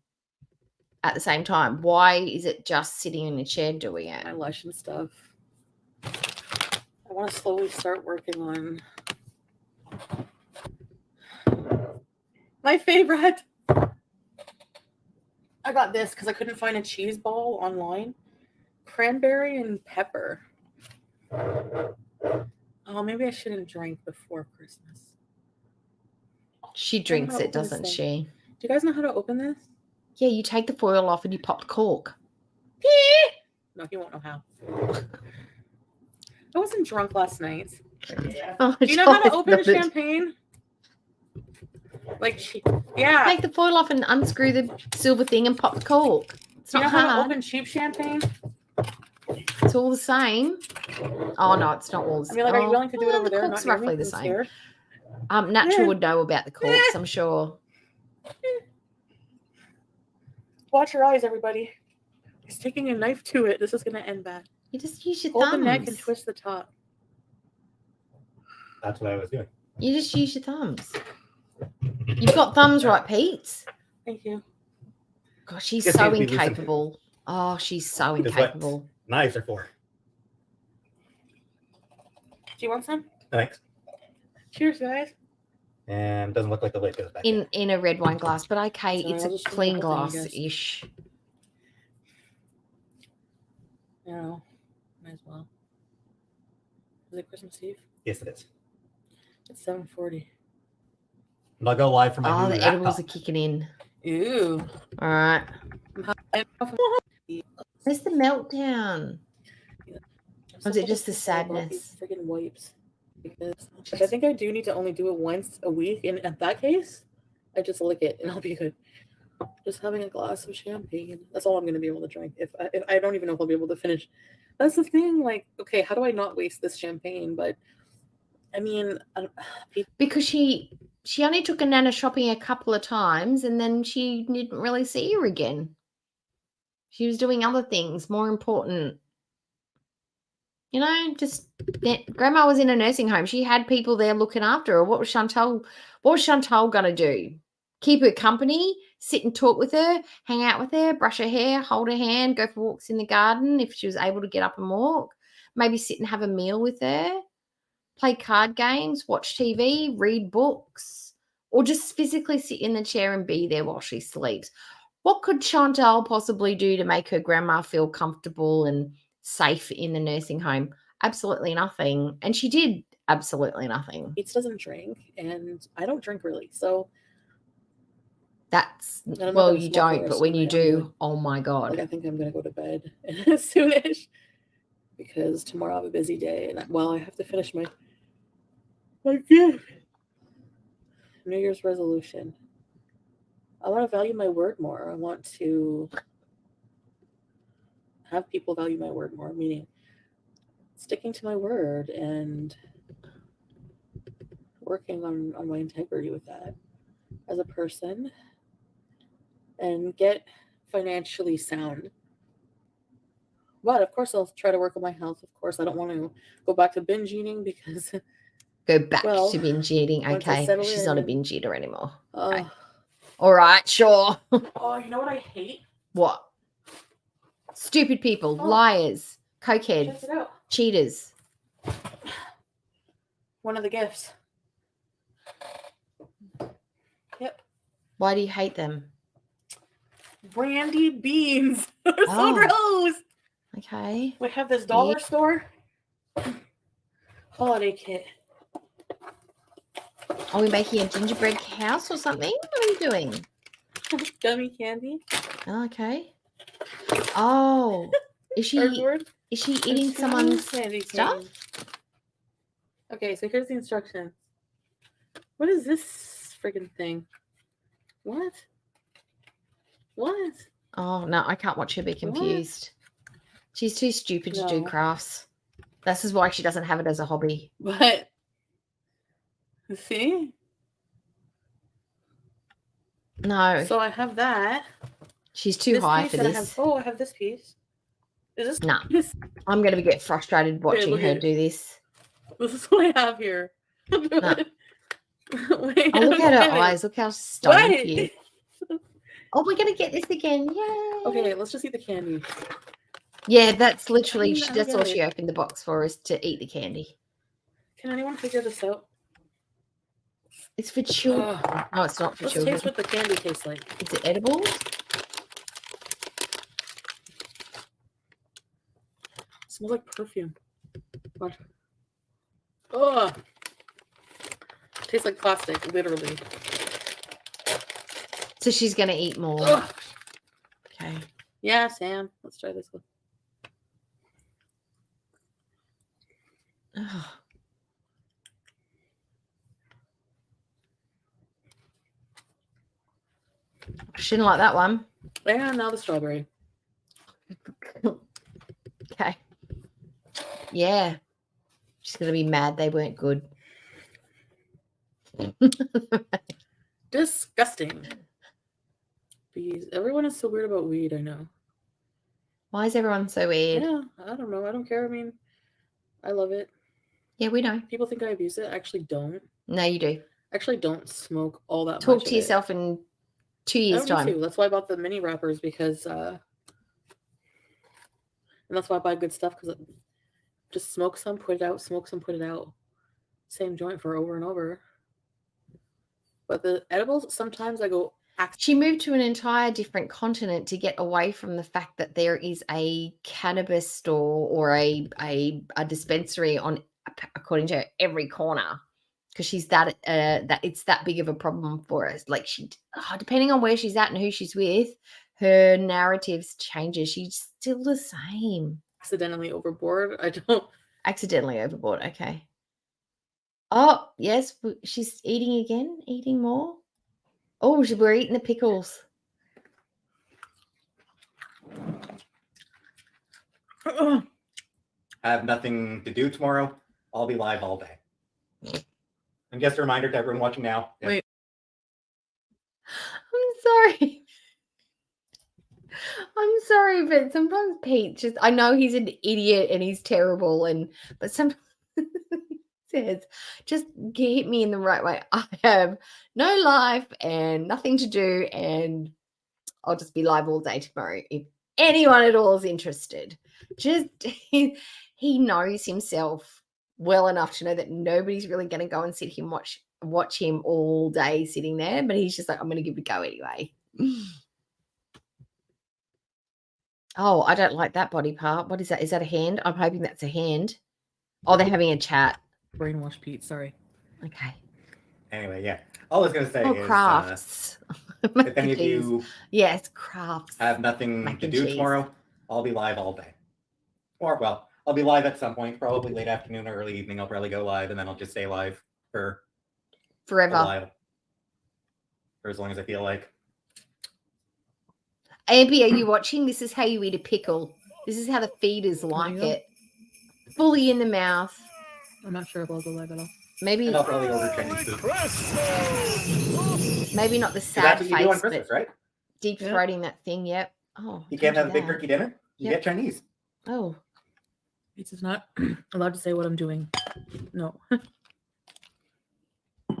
at the same time. Why is it just sitting in a chair doing it? My lush and stuff. I want to slowly start working on my favorite. I got this because I couldn't find a cheese ball online. Cranberry and pepper. Oh, maybe I shouldn't drink before Christmas. She drinks open it, this doesn't thing. she? Do you guys know how to open this? Yeah, you take the foil off and you pop the cork. No, he won't know how. I wasn't drunk last night. Oh, Do you know how to John's open a not it. champagne? Like, yeah. Take the foil off and unscrew the silver thing and pop the cork. It's Do you know not how to hard. open cheap champagne? It's all the same. Oh no, it's not all the I same. mean, like, are you willing to do it over the there? cork's Not near me? roughly the I'm same. scared. Natural Yeah. would know about the corks, I'm sure. Watch your eyes, everybody. He's taking a knife to it. This is going to end bad. You just use your Hold thumbs. the neck and twist the top. That's what I was doing. You just use your thumbs. You've got thumbs, right, Pete? Thank you. Gosh, she's Just so need to be loosened. incapable. Oh, she's so Because what incapable. knives are for. Do you want some? Thanks. Cheers, guys. And doesn't look like the lid goes back. In a red wine glass, but okay, Sorry, it's I'll a just clean drink the whole thing, I glass ish. No, might as well. Is it Christmas Eve? Yes, it is. It's 7:40. And I'll go live for my Oh, new the edibles are laptop. kicking in. Ew. All right. I'm Where's the meltdown? Or is it just the so about these sadness? Freaking wipes. Because I think I do need to only do it once a week, and in that case, I just lick it and I'll be good. Just having a glass of champagne. That's all I'm going to be able to drink. If I don't even know if I'll be able to finish. That's the thing. Like, okay, how do I not waste this champagne? But I mean, Because she only took a Nana shopping a couple of times and then she didn't really see her again. She was doing other things more important. Just grandma was in a nursing home. She had people there looking after her. What was Chantal going to do? Keep her company, sit and talk with her, hang out with her, brush her hair, hold her hand, go for walks in the garden if she was able to get up and walk, maybe sit and have a meal with her, play card games, watch TV, read books, or just physically sit in the chair and be there while she sleeps. What could Chantal possibly do to make her grandma feel comfortable and safe in the nursing home? Absolutely nothing. And she did absolutely nothing. Pete doesn't drink, and I don't drink really. So That's, And I'm not well, gonna you smoke for the don't, rest but of when the you night. I'm do, good. oh my God. I think I'm gonna go to bed soonish because tomorrow I have a busy day, and I have to finish my gift. New Year's resolution. I want to value my word more. I want to have people value my word more, meaning sticking to my word and working on my integrity with that as a person and get financially sound. But of course, I'll try to work on my health. Of course, I don't want to go back to binge eating because, Go back well, to binge eating. once I Okay. settle She's not a in- binge eater anymore. uh, Okay. All right, sure. oh, you know what I hate? What? Stupid people, Oh. liars, Check cokeheads, it out. cheaters. One of the gifts. Yep. Why do you hate them? Brandy beans. They're so Oh. gross. Okay. We have this dollar store holiday kit. Are we making a gingerbread house or something? What are we doing? Gummy candy. Okay. Oh, is she Cardboard. eating and someone's candy stuff? canes. Okay, so here's the instructions. What is this friggin' thing? What? What? Oh no, I can't watch her be confused. She's too stupid to do No. crafts. This is why she doesn't have it as a hobby. But see? No, So I have that. she's too This high piece for and this. I have this piece. Is this No. this, I'm gonna get frustrated watching look her at it. do this. this is what I have here. Wait, Oh, look at her eyes. Look how stunning What? she is. Oh, we're gonna get this again. Yay. Okay, let's just eat the candy. Yeah, that's literally I that's all get she it. opened the box for, is to eat the candy. Can anyone figure this out? It's for children. Ugh. No, it's not for Let's children. taste what the candy tastes like. Is it edible? Smells like perfume. What? Oh, tastes like plastic, literally. So she's gonna eat more. Ugh. Okay. Yeah, Sam. Let's try this one. Ugh. She didn't like that one. And now the strawberry. Okay. Yeah. She's gonna be mad they weren't good. Disgusting. Bees. Everyone is so weird about weed, I know. Why is everyone so weird? Yeah, I don't know. I don't care. I mean, I love it. Yeah, we know. People think I abuse it. I actually don't. No, you do. I actually don't smoke all that much. Talk of to it. yourself in 2 I years' don't need time. to. That's why I bought the mini wrappers because, and that's why I buy good stuff because just smoke some, put it out, smoke some, put it out. Same joint for over and over. But the edibles, sometimes I go, She moved to an entire different continent to get away from the fact that there is a cannabis store or a dispensary on, according to her, every corner, because she's that it's that big of a problem for us. Like depending on where she's at and who she's with, her narratives changes. She's still the same. accidentally overboard. I don't. Accidentally overboard. Okay. Oh yes, she's eating again. Eating more. Oh, we're eating the pickles. I have nothing to do tomorrow. I'll be live all day. And just a reminder to everyone watching now. yeah, Wait. I'm sorry. I'm sorry, but sometimes Pete just, I know he's an idiot and he's terrible, but sometimes he says, just hit me in the right way. I have no life and nothing to do, and I'll just be live all day tomorrow if anyone at all is interested. Just he knows himself well enough to know that nobody's really going to go and watch him all day sitting there, but he's just like, I'm going to give it a go anyway. Oh, I don't like that body part. What is that? Is that a hand? I'm hoping that's a hand. Oh, they're having a chat. Brainwash Pete, sorry. Okay. Anyway, yeah. All I was going to say Oh, is crafts. if any of you Yes, crafts. have nothing Mac to and do cheese. tomorrow, I'll be live all day. Or, well, I'll be live at some point, probably late afternoon or early evening. I'll probably go live, and then I'll just stay live for a Forever. while. For as long as I feel like. Abby, are you watching? This is how you eat a pickle. This is how the feeders like go. it. Fully in the mouth. I'm not sure if I'll go live at all. Maybe And I'll probably order Chinese food. maybe not the 'Cause sad that's what you do on face, Christmas, but right? deep Yeah. throating that thing. Yep. Oh, You can't can't have do a big that. turkey dinner. You Yep. get Chinese. Oh, Pizza's not allowed to say what I'm doing. No.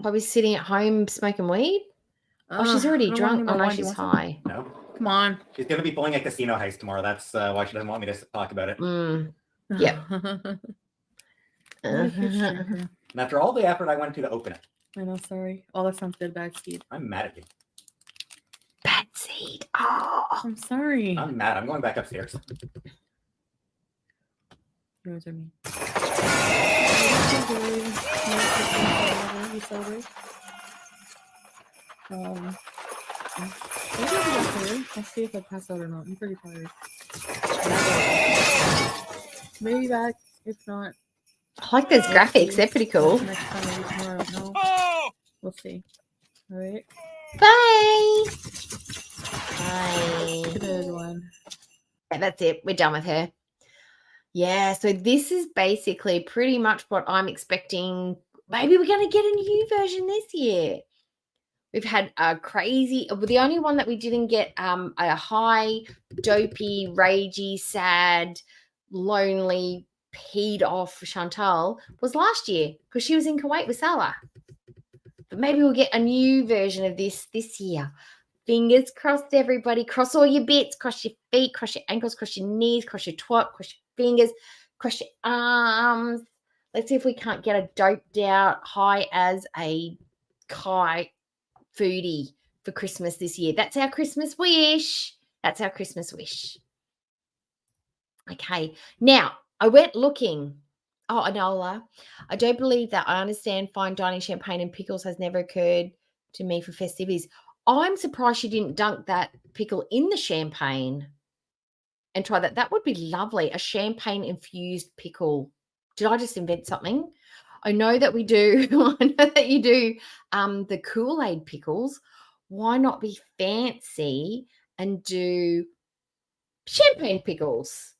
probably sitting at home smoking weed. Oh, she's already drunk. Oh no, she's high. No. Come on. She's going to be pulling a casino heist tomorrow. That's why she doesn't want me to talk about it. Mm. Yep. And after all the effort I went to open it, I know, sorry. Oh, that sounds good, bad seed. I'm mad at you. Bad seed. Oh, I'm sorry. I'm mad. I'm going back upstairs. Yours or me? I'll see if I pass out or not. I'm pretty tired. Maybe back. If not, I like those graphics. They're pretty cool. next time, maybe tomorrow. No. We'll see. All right. Bye. Bye. Good one. Yeah, that's it. We're done with her. Yeah, so this is basically pretty much what I'm expecting. Maybe we're going to get a new version this year. We've had a crazy, the only one that we didn't get a high, dopey, ragey, sad, lonely, peed off Chantal was last year because she was in Kuwait with Salah. But maybe we'll get a new version of this year. Fingers crossed, everybody. Cross all your bits. Cross your feet. Cross your ankles. Cross your knees. Cross your twat. Cross your fingers. Cross your arms. Let's see if we can't get a doped out high as a kite foodie for Christmas this year. That's our Christmas wish. That's our Christmas wish. Okay. Now, I went looking. Oh, Anola, I don't believe that. I understand fine dining champagne and pickles has never occurred to me for festivities. I'm surprised she didn't dunk that pickle in the champagne and try that. That would be lovely. A champagne infused pickle. Did I just invent something? I know that we do. I know that you do the Kool-Aid pickles. Why not be fancy and do champagne pickles?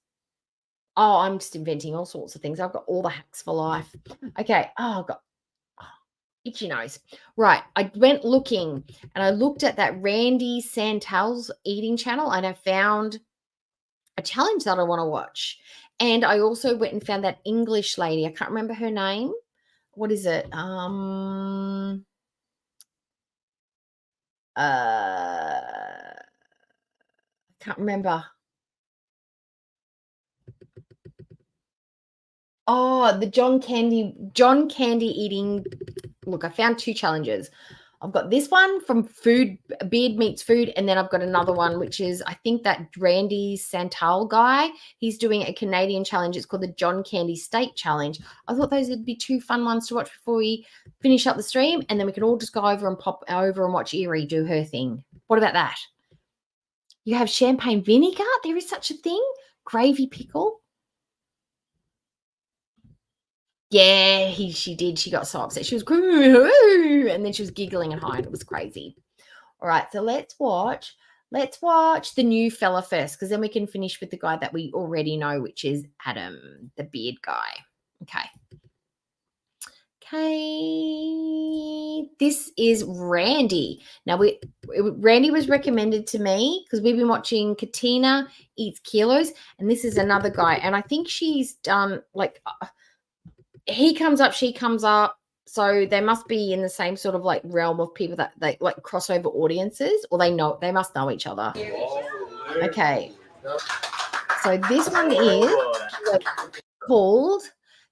Oh, I'm just inventing all sorts of things. I've got all the hacks for life. Okay. Oh, I've got itchy nose. Right. I went looking and I looked at that Randy Santel's eating channel and I found a challenge that I want to watch. And I also went and found that English lady. I can't remember her name. What is it? I can't remember. Oh, the John Candy eating. Look, I found two challenges. I've got this one from Beard Meets Food, and then I've got another one, which is, I think that Randy Santal guy, he's doing a Canadian challenge. It's called the John Candy Steak Challenge. I thought those would be two fun ones to watch before we finish up the stream, and then we can all just go over and pop over and watch Erie do her thing. What about that? You have champagne vinegar? There is such a thing? Gravy pickle? Yeah, she did. She got so upset. She was, and then she was giggling and high, and it was crazy. All right, so let's watch the new fella first, because then we can finish with the guy that we already know, which is Adam, the beard guy. Okay. This is Randy. Now, Randy was recommended to me because we've been watching Katina Eats Kilos, and this is another guy, and I think she's done like he comes up, she comes up. So they must be in the same sort of like realm of people that they like crossover audiences, or they must know each other. Okay. So this one is called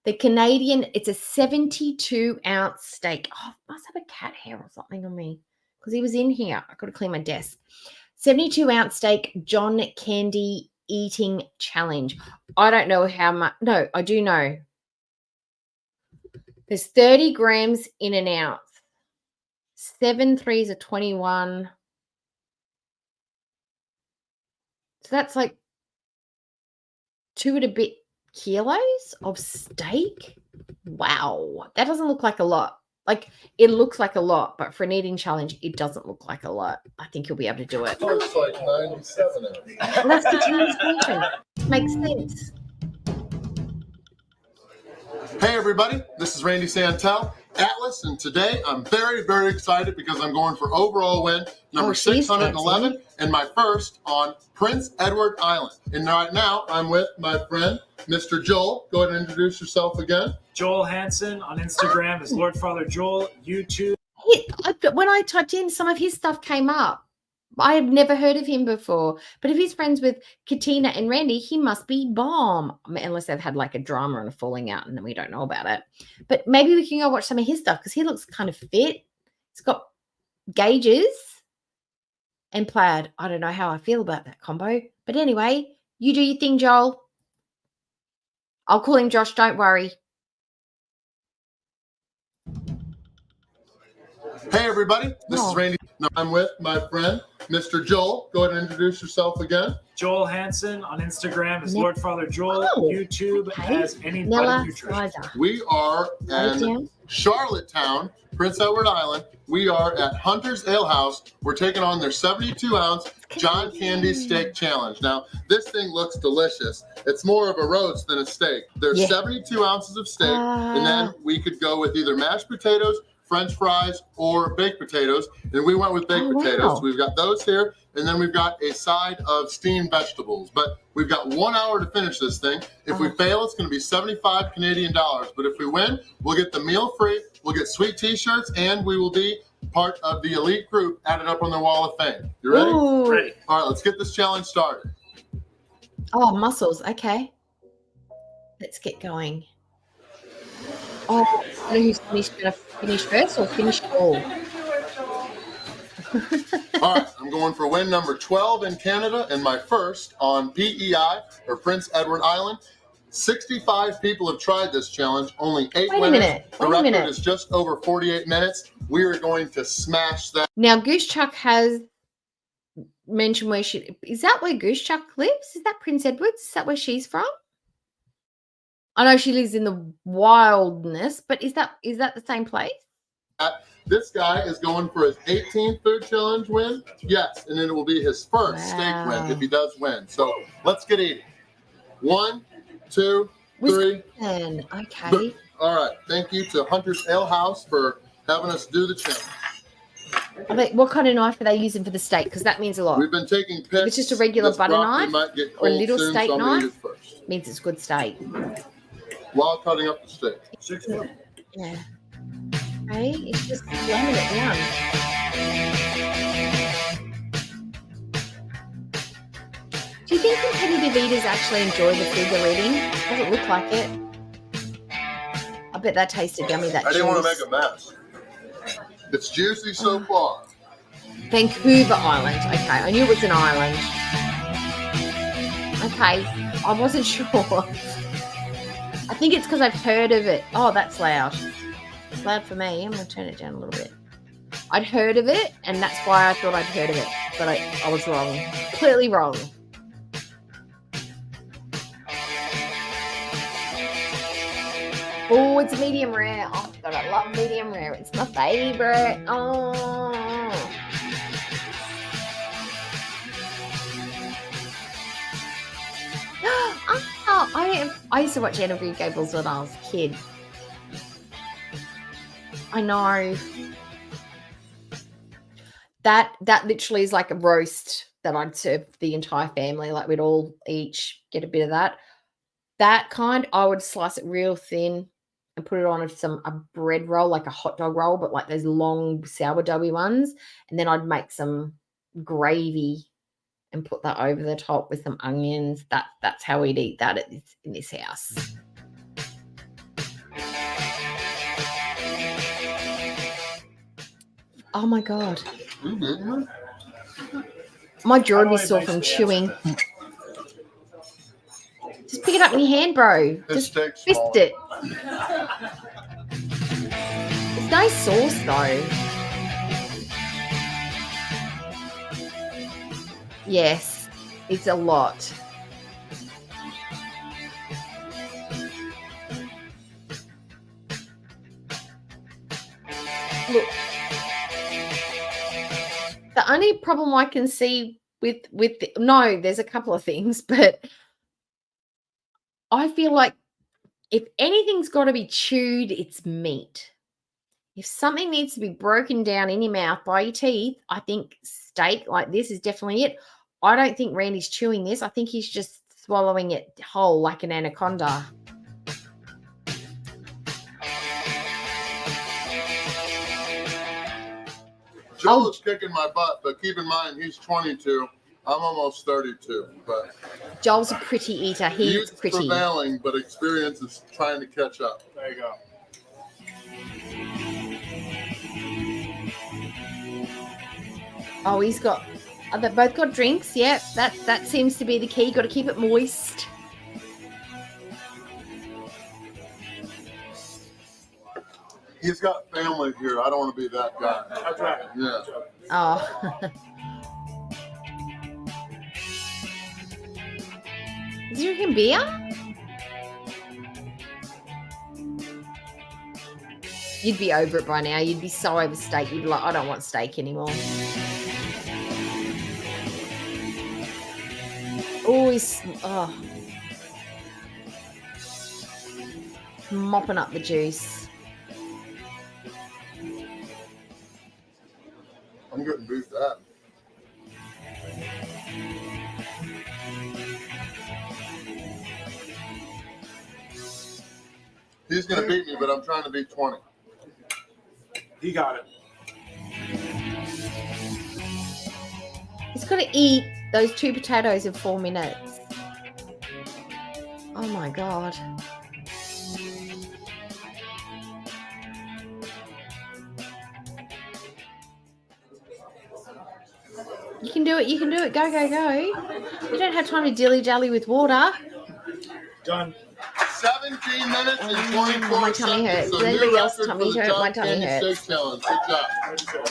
the Canadian. It's a 72-ounce steak. Oh, I must have a cat hair or something on me because he was in here. I got to clean my desk. 72-ounce steak John Candy eating challenge. I don't know how much. No, I do know. There's 30 grams in an ounce. 7 threes are 21. So that's like 2 and a bit kilos of steak. Wow. That doesn't look like a lot. Like it looks like a lot, but for an eating challenge, it doesn't look like a lot. I think you'll be able to do it. Looks like 97 ounces. Well, that's Katina's question. Makes sense. Hey everybody, this is Randy Santel, Atlas, and today I'm very, very excited because I'm going for overall win number she's 611 fancy. and my first on Prince Edward Island. And right now I'm with my friend, Mr. Joel. Go ahead and introduce yourself again. Joel Hansen on Instagram is Lord Father Joel. YouTube. When I typed in, some of his stuff came up. I have never heard of him before. But if he's friends with Katina and Randy, he must be bomb. I mean, unless they've had like a drama and a falling out and then we don't know about it. But maybe we can go watch some of his stuff because he looks kind of fit. He's got gauges and plaid. I don't know how I feel about that combo. But anyway, you do your thing, Joel. I'll call him Josh. Don't worry. Hey everybody, this is Randy. I'm with my friend, Mr. Joel. Go ahead and introduce yourself again. Joel Hansen on Instagram is Ne- Lord Father Joel. Oh, YouTube okay. as Anybody Nella Nutrition. Sizer. We are Write it in down. Charlottetown, Prince Edward Island. We are at Hunter's Ale House. We're taking on their 72-ounce John Candy Steak Challenge. Now, this thing looks delicious. It's more of a roast than a steak. There's Yeah. 72 ounces of steak, and then we could go with either mashed potatoes, French fries, or baked potatoes. And we went with baked Oh, wow. potatoes. So we've got those here, and then we've got a side of steamed vegetables. But we've got 1 hour to finish this thing. If we fail, it's going to be 75 Canadian dollars. But if we win, we'll get the meal free, we'll get sweet t-shirts, and we will be part of the elite group added up on their wall of fame. You ready? Ooh. Ready. All right, let's get this challenge started. Oh, muscles. Okay. Let's get going. Oh, I know who's going to finish first or finish all? All right, I'm going for win number 12 in Canada and my first on PEI, or Prince Edward Island. 65 people have tried this challenge, only 8 Wait a winners. minute, The wait a record minute. is just over 48 minutes. We are going to smash that. Now, Goose Chuck has mentioned where she is. That where Goose Chuck lives? Is that Prince Edward's? Is that where she's from? I know she lives in the wildness, but is that the same place? This guy is going for his 18th food challenge win. Yes, and then it will be his first steak Wow. win if he does win. So let's get eating. 1, 2, 3. Wisconsin. Okay. All right. Thank you to Hunter's Ale House for having us do the challenge. What kind of knife are they using for the steak? Because that means a lot. We've been taking pics. it's just a regular This butter broccoli knife might get or a cold little soon, steak so I'm gonna eat knife? it first Means it's good steak. while cutting up the steak. 6 Yeah. Okay. It's just slamming it down. Do you think competitive eaters actually enjoy the food they're eating? Doesn't look like it. I bet that tasted yummy. That I didn't want to cheese. make a mess. It's juicy so far. Vancouver Island. Okay, I knew it was an island. Okay, I wasn't sure. I think it's because I've heard of it. Oh, that's loud. It's loud for me. I'm going to turn it down a little bit. I'd heard of it, and that's why I thought I'd heard of it. But I was wrong. Completely wrong. Oh, it's medium rare. Oh, God, I love medium rare. It's my favorite. Oh. Oh, I used to watch Anna Green Gables when I was a kid. I know. That literally is like a roast that I'd serve the entire family. Like we'd all each get a bit of that. That kind, I would slice it real thin and put it on a bread roll, like a hot dog roll, but like those long sourdoughy ones. And then I'd make some gravy and put that over the top with some onions. That's how we'd eat that in this house. Oh my God. Mm-hmm. My jaw would be sore from chewing. Just pick it up in your hand, bro. This Just steak's fist small. it. It's no sauce though. Yes, it's a lot. Look, the only problem I can see with no, there's a couple of things, but I feel like if anything's got to be chewed, it's meat. If something needs to be broken down in your mouth by your teeth, I think steak like this is definitely it. I don't think Randy's chewing this. I think he's just swallowing it whole like an anaconda. Joel is kicking my butt, but keep in mind he's 22. I'm almost 32. But Joel's a pretty eater. He is youth's pretty. prevailing, but experience is trying to catch up. There you go. Oh, he's got. Oh, they've both got drinks. Yep, that seems to be the key. Got to keep it moist. He's got family here. I don't want to be that guy. That's right. Yeah. Oh. Is he drinking beer? You'd be over it by now. You'd be so over steak. You'd be like, I don't want steak anymore. Always, mopping up the juice. I'm getting beefed at. He's going to beat me, but I'm trying to beat 20. He got it. He's got to eat those 2 potatoes in 4 minutes. Oh my God. You can do it. You can do it. Go, go, go. You don't have time to dilly-dally with water. Done. 17 minutes and 24 my tummy seconds. hurts. So Does anybody new else record tummy for the hurt? John My tummy Candy hurts. Steak Challenge. Good job.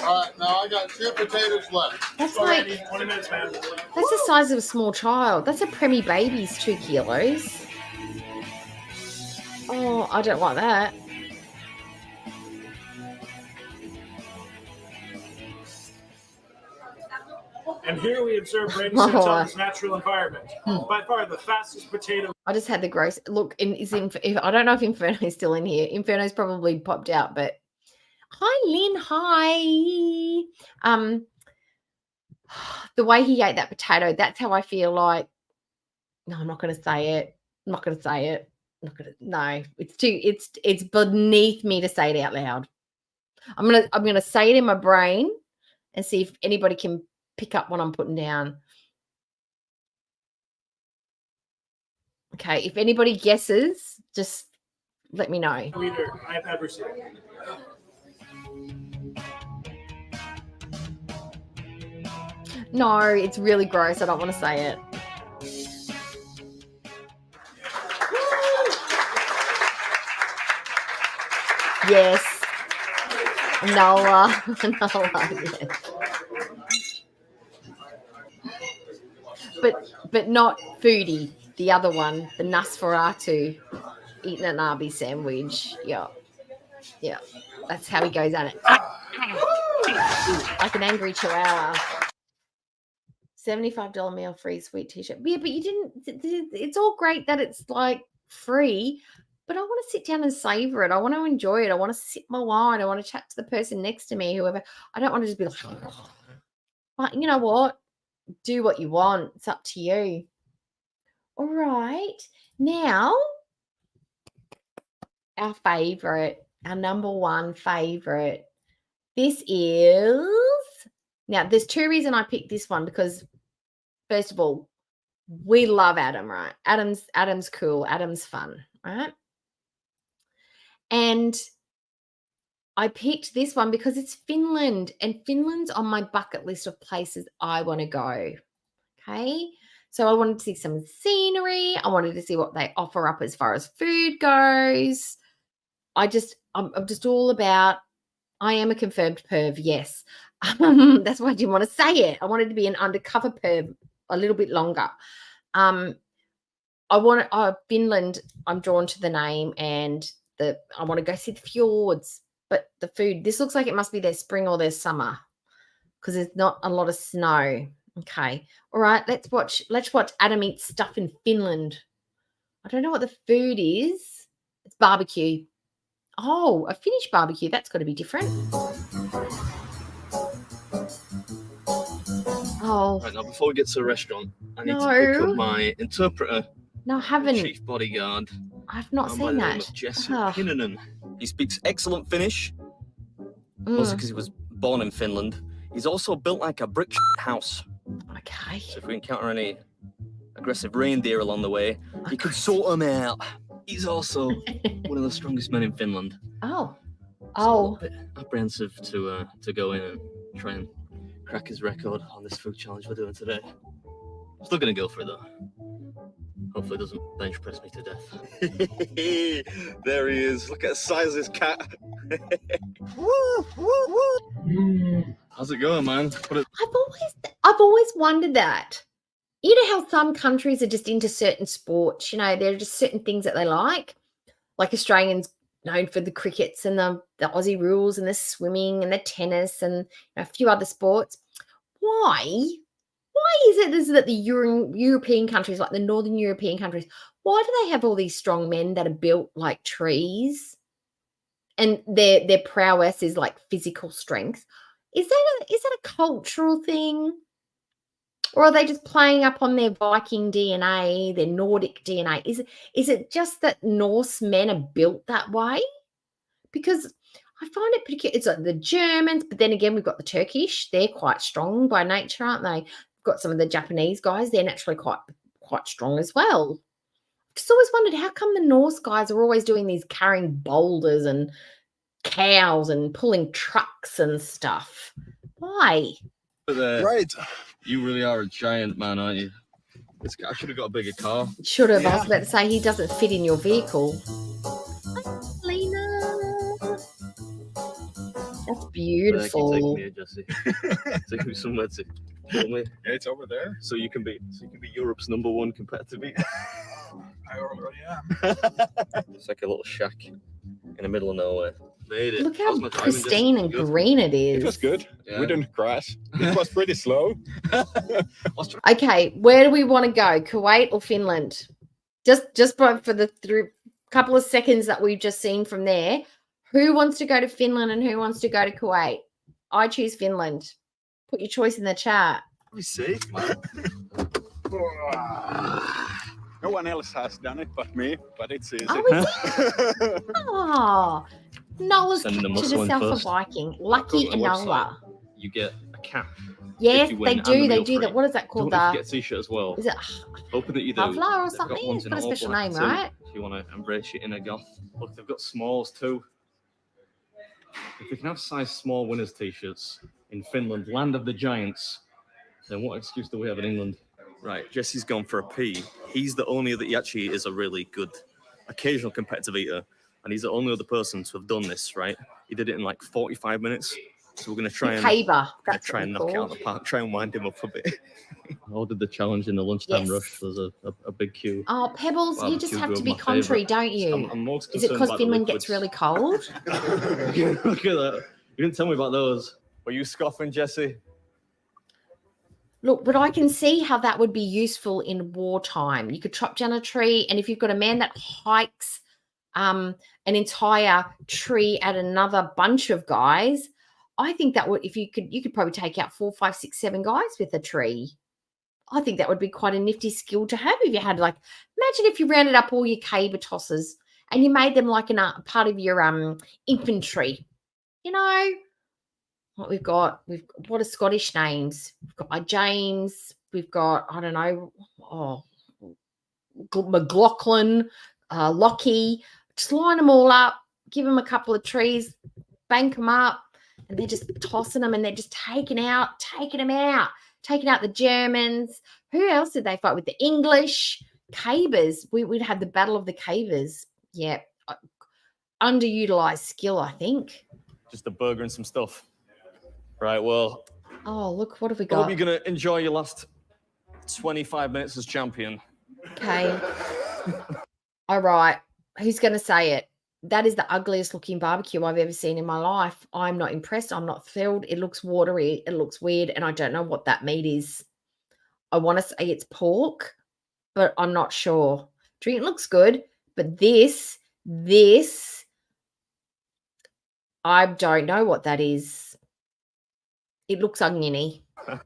All right, now I got 2 potatoes left. That's Go, like, Randy. 20 minutes, man. that's the size of a small child. That's a preemie baby's 2 kilos. Oh, I don't like that. And here we observe Randy Oh. Santona's natural environment. By far the fastest potato. I just had the gross look. I don't know if Inferno is still in here. Inferno's probably popped out, but hi, Lynn. Hi. The way he ate that potato, that's how I feel like. No, I'm not going to say it. I'm not going to say it. No, it's beneath me to say it out loud. I'm gonna say it in my brain and see if anybody can pick up what I'm putting down. Okay, if anybody guesses, just let me know. Leader I've ever seen. No, it's really gross. I don't want to say it. Yes. Noah. Yes. But not Foodie, the other one, the Nosferatu, eating an Arby sandwich. Yeah. Yeah. That's how he goes at it. Like an angry chihuahua. $75 meal free sweet t-shirt. Yeah, but you didn't, it's all great that it's like free, but I want to sit down and savor it. I want to enjoy it. I want to sip my wine. I want to chat to the person next to me, whoever. I don't want to just be like, but you know what? Do what you want. It's up to you. All right. Now, our favorite, our number one favorite. This is, now there's 2 reasons I picked this one because, first of all, we love Adam, right? Adam's cool. Adam's fun, right? And I picked this one because it's Finland, and Finland's on my bucket list of places I want to go. Okay. So I wanted to see some scenery. I wanted to see what they offer up as far as food goes. I'm just all about, I am a confirmed perv. Yes. That's why I didn't want to say it. I wanted to be an undercover perv a little bit longer. Finland, I'm drawn to the name, and I want to go see the fjords. but the food, this looks like it must be their spring or their summer because there's not a lot of snow. Okay. All right, let's watch Adam eat stuff in Finland. I don't know what the food is. It's barbecue. Oh, a Finnish barbecue. That's got to be different. Oh, Right, now, before we get to the restaurant, I need to pick no. up my interpreter, No, I the haven't. chief bodyguard, I've not man by seen the name that. of Jesse Ugh. Kinnunen. He speaks excellent Finnish, mostly Mm, because he was born in Finland. He's also built like a brick house. okay. So if we encounter any aggressive reindeer along the way, he could sort them out. He's also one of the strongest men in Finland. Oh. So I'm a Oh. bit apprehensive to go in and try and crack his record on this food challenge we're doing today. Still gonna go for it though. Hopefully it doesn't bench press me to death. There he is. Look at the size of this cat. How's it going, man? I've always wondered that. You know how some countries are just into certain sports, there are just certain things that they like Australians known for the crickets and the Aussie rules and the swimming and the tennis and a few other sports. Why is it that the European countries, like the Northern European countries, why do they have all these strong men that are built like trees and their prowess is like physical strength? Is that a cultural thing? Or are they just playing up on their Viking DNA, their Nordic DNA? Is it just that Norse men are built that way? Because I find it pretty. It's like the Germans, but then again, we've got the Turkish. They're quite strong by nature, aren't they? We've got some of the Japanese guys. They're naturally quite strong as well. I've just always wondered how come the Norse guys are always doing these carrying boulders and cows and pulling trucks and stuff. Why? Right. You really are a giant man, aren't you? I should have got a bigger car. Should have. I was about to say he doesn't fit in your vehicle. Lena. That's beautiful. Take me, Jesse. Take me somewhere to film me. Yeah, it's over there. So you can be Europe's #1 competitor. I already am. It's like a little shack in the middle of nowhere. Made it. Look How's how my driving, pristine Jesse? and Good? green it is. It was good. Yeah. We didn't crash. It was pretty slow. Okay, where do we want to go? Kuwait or Finland? Just for the couple of seconds that we've just seen from there, who wants to go to Finland and who wants to go to Kuwait? I choose Finland. Put your choice in the chat. Be safe, man. No one else has done it but me, but it's easy. Oh, is it? Oh, Nola's Send the captured muscle in herself a first. Viking. Go Lucky to the website. Enola. You get a cap. Yes, if you they win and do. the They meal do free. that. What is that called? Don't forget to get a t-shirt as well. Is it Hoping that you do. Havla or They've got something? ones It's in got a all special black name, too, right? If you want to embrace your inner goth. Look, they've got smalls too. If we can have size small winners t-shirts in Finland, land of the giants, then what excuse do we have in England? Right, Jesse's gone for a pee. He's the only that he actually is a really good occasional competitive eater, and he's the only other person to have done this, right? He did it in like 45 minutes. So we're going to try and That's try and knock it out of the park, try and wind him up a bit. I ordered the challenge in the lunchtime Yes. rush. There's a big queue. Oh, Pebbles, you just Barbecue have to grilled, be my contrary, favourite. don't you? I'm most Is it concerned because about the Finland gets liquids. really cold? Look at that. You didn't tell me about those. Were you scoffing, Jesse? Look, but I can see how that would be useful in wartime. You could chop down a tree, and if you've got a man that hikes an entire tree at another bunch of guys, I think that would, if you could probably take out 4, 5, 6, 7 guys with a tree. I think that would be quite a nifty skill to have if you had, like, imagine if you rounded up all your caber tossers and you made them like a part of your infantry. You know what we've got? What are Scottish names? We've got my James. We've got, I don't know, McLaughlin, Lockie. Just line them all up, give them a couple of trees, bank them up, and they're just tossing them, and they're just taking them out, taking out the Germans. Who else did they fight with? The English, Cabers. We'd have the Battle of the Cabers. Yeah, underutilized skill, I think. Just a burger and some stuff. Right, well, Oh, look, what have we I hope got? you're going to enjoy your last 25 minutes as champion. Okay. All right. Who's going to say it? that is the ugliest looking barbecue I've ever seen in my life. I'm not impressed. I'm not thrilled. It looks watery. It looks weird. And I don't know what that meat is. I want to say it's pork, but I'm not sure. Drink looks good, but this, I don't know what that is. It looks oniony.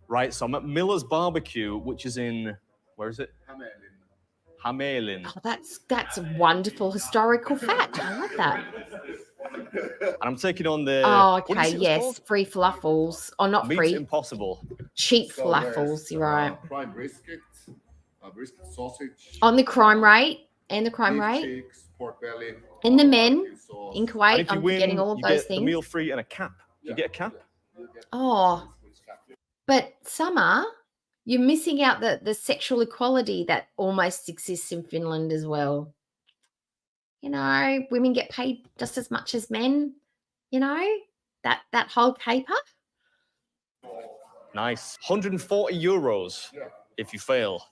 Right, so I'm at Miller's Barbecue, which is in, where is it? Hamelin. Oh, that's a wonderful historical fact. I like that. And I'm taking on the. Oh, what okay. is it Yes, called? free falafels. Oh, not Meat free. Impossible. Cheap falafels. You're right. Fried brisket, brisket sausage. On the crime rate and the crime rate. Cheeks, pork belly. And the men in And Kuwait. if you I'm win, getting all of you those get the things. meal free and a cap. You get a cap. Oh, but Summer, you're missing out the sexual equality that almost exists in Finland as well. You know, women get paid just as much as men. You know, that whole caper. Nice. 140 euros if you fail.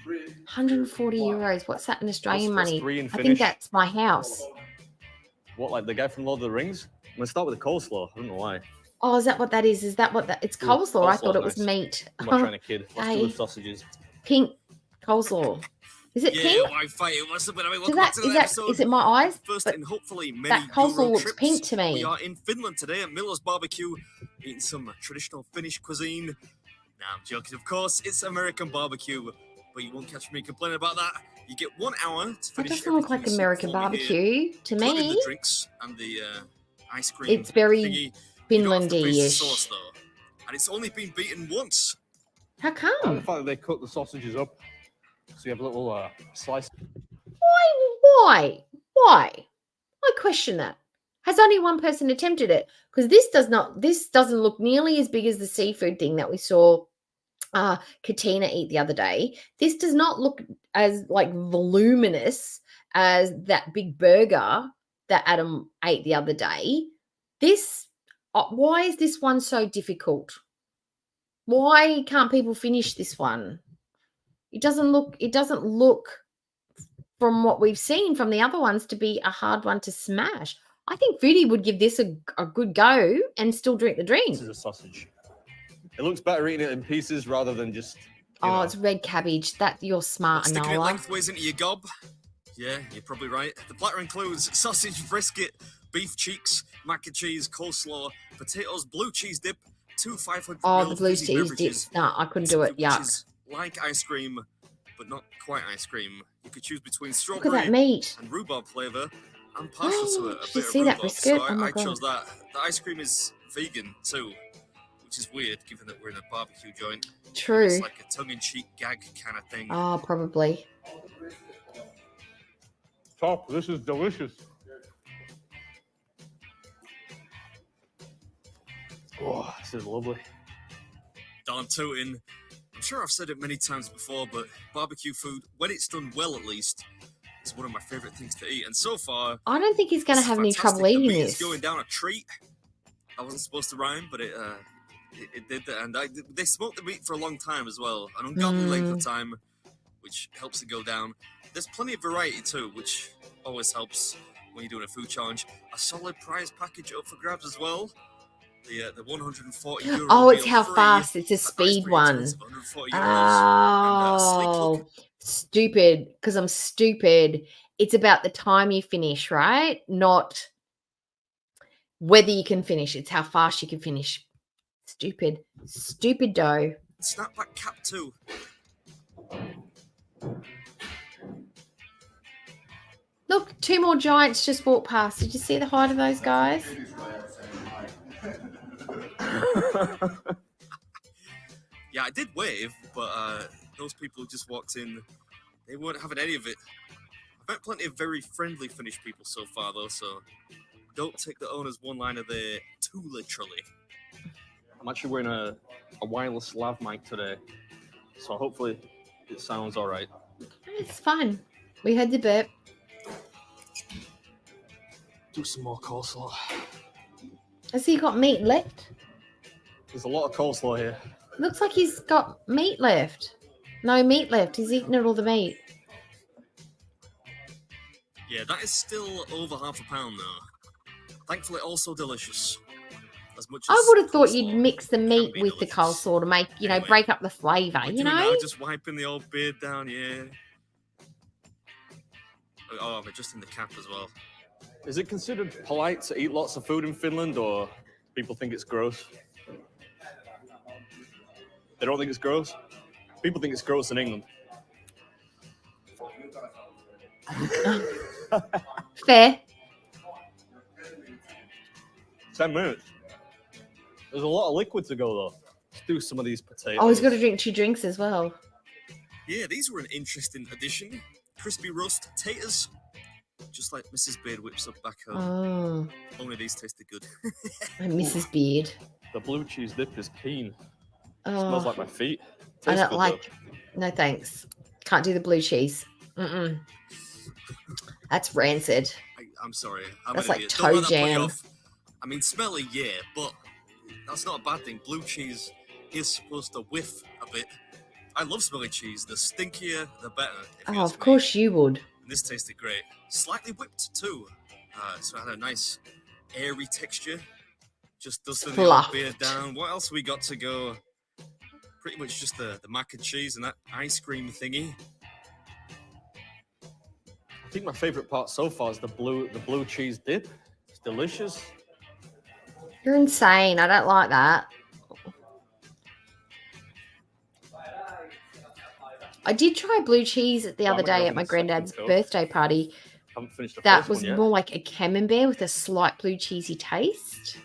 140 euros. What's that in Australian That's money? three in I think Finnish. that's my house. What, like the guy from Lord of the Rings? I'm gonna start with the coleslaw. I don't know why. Oh, is that what that is? Is that what that? It's Ooh, coleslaw. I thought it coleslaw's was nice. meat. I'm not trying to kid. Let's do Hey. the sausages. Pink coleslaw. Is it pink? What's up, everybody? Is Welcome that, back to is another that episode. is it my eyes? First But in hopefully many that coleslaw Euro looks trips. pink to me. We are in Finland today at Miller's Barbecue, eating some traditional Finnish cuisine. Now, I'm joking, of course. It's American barbecue, but you won't catch me complaining about that. You get 1 hour to That finish doesn't look like everything American for me here, barbecue to including me. the drinks and the ice cream. It's very thingy. You don't have to face the Finlandy-ish. sauce, though. And it's only been beaten once. How And the come? fact that they cut the sausages up, so you have a little slice. Why? I question that. Has only one person attempted it? Because this doesn't look nearly as big as the seafood thing that we saw Katina eat the other day. This does not look as like voluminous as that big burger that Adam ate the other day. This, why is this one so difficult? Why can't people finish this one? It doesn't look from what we've seen from the other ones to be a hard one to smash. I think Foodie would give this a good go and still drink the drink. This is a sausage. It looks better eating it in pieces rather than just. Oh, it's red cabbage. That you're smart, Sticking it Anola. lengthways into your gob. Yeah, you're probably right. The platter includes sausage brisket, beef cheeks, mac and cheese, coleslaw, potatoes, blue cheese dip, 2 500 Oh, ml the blue fizzy cheese beverages, dips. No, I couldn't do it. something which Yuck. is like ice cream, but not quite ice cream. You could choose between Look at strawberry that meat. and rhubarb flavor. I'm partial to it. A Did you bit see of that rhubarb, brisket? so Oh my I chose God. that. The ice cream is vegan too, which is weird given that we're in a barbecue joint. True. It's like a tongue-in-cheek gag kind of thing. Oh, probably. Top. This is delicious. Oh, this is lovely. Don Tootin. I'm sure I've said it many times before, but barbecue food, when it's done well at least, is one of my favorite things to eat. And so far, I don't think he's going to it's have any fantastic. trouble The eating meat is this. going down a treat. I wasn't supposed to rhyme, but it did that. And they smoked the meat for a long time as well, an ungodly length of time, which helps it go down. There's plenty of variety too, which always helps when you're doing a food challenge. A solid prize package up for grabs as well. The 140 euro. Oh, it's meal how free. fast. It's a That's speed pretty one. expensive, 140 euros. And, sleek Oh, cook. stupid. Because I'm stupid. It's about the time you finish, right? Not whether you can finish. It's how fast you can finish. Stupid. Stupid dough. Snapback cap too. Look, 2 more giants just walked past. Did you see the height of those guys? Yeah, I did wave, but those people who just walked in, they weren't having any of it. I've met plenty of very friendly Finnish people so far, though, so don't take the owner's one-liner there too literally. I'm actually wearing a wireless lav mic today, so hopefully it sounds all right. It's fine. We heard the burp. Do some more coleslaw. Has he got meat left? There's a lot of coleslaw here. Looks like he's got meat left. No meat left. He's eaten all the meat. Yeah, that is still over half a pound though. Thankfully, also delicious. As much as I would have thought coleslaw you'd mix the can meat be with the delicious. coleslaw to make, you know, Anyway, break up the flavour, we're you doing know? now, just wiping the old beard down, yeah. Oh, I'm adjusting the cap as well. Is it considered polite to eat lots of food in Finland, or people think it's gross? They don't think it's gross? People think it's gross in England. Fair. 10 minutes. There's a lot of liquid to go, though. Let's do some of these potatoes. Oh, he's got to drink 2 drinks as well. Yeah, these were an interesting addition. Crispy roast potatoes, just like Mrs. Beard whips up back home. Oh, Only these tasted good. and Mrs. Beard. The blue cheese dip is keen. Oh, Smells like my feet. I Tastes don't good, like. No thanks. Can't do the blue cheese. Mm-mm. That's rancid. I'm sorry. I'm That's an like idiot. Don't let toe that put you jam. off. I mean, smelly, yeah, but that's not a bad thing. Blue cheese is supposed to whiff a bit. I love smelly cheese. The stinkier, the better. if you Oh, ask of me. course you would. And this tasted great. Slightly whipped too. So it had a nice airy texture. Just dusting the old Fluffed. beard down. What else we got to go? Pretty much just the mac and cheese and that ice cream thingy. I think my favorite part so far is the blue cheese dip. It's delicious. You're insane. I don't like that. I did try blue cheese the other day at my granddad's birthday party. Haven't finished the That first was one yet. more like a camembert with a slight blue cheesy taste.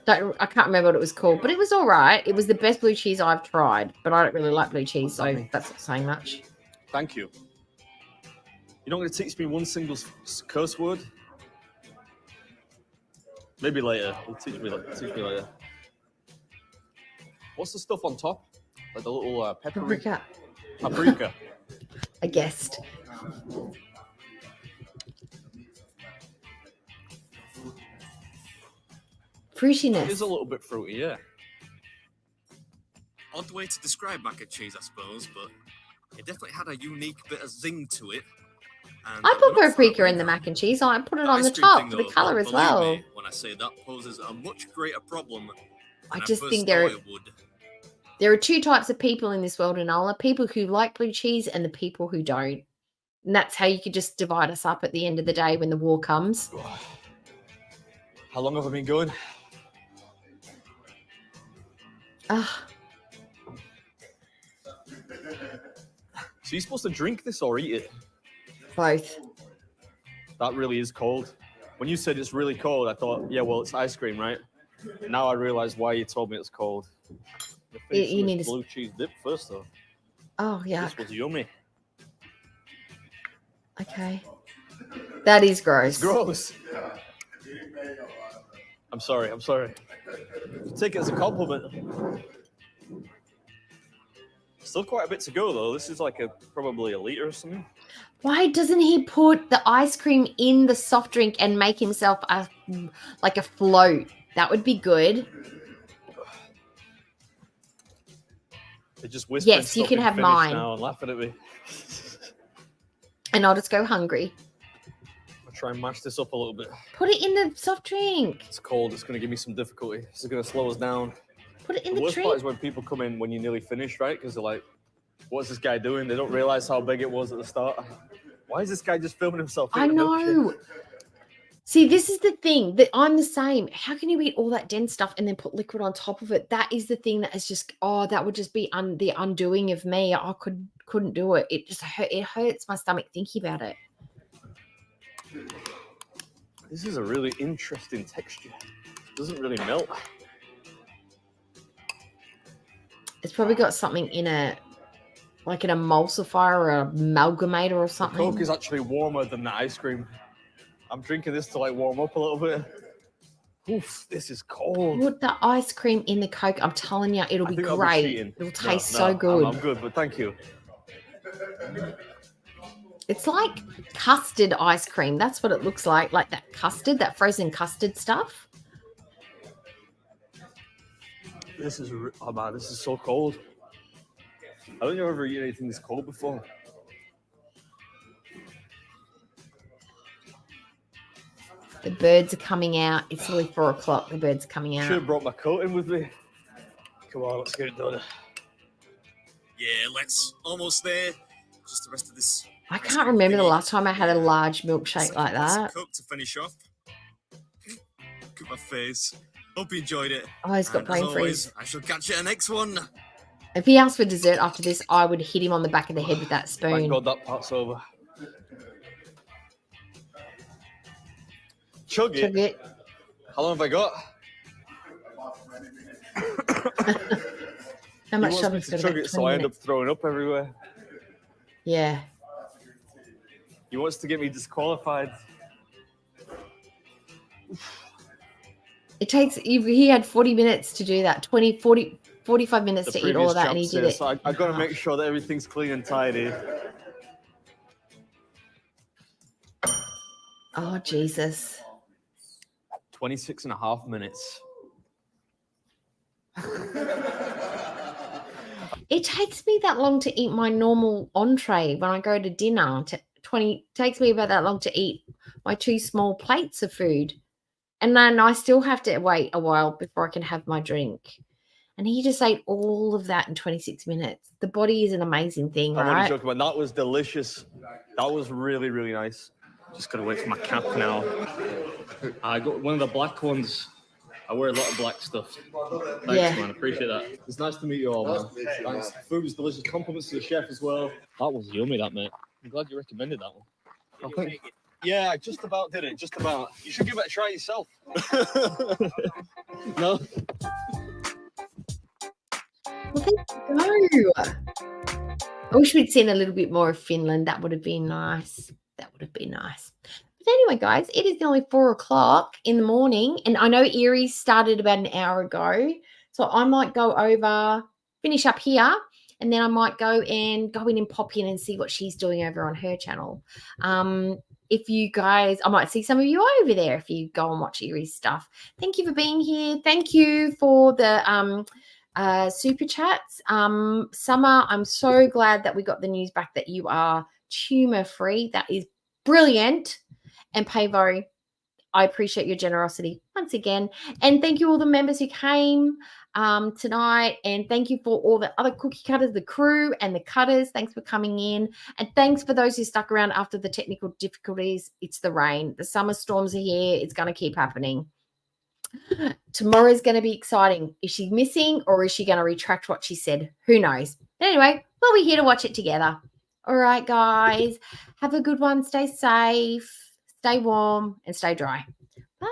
I can't remember what it was called, but it was all right. It was the best blue cheese I've tried, but I don't really like blue cheese, so that's not saying much. Thank you. You're not going to teach me one single curse word? Maybe later. You'll teach me later. What's the stuff on top? Like the little peppery? Paprika. Paprika. I guessed. It Fruitiness. is a little bit fruity, yeah. Odd way to describe mac and cheese, I suppose, but it definitely had a unique bit of zing to it. And I put we're not far paprika away in the now. mac and cheese. I put it on ice the cream top thing, for the though, colour as believe well. me when I say that poses a much greater problem than I I just first think thought there it would. are 2 types of people in this world, Enola. People who like blue cheese and the people who don't. And that's how you could just divide us up at the end of the day when the war comes. How long have I been going? Ah, So you're supposed to drink this or eat it? both. That really is cold. When you said it's really cold, I thought, yeah, well, it's ice cream, right? Now I realize why you told me it's cold. You need to... blue cheese dip first, though. Oh, yeah. This was yummy. Okay. That is gross. Gross. I'm sorry. Take it as a compliment. Still quite a bit to go, though. This is like probably a liter or something. Why doesn't he put the ice cream in the soft drink and make himself like a float? That would be good. They just whispering Yes, you stuff can in have Finnish mine. now and laughing at me. And I'll just go hungry. I'll try and mash this up a little bit. Put it in the soft drink. It's cold. It's going to give me some difficulty. This is going to slow us down. Put it in The the worst part drink. is when people come in when you're nearly finished, right? Because they're like, what's this guy doing? They don't realize how big it was at the start. Why is this guy just filming himself? I eating a milkshake? know. See, this is the thing that I'm the same. How can you eat all that dense stuff and then put liquid on top of it? That is the thing that is just, that would just be the undoing of me. I couldn't do it. It just it hurts my stomach thinking about it. This is a really interesting texture. It doesn't really melt. It's probably got something in it, like an emulsifier or an amalgamator or The something. Coke is actually warmer than the ice cream. I'm drinking this to like warm up a little bit. Oof, this is cold. Put the ice cream in the Coke. I'm telling you, it'll I be think I'll great. cheating. It'll No, taste so good. I'm good, but thank you. It's like custard ice cream. That's what it looks like that custard, that frozen custard stuff. This is oh man, this is so cold. I don't think I've ever eaten anything this cold before. The birds are coming out. It's only 4 o'clock. The birds are coming Should out. have brought my coat in with me. Come on, let's get it done. Yeah, let's almost there. Just the rest of this. I can't remember the last time I had a large milkshake like that. Coke to finish off. Look at my face. Hope you enjoyed it. Oh, he's got And brain as always, freeze. I shall catch you in the next one. If he asked for dessert after this, I would hit him on the back of the head with that Thank spoon. God that part's over. Chug it. Chug it. How long have I got? How much he wants me shoving's to got chug about it, so 20 I end up minutes? throwing up everywhere. Yeah. He wants to get me disqualified. It takes, he had 40 minutes to do that, 20, 40, 45 minutes The to eat all of previous that, and he chap's did here, it. so I got to make sure that everything's clean and tidy. Oh, Jesus. 26 and a half minutes. It takes me that long to eat my normal entree when I go to dinner. Takes me about that long to eat my 2 small plates of food. And then I still have to wait a while before I can have my drink. And he just ate all of that in 26 minutes. The body is an amazing thing, I'm only right? joking, but that was delicious. That was really, really nice. Just gotta wait for my cap now. I got one of the black ones. I wear a lot of black stuff. Thanks, Yeah. man. Appreciate that. It's nice to meet you all, man. Thanks. Food was delicious. Compliments to the chef as well. That was yummy, that, mate. I'm glad you recommended that one. I think, yeah, I just about did it. Just about. You should give it a try yourself. No? Well, there you go. I wish we'd seen a little bit more of Finland. That would have been nice. That would have been nice. But anyway, guys, it is nearly 4 o'clock in the morning. And I know Erie started about an hour ago. So I might go over, finish up here. And then I might go in and pop in and see what she's doing over on her channel. If you guys, I might see some of you over there if you go and watch Erie's stuff. Thank you for being here. Thank you for the super chats. Summer, I'm so glad that we got the news back that you are tumor free. That is brilliant. And Pavo, I appreciate your generosity once again. And thank you all the members who came tonight. And thank you for all the other cookie cutters, the crew and the cutters. Thanks for coming in. And thanks for those who stuck around after the technical difficulties. It's the rain. The summer storms are here. It's going to keep happening. Tomorrow's going to be exciting. Is she missing or is she going to retract what she said? Who knows? But anyway, we'll be here to watch it together. All right, guys. Have a good one. Stay safe. Stay warm and stay dry. Bye.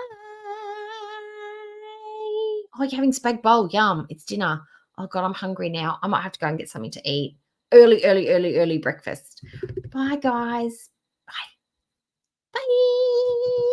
Oh, you're having spag bowl. Yum. It's dinner. Oh, God, I'm hungry now. I might have to go and get something to eat. Early breakfast. Bye, guys. Bye. Bye.